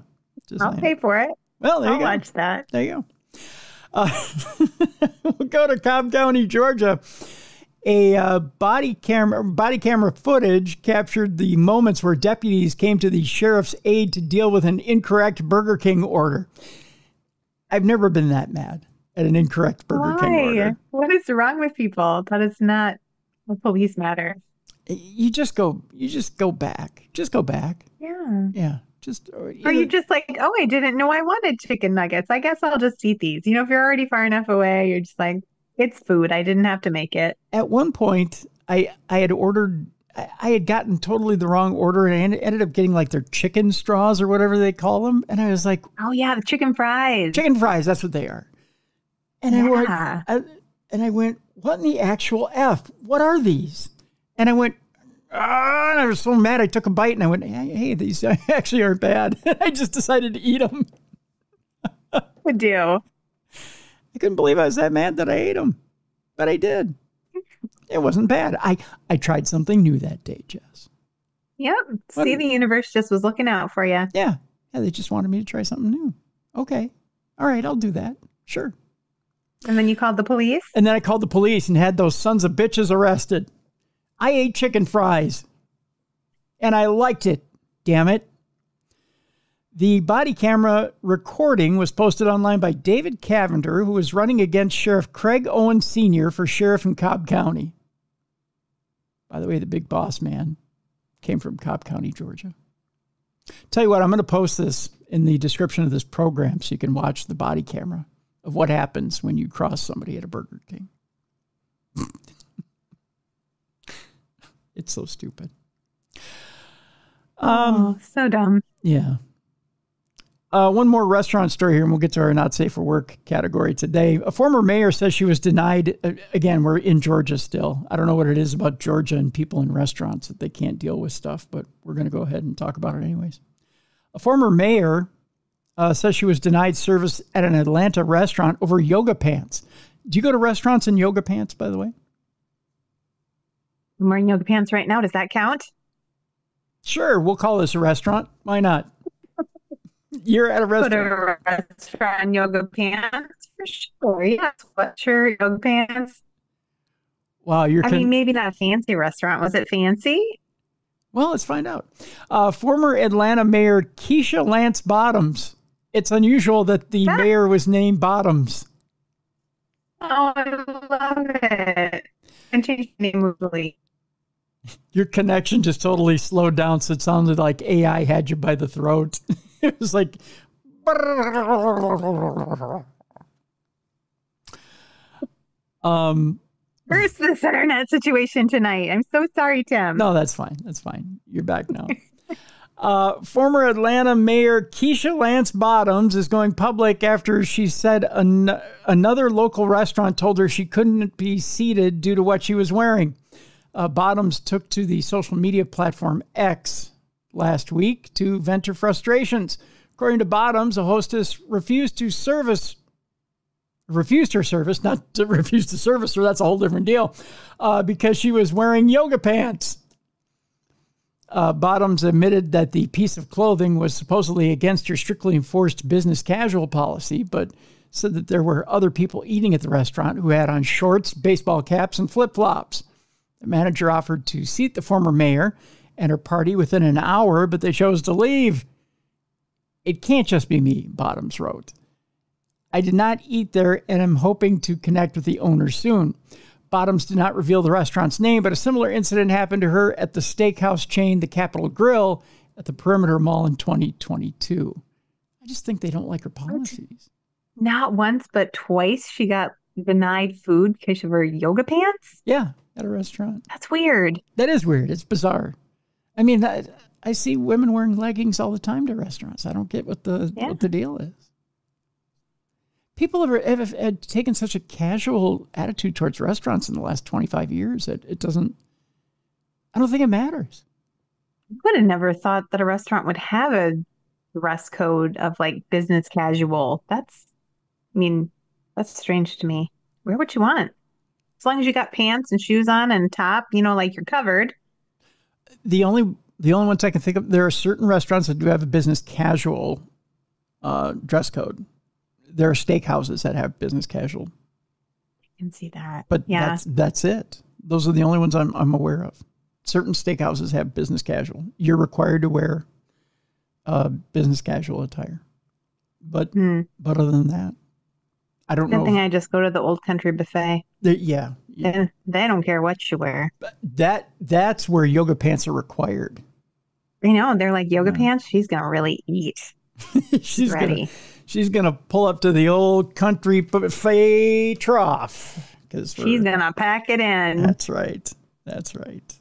I'll pay for it. Well, there you go. I'll watch that. There you go. We'll go to Cobb County, Georgia. A body camera footage captured the moments where deputies came to the sheriff's aid to deal with an incorrect Burger King order. I've never been that mad at an incorrect Burger King order. What is wrong with people? That is not what police matter. You just go back. Just go back. Yeah. Yeah. Or you just like, oh, I didn't know I wanted chicken nuggets. I guess I'll just eat these. If you're already far enough away, you're just like, it's food. I didn't have to make it. At one point, I had ordered, I had gotten totally the wrong order, and I ended up getting like their chicken straws or whatever they call them. And I was like, oh yeah, the chicken fries. Chicken fries, that's what they are. And Yeah. I went, what in the actual F? What are these? And I went, and I was so mad. I took a bite and I went, hey, these actually aren't bad. I just decided to eat them. Would do. I couldn't believe I was that mad that I ate them, but I did. It wasn't bad. I tried something new that day, Jess. Yep. See, the universe just was looking out for you. Yeah. They just wanted me to try something new. Okay. All right, I'll do that. Sure. And then you called the police? And then I called the police and had those sons of bitches arrested. I ate chicken fries. And I liked it. Damn it. The body camera recording was posted online by David Cavender, who was running against Sheriff Craig Owen Sr. for sheriff in Cobb County. By the way, the big boss man came from Cobb County, Georgia. Tell you what, I'm going to post this in the description of this program so you can watch the body camera of what happens when you cross somebody at a Burger King. It's so stupid. So dumb. Yeah. One more restaurant story here, and we'll get to our not safe for work category today. A former mayor says she was denied. Again, we're in Georgia still. I don't know what it is about Georgia and people in restaurants that they can't deal with stuff, but we're going to go ahead and talk about it anyways. A former mayor says she was denied service at an Atlanta restaurant over yoga pants. Do you go to restaurants in yoga pants, by the way? I'm wearing yoga pants right now. Does that count? Sure, we'll call this a restaurant. Why not? You're at a Go to restaurant. a restaurant in yoga pants for sure. Yeah, sweatshirt, yoga pants. Wow, I mean, maybe not a fancy restaurant. Was it fancy? Well, let's find out. Former Atlanta Mayor Keisha Lance Bottoms. It's unusual that the mayor was named Bottoms. Oh, I love it. And change the name legally. Your connection just totally slowed down, so it sounded like AI had you by the throat. It was like... Where's this internet situation tonight? I'm so sorry, Tim. No, that's fine. That's fine. You're back now. Former Atlanta Mayor Keisha Lance Bottoms is going public after she said another local restaurant told her she couldn't be seated due to what she was wearing. Bottoms took to the social media platform X last week to vent her frustrations. According to Bottoms, a hostess refused her service, not to refuse to service her, that's a whole different deal, because she was wearing yoga pants. Bottoms admitted that the piece of clothing was supposedly against her strictly enforced business casual policy, but said that there were other people eating at the restaurant who had on shorts, baseball caps, and flip-flops. The manager offered to seat the former mayor and her party within an hour, but they chose to leave. It can't just be me, Bottoms wrote. I did not eat there, and I'm hoping to connect with the owner soon. Bottoms did not reveal the restaurant's name, but a similar incident happened to her at the steakhouse chain, the Capitol Grill, at the Perimeter Mall in 2022. I just think they don't like her policies. Not once, but twice she got denied food because of her yoga pants? Yeah, at a restaurant. That's weird. That is weird. It's bizarre. I mean, I see women wearing leggings all the time to restaurants. I don't get what the deal is. People have taken such a casual attitude towards restaurants in the last 25 years that I don't think it matters. I would have never thought that a restaurant would have a dress code of like business casual. That's strange to me. Wear what you want. As long as you got pants and shoes on and top, like you're covered. The only ones I can think of, there are certain restaurants that do have a business casual dress code. There are steakhouses that have business casual. I can see that. But yeah, that's it. Those are the only ones I'm aware of. Certain steakhouses have business casual. You're required to wear business casual attire. But other than that, I don't know. Good thing I just go to the Old Country Buffet. Yeah. They don't care what you wear. That's where yoga pants are required. They're like, yoga pants? She's going to really eat. She's ready. She's going to pull up to the Old Country Buffet trough. She's going to pack it in. That's right. That's right.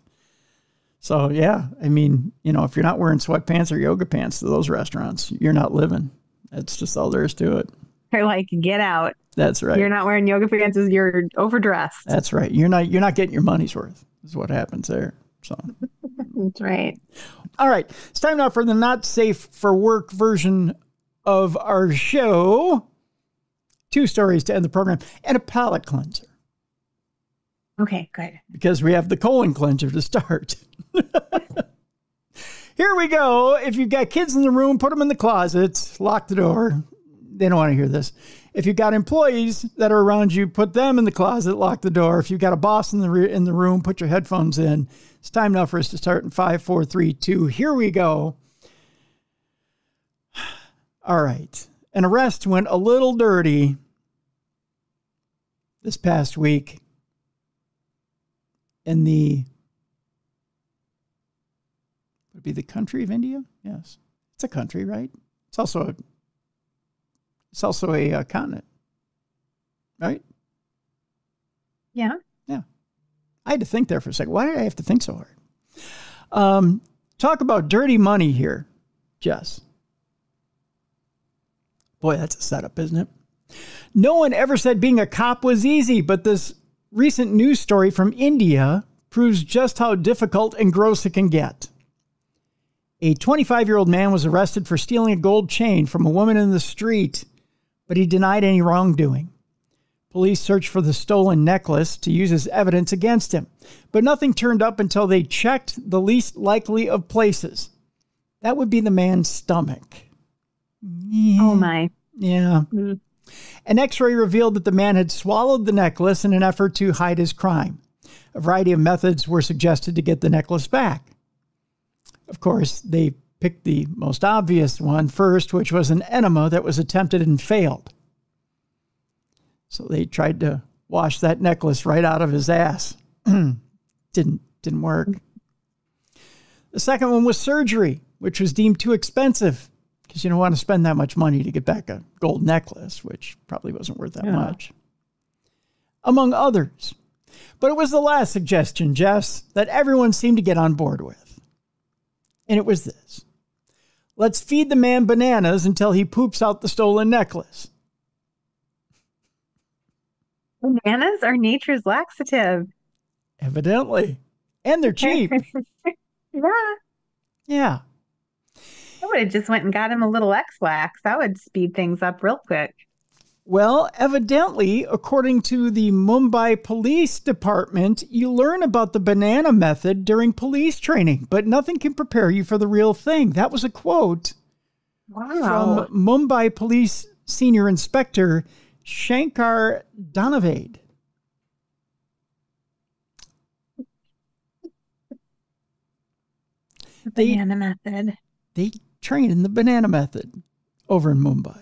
So, yeah, I mean, if you're not wearing sweatpants or yoga pants to those restaurants, you're not living. That's just all there is to it. They're like, get out. That's right. You're not wearing yoga pants. You're overdressed. That's right. You're not getting your money's worth is what happens there. So that's right. All right. It's time now for the not safe for work version of our show. 2 stories to end the program and a palate cleanser. Okay, good. Because we have the colon cleanser to start. Here we go. If you've got kids in the room, put them in the closets, lock the door. They don't want to hear this. If you've got employees that are around you, put them in the closet, lock the door. If you've got a boss in the room, put your headphones in. It's time now for us to start in 5, 4, 3, 2. Here we go. All right. An arrest went a little dirty this past week in would it be the country of India? Yes. It's a country, right? It's also a continent, right? Yeah. Yeah. I had to think there for a second. Why did I have to think so hard? Talk about dirty money here, Jess. Boy, that's a setup, isn't it? No one ever said being a cop was easy, but this recent news story from India proves just how difficult and gross it can get. A 25-year-old man was arrested for stealing a gold chain from a woman in the street, but he denied any wrongdoing. Police searched for the stolen necklace to use as evidence against him, but nothing turned up until they checked the least likely of places. That would be the man's stomach. Yeah. Oh, my. Yeah. Mm. An x-ray revealed that the man had swallowed the necklace in an effort to hide his crime. A variety of methods were suggested to get the necklace back. Of course, they picked the most obvious one first, which was an enema that was attempted and failed. So they tried to wash that necklace right out of his ass. Didn't work. The second one was surgery, which was deemed too expensive because you don't want to spend that much money to get back a gold necklace, which probably wasn't worth that much, among others. But it was the last suggestion, Jess, that everyone seemed to get on board with. And it was this. Let's feed the man bananas until he poops out the stolen necklace. Bananas are nature's laxative. Evidently. And they're cheap. Yeah. Yeah. I would have just went and got him a little X-Lax. That would speed things up real quick. Well, evidently, according to the Mumbai Police Department, you learn about the banana method during police training, but nothing can prepare you for the real thing. That was a quote from Mumbai Police Senior Inspector Shankar Dhanavade. The banana method. They train in the banana method over in Mumbai.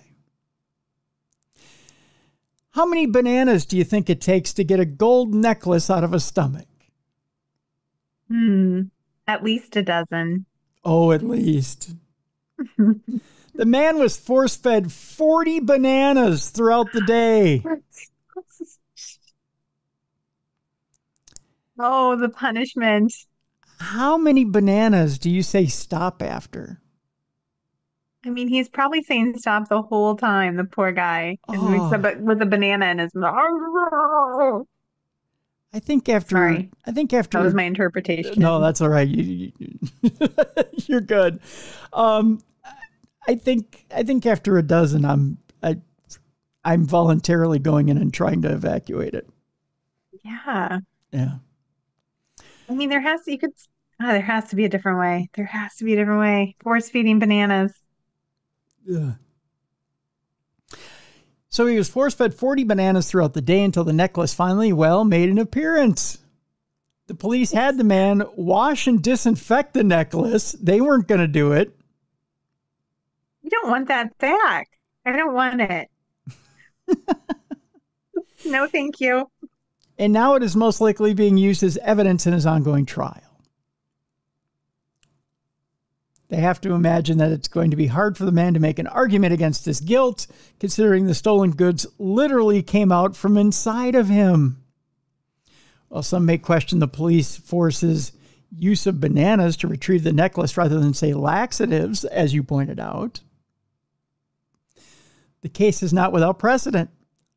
How many bananas do you think it takes to get a gold necklace out of a stomach? At least a dozen. Oh, at least. The man was force-fed 40 bananas throughout the day. Oh, the punishment. How many bananas do you say stop after? I mean, he's probably saying stop the whole time, the poor guy. But with a banana in his mouth. I think after that was my interpretation. No, that's all right. You're good. I think after a dozen, I'm voluntarily going in and trying to evacuate it. Yeah. Yeah. I mean, there has to be a different way. There has to be a different way. Force feeding bananas. Yeah. So he was force-fed 40 bananas throughout the day until the necklace finally, made an appearance. The police had the man wash and disinfect the necklace. They weren't going to do it. You don't want that back. I don't want it. No, thank you. And now it is most likely being used as evidence in his ongoing trial. They have to imagine that it's going to be hard for the man to make an argument against his guilt, considering the stolen goods literally came out from inside of him. While some may question the police force's use of bananas to retrieve the necklace rather than, say, laxatives, as you pointed out. The case is not without precedent.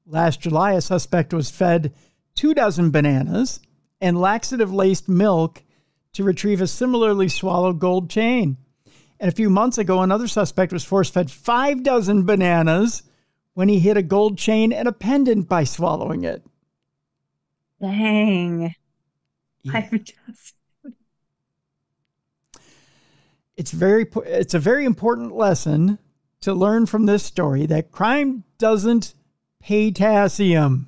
Last July, a suspect was fed 24 bananas and laxative-laced milk to retrieve a similarly swallowed gold chain. And a few months ago, another suspect was force-fed 6 bananas when he hid a gold chain and a pendant by swallowing it. Dang. Yeah. It's a very important lesson to learn from this story that crime doesn't pay potassium.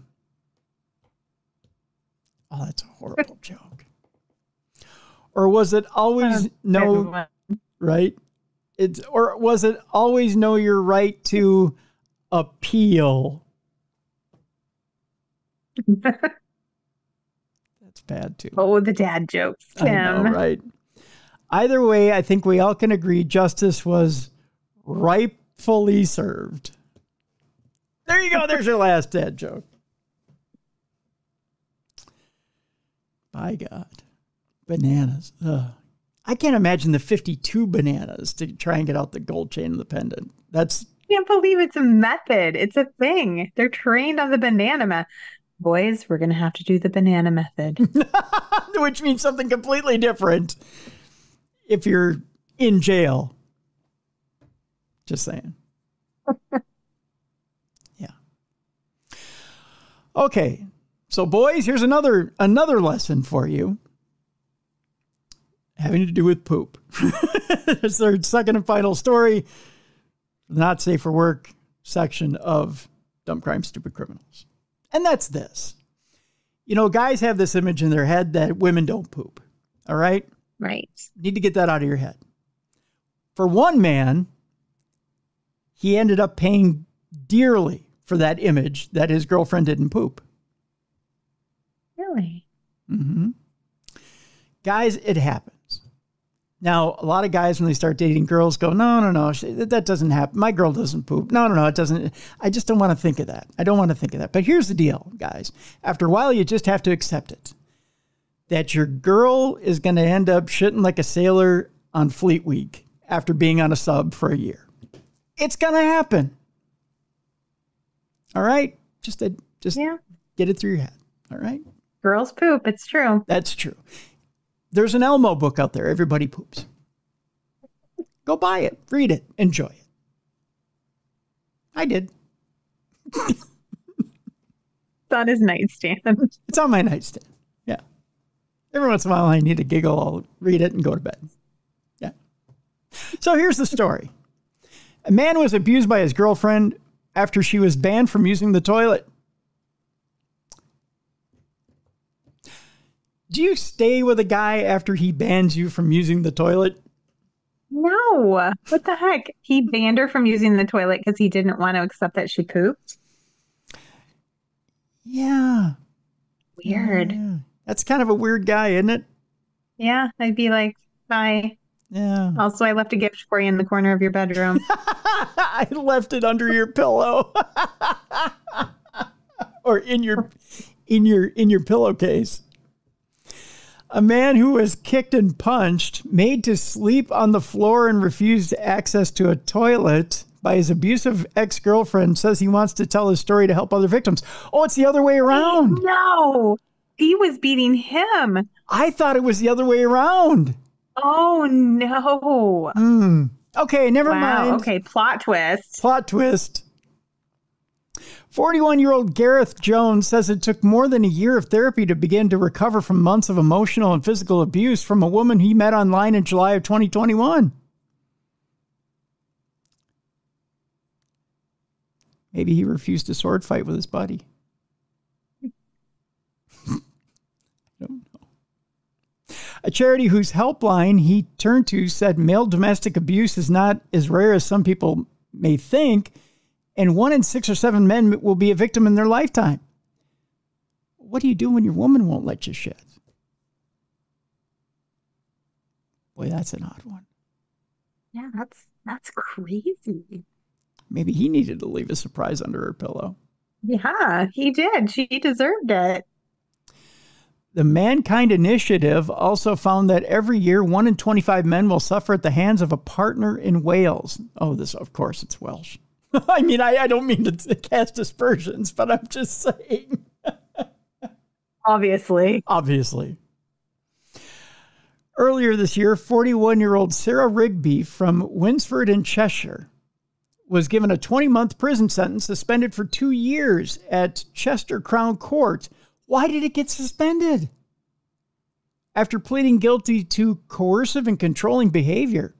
Oh, that's a horrible joke. Or was it always right? Or was it always know your right to appeal? That's bad too. Oh, the dad jokes, Tim. I know, right? Either way, I think we all can agree justice was rightfully served. There you go. There's your last dad joke. By God. Bananas. Ugh. I can't imagine the 52 bananas to try and get out the gold chain and the pendant. I can't believe it's a method. It's a thing. They're trained on the banana method. Boys, we're going to have to do the banana method. Which means something completely different if you're in jail. Just saying. Yeah. Okay. So boys, here's another lesson for you. Having to do with poop. It's our second and final story. The Not Safe for Work section of Dumb Crime, Stupid Criminals. And that's this. You know, guys have this image in their head that women don't poop. All right? Right. Need to get that out of your head. For one man, he ended up paying dearly for that image that his girlfriend didn't poop. Really? Mm-hmm. Guys, it happens. Now, a lot of guys, when they start dating girls, go, no, that doesn't happen. My girl doesn't poop. No, it doesn't. I just don't want to think of that. I don't want to think of that. But here's the deal, guys. After a while, you just have to accept it. That your girl is going to end up shitting like a sailor on Fleet Week after being on a sub for a year. It's going to happen. All right? Just get it through your head. All right? Girls poop. It's true. That's true. There's an Elmo book out there. Everybody poops. Go buy it. Read it. Enjoy it. I did. It's on his nightstand. It's on my nightstand. Yeah. Every once in a while I need a giggle. I'll read it and go to bed. Yeah. So here's the story. A man was abused by his girlfriend after she was banned from using the toilet. Do you stay with a guy after he bans you from using the toilet? No. What the heck? He banned her from using the toilet because he didn't want to accept that she pooped? Yeah. Weird. Yeah. That's kind of a weird guy, isn't it? Yeah. I'd be like, bye. Yeah. Also, I left a gift for you in the corner of your bedroom. I left it under your pillow. Or in your pillowcase. A man who was kicked and punched, made to sleep on the floor and refused access to a toilet by his abusive ex-girlfriend says he wants to tell his story to help other victims. Oh, it's the other way around. No, he was beating him. I thought it was the other way around. Oh, no. Okay, never mind. Okay, plot twist. 41-year-old Gareth Jones says it took more than a year of therapy to begin to recover from months of emotional and physical abuse from a woman he met online in July of 2021. Maybe he refused a sword fight with his buddy. I don't know. A charity whose helpline he turned to said male domestic abuse is not as rare as some people may think, and 1 in 6 or 7 men will be a victim in their lifetime. What do you do when your woman won't let you shit? Boy, that's an odd one. Yeah, that's crazy. Maybe he needed to leave a surprise under her pillow. Yeah, he did. She deserved it. The Mankind Initiative also found that every year 1 in 25 men will suffer at the hands of a partner in Wales. Oh, this, of course, it's Welsh. I mean, I don't mean to cast aspersions, but I'm just saying. Obviously. Earlier this year, 41-year-old Sarah Rigby from Winsford in Cheshire was given a 20-month prison sentence, suspended for 2 years at Chester Crown Court. Why did it get suspended? After pleading guilty to coercive and controlling behavior.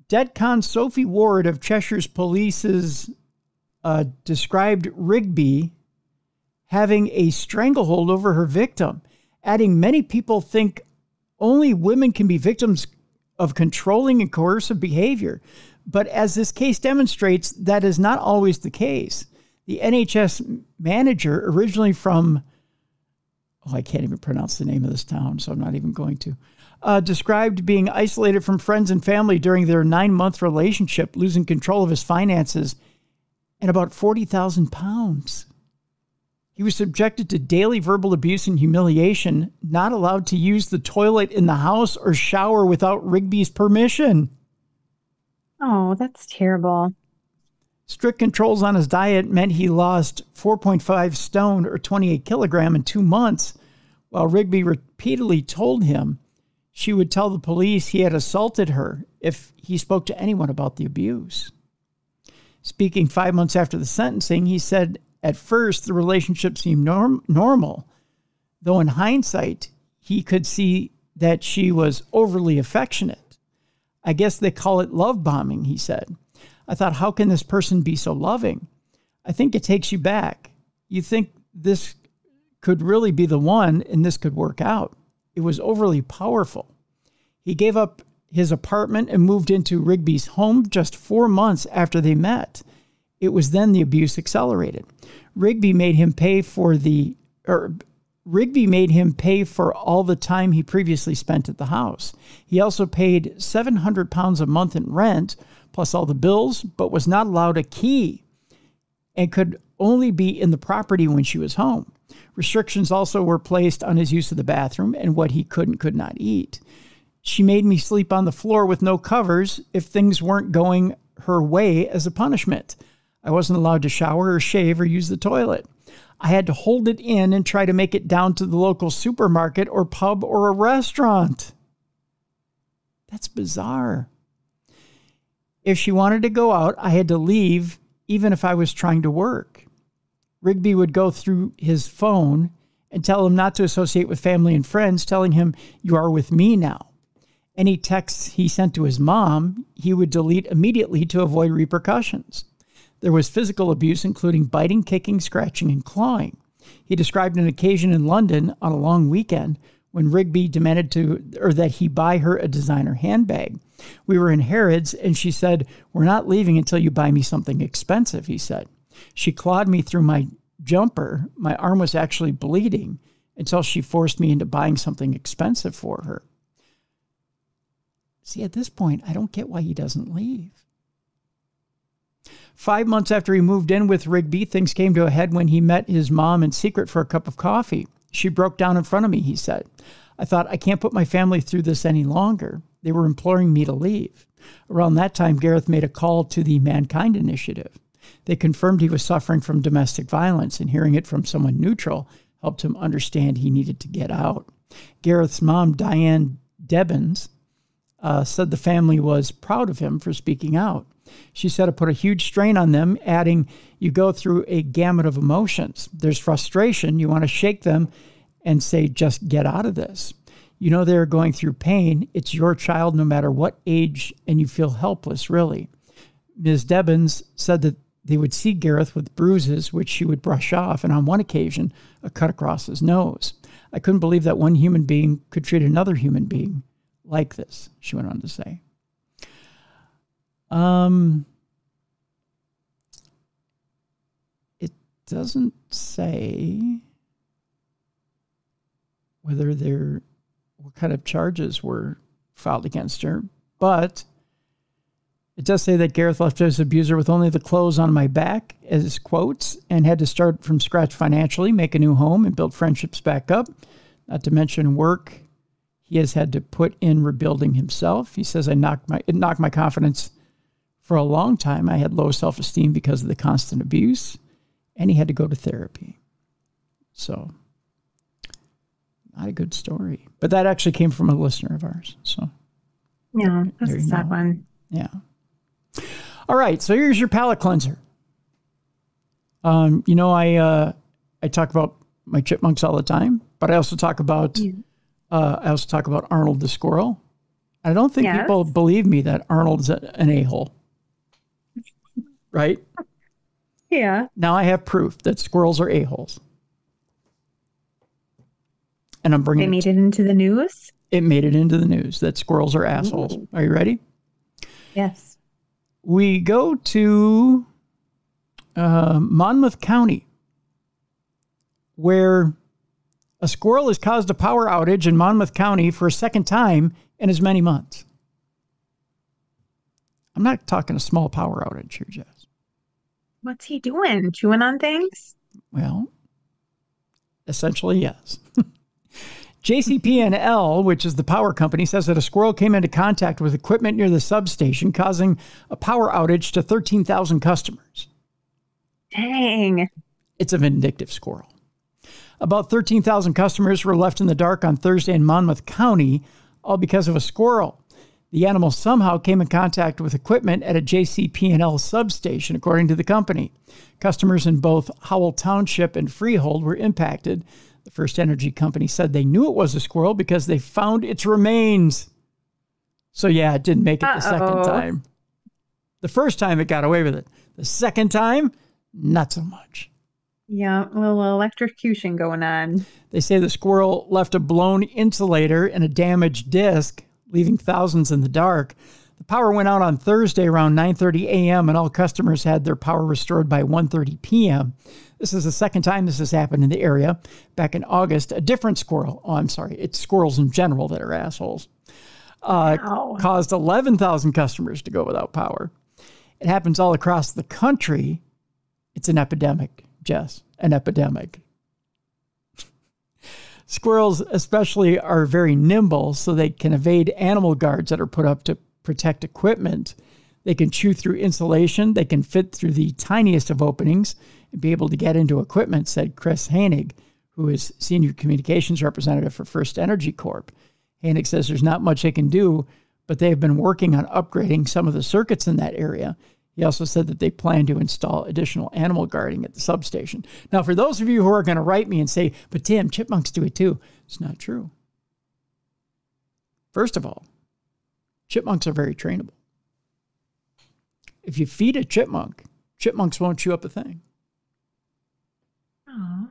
DETCON Sophie Ward of Cheshire's police's described Rigby having a stranglehold over her victim, adding many people think only women can be victims of controlling and coercive behavior. But as this case demonstrates, that is not always the case. The NHS manager, originally from, I can't even pronounce the name of this town, so I'm not even going to, described being isolated from friends and family during their 9-month relationship, losing control of his finances and about 40,000 pounds. He was subjected to daily verbal abuse and humiliation, not allowed to use the toilet in the house or shower without Rigby's permission. Oh, that's terrible. Strict controls on his diet meant he lost 4.5 stone or 28 kilogram in 2 months, while Rigby repeatedly told him she would tell the police he had assaulted her if he spoke to anyone about the abuse. Speaking 5 months after the sentencing, he said, at first, the relationship seemed normal, though in hindsight, he could see that she was overly affectionate. I guess they call it love bombing, he said. I thought, how can this person be so loving? I think it takes you back. You think this could really be the one and this could work out. It was overly powerful. He gave up his apartment and moved into Rigby's home just 4 months after they met. It was then the abuse accelerated. Rigby made him pay for all the time he previously spent at the house. He also paid £700 a month in rent, plus all the bills, but was not allowed a key and could only be in the property when she was home. Restrictions also were placed on his use of the bathroom and what he could not eat. She made me sleep on the floor with no covers if things weren't going her way as a punishment. I wasn't allowed to shower or shave or use the toilet. I had to hold it in and try to make it down to the local supermarket or pub or a restaurant. That's bizarre. If she wanted to go out, I had to leave even if I was trying to work. Rigby would go through his phone and tell him not to associate with family and friends, telling him, "You are with me now." Any texts he sent to his mom, he would delete immediately to avoid repercussions. There was physical abuse, including biting, kicking, scratching, and clawing. He described an occasion in London on a long weekend when Rigby demanded that he buy her a designer handbag. We were in Harrods, and she said, "We're not leaving until you buy me something expensive," he said. She clawed me through my jumper. My arm was actually bleeding until she forced me into buying something expensive for her. See, at this point, I don't get why he doesn't leave. 5 months after he moved in with Rigby, things came to a head when he met his mom in secret for a cup of coffee. She broke down in front of me, he said. I thought, I can't put my family through this any longer. They were imploring me to leave. Around that time, Gareth made a call to the Mankind Initiative. They confirmed he was suffering from domestic violence, and hearing it from someone neutral helped him understand he needed to get out. Gareth's mom, Diane Debbins, said the family was proud of him for speaking out. She said it put a huge strain on them, adding, "You go through a gamut of emotions. There's frustration. You want to shake them and say, just get out of this. You know they're going through pain. It's your child no matter what age, and you feel helpless, really." Ms. Debbins said that they would see Gareth with bruises, which she would brush off, and on one occasion, a cut across his nose. I couldn't believe that one human being could treat another human being like this, she went on to say. It doesn't say what kind of charges were filed against her, but it does say that Gareth left his abuser with only the clothes on my back, as quotes, and had to start from scratch financially, make a new home, and build friendships back up. not to mention work he has had to put in rebuilding himself. He says, it knocked my confidence for a long time. I had low self-esteem because of the constant abuse, and he had to go to therapy. So, not a good story. But that actually came from a listener of ours. So, yeah, that's a sad one. Yeah. All right, so here's your palate cleanser. I talk about my chipmunks all the time, but I also talk about Arnold the squirrel. I don't think people believe me that Arnold's an a-hole. Right? Yeah. Now I have proof that squirrels are a-holes. And I'm bringing. They made it into the news. It made it into the news that squirrels are assholes. Ooh. Are you ready? Yes. We go to Monmouth County, where a squirrel has caused a power outage in Monmouth County for a second time in as many months. I'm not talking a small power outage here, Jess. What's he doing? Chewing on things? Well, essentially, yes. JCP&L, which is the power company, says that a squirrel came into contact with equipment near the substation, causing a power outage to 13,000 customers. Dang. It's a vindictive squirrel. About 13,000 customers were left in the dark on Thursday in Monmouth County, all because of a squirrel. The animal somehow came in contact with equipment at a JCP&L substation, according to the company. Customers in both Howell Township and Freehold were impacted. The First Energy Company said they knew it was a squirrel because they found its remains. So yeah, it didn't make it the second time. The first time it got away with it. The second time, not so much. Yeah, a little electrocution going on. They say the squirrel left a blown insulator and a damaged disc, leaving thousands in the dark. The power went out on Thursday around 9:30 a.m. and all customers had their power restored by 1:30 p.m. This is the second time this has happened in the area. Back in August, a different squirrel, it's squirrels in general that are assholes, caused 11,000 customers to go without power. It happens all across the country. It's an epidemic, Jess, an epidemic. Squirrels especially are very nimble, so they can evade animal guards that are put up to protect equipment. They can chew through insulation. They can fit through the tiniest of openings and be able to get into equipment, said Chris Hainig, who is Senior Communications Representative for First Energy Corp. Hainig says there's not much they can do, but they've been working on upgrading some of the circuits in that area. He also said that they plan to install additional animal guarding at the substation. Now, for those of you who are going to write me and say, but Tim, chipmunks do it too, it's not true. First of all, chipmunks are very trainable. If you feed a chipmunk, chipmunks won't chew up a thing. Aww.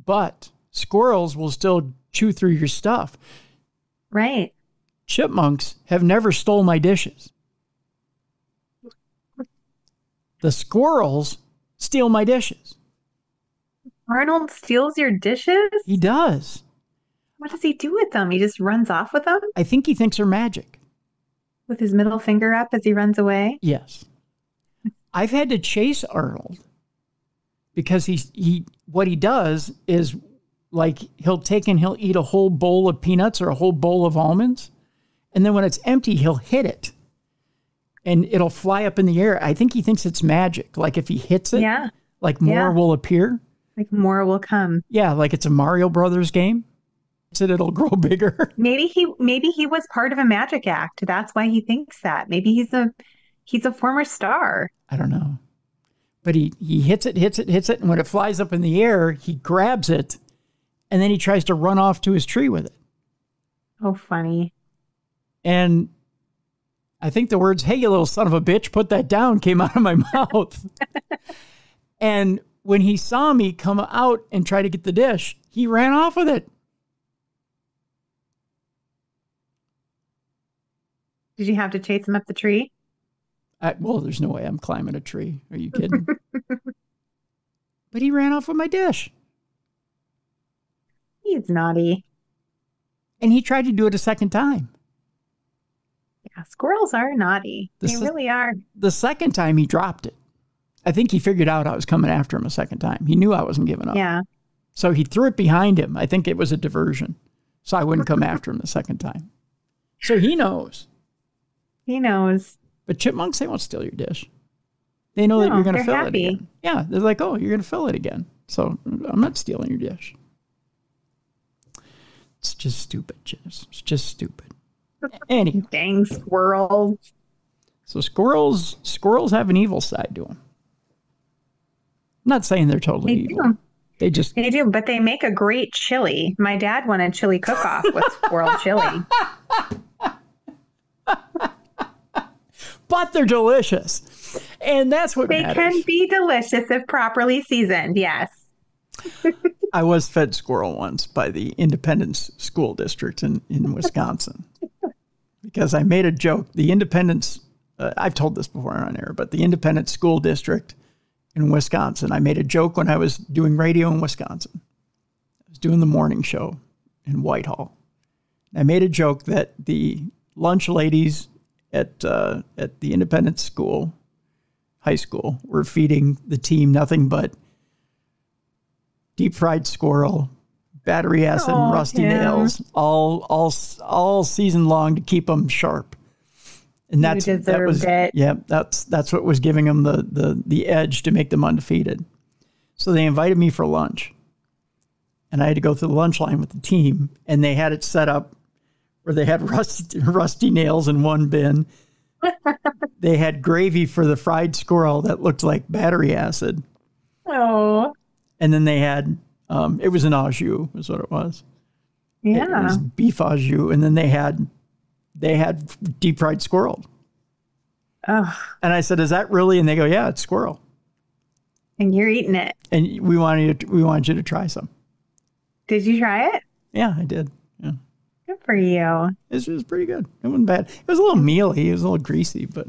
But squirrels will still chew through your stuff. Right. Chipmunks have never stole my dishes. The squirrels steal my dishes. Arnold steals your dishes? He does. What does he do with them? He just runs off with them? I think he thinks they're magic. With his middle finger up as he runs away? Yes. I've had to chase Arnold because what he does is like he'll eat a whole bowl of peanuts or a whole bowl of almonds. And then when it's empty, he'll hit it. And it'll fly up in the air. I think he thinks it's magic. Like if he hits it, like more will appear. Like more will come. Yeah, like it's a Mario Brothers game. So it'll grow bigger. Maybe he was part of a magic act. That's why he thinks that. Maybe he's a former star. I don't know. But he hits it. And when it flies up in the air, he grabs it. And then he tries to run off to his tree with it. Oh, funny. And I think the words, "Hey, you little son of a bitch, put that down," came out of my mouth. And when he saw me come out and try to get the dish, he ran off with it. Did you have to chase him up the tree? Well, there's no way I'm climbing a tree. Are you kidding? But he ran off with my dish. He's naughty. And he tried to do it a second time. Yeah, squirrels are naughty. They really are. The second time he dropped it. I think he figured out I was coming after him a second time. He knew I wasn't giving up. Yeah. So he threw it behind him. I think it was a diversion. So I wouldn't come after him the second time. So he knows. He knows. But chipmunks, they won't steal your dish. They know that you're going to fill it again. Yeah, they're like, oh, you're going to fill it again. So I'm not stealing your dish. It's just stupid, Jess. It's just stupid. Anyway. Dang squirrels. So squirrels have an evil side to them. I'm not saying they're totally evil. They do, but they make a great chili. My dad wanted chili cook-off with squirrel chili. But they're delicious. And that's what matters. They can be delicious if properly seasoned, yes. I was fed squirrel once by the Independence School District in Wisconsin. Because I made a joke. The Independence, I've told this before on air, but the Independence School District in Wisconsin, I made a joke when I was doing radio in Wisconsin. I was doing the morning show in Whitehall. I made a joke that the lunch ladies at the Independence School, high school, were feeding the team nothing but deep fried squirrel, battery acid, and rusty nails all season long to keep them sharp. And that's what was giving them the edge to make them undefeated. So they invited me for lunch, and I had to go through the lunch line with the team, and they had it set up where they had rusty nails in one bin. They had gravy for the fried squirrel that looked like battery acid. Oh. And then they had, it was an au jus, is what it was. Yeah. It was beef au jus. And then they had deep fried squirrel. Oh. And I said, is that really? And they go, yeah, it's squirrel. And you're eating it. And we wanted you to try some. Did you try it? Yeah, I did. Yeah. Good for you. It was pretty good. It wasn't bad. It was a little mealy. It was a little greasy, but.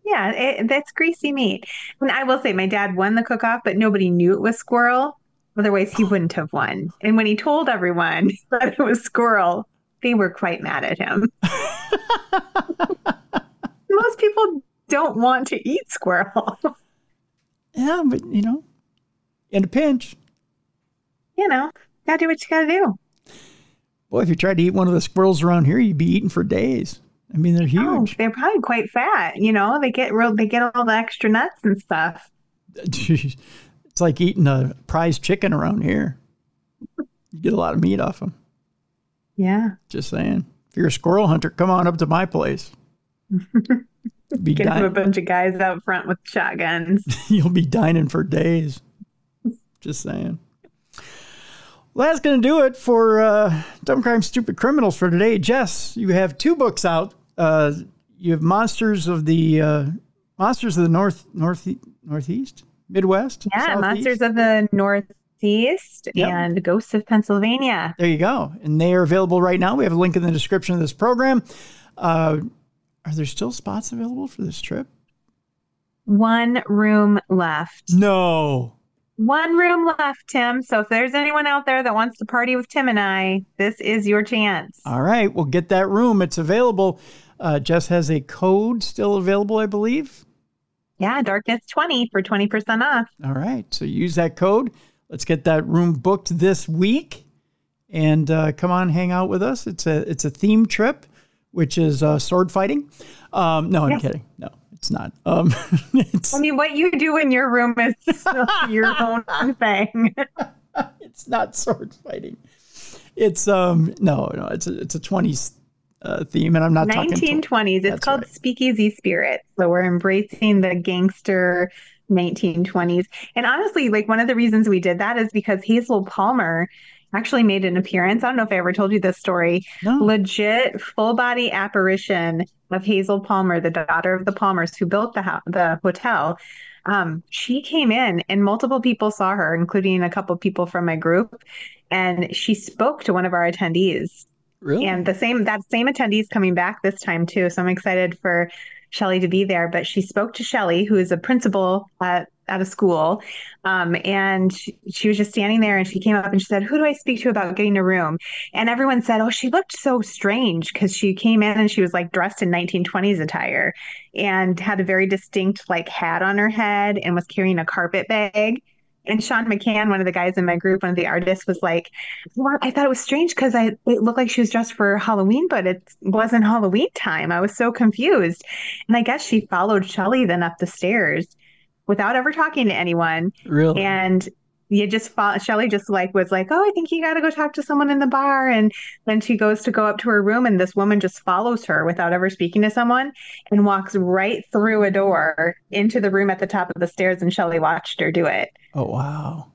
Yeah, that's greasy meat. And I will say my dad won the cook-off, but nobody knew it was squirrel. Otherwise, he wouldn't have won. And when he told everyone that it was squirrel, they were quite mad at him. Most people don't want to eat squirrel. Yeah, but, in a pinch. Gotta do what you gotta do. Boy, if you tried to eat one of the squirrels around here, you'd be eating for days. I mean, they're huge. Oh, they're probably quite fat. They get all the extra nuts and stuff. It's like eating a prize chicken around here. You get a lot of meat off them. Yeah. Just saying. If you're a squirrel hunter, come on up to my place. Get a bunch of guys out front with shotguns. You'll be dining for days. Just saying. Well, that's going to do it for Dumb Crime, Stupid Criminals for today. Jess, you have 2 books out. You have Monsters of the Northeast, Midwest. Yeah, Southeast. Monsters of the Northeast and Ghosts of Pennsylvania. There you go. And they are available right now. We have a link in the description of this program. Are there still spots available for this trip? 1 room left. No. 1 room left, Tim. So if there's anyone out there that wants to party with Tim and I, this is your chance. All right. Well, get that room. It's available. Jess has a code still available, I believe. Yeah, Darkness20 for 20% off. All right. So use that code. Let's get that room booked this week. And come on, hang out with us. It's a theme trip, which is sword fighting. No, I'm kidding. No. It's not. I mean, what you do in your room is your own thing. It's not sword fighting. It's it's a 20s theme, and I'm not 1920s. It's called right. Speakeasy Spirit. So we're embracing the gangster 1920s. And honestly, like one of the reasons we did that is because Hazel Palmer actually made an appearance. I don't know if I ever told you this story. No. Legit full body apparition of Hazel Palmer, the daughter of the Palmers who built the hotel. She came in and multiple people saw her, including a couple people from my group. And she spoke to one of our attendees. Really? And that same attendee is coming back this time too. So I'm excited for Shelley to be there. But she spoke to Shelley, who is a principal at a school. And she was just standing there and she came up and she said, "Who do I speak to about getting a room?" And everyone said, "Oh, she looked so strange," because she came in and she was like dressed in 1920s attire and had a very distinct like hat on her head and was carrying a carpet bag. And Sean McCann, one of the guys in my group, one of the artists, was like, well, I thought it was strange because it looked like she was dressed for Halloween, but it wasn't Halloween time. I was so confused. And I guess she followed Shelley then up the stairs without ever talking to anyone. Really? And Shelley just was like, oh, I think you got to go talk to someone in the bar. And then she goes to go up to her room, and this woman just follows her without ever speaking to someone and walks right through a door into the room at the top of the stairs. And Shelley watched her do it. Oh, wow.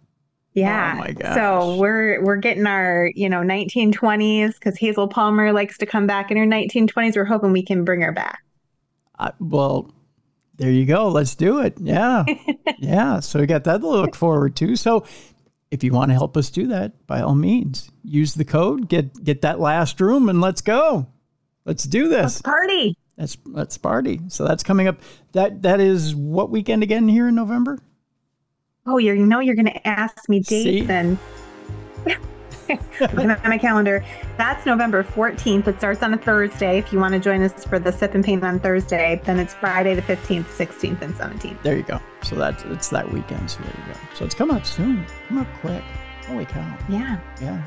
Yeah. Oh my gosh. So we're getting our, 1920s, because Hazel Palmer likes to come back in her 1920s. We're hoping we can bring her back. Well, there you go. Let's do it. Yeah. Yeah. So we got that to look forward to. So if you want to help us do that, by all means, use the code, get that last room, and let's go. Let's do this. Let's party. Let's party. So that's coming up. That is what weekend again here in November? Oh, you're going to ask me dates and looking at my calendar. That's November 14th. It starts on a Thursday. If you want to join us for the Sip and Paint on Thursday, then it's Friday the 15th, 16th, and 17th. There you go. So it's that weekend. So there you go. So it's coming up soon. Come up quick. Holy cow. Yeah. Yeah.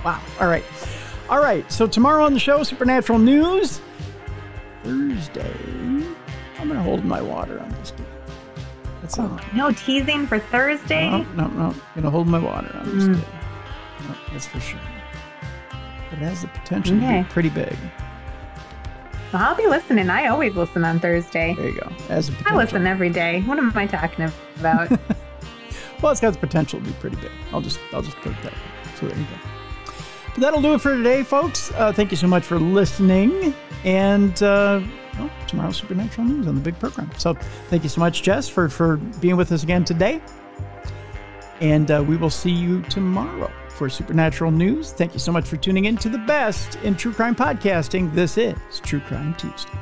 Wow. All right. So tomorrow on the show, Supernatural News. Thursday, I'm going to hold my water on this. No teasing for Thursday? No. Going to hold my water on this day. No, that's for sure. But it has the potential to be pretty big. Well, I'll be listening. I always listen on Thursday. There you go. As a potential. I listen every day. What am I talking about? Well, it's got the potential to be pretty big. I'll just put it that way. So there you go. But that'll do it for today, folks. Thank you so much for listening. And tomorrow's Supernatural News on the big program. So thank you so much, Jess, for being with us again today. And we will see you tomorrow for Supernatural News. Thank you so much for tuning in to the best in true crime podcasting. This is True Crime Tuesday.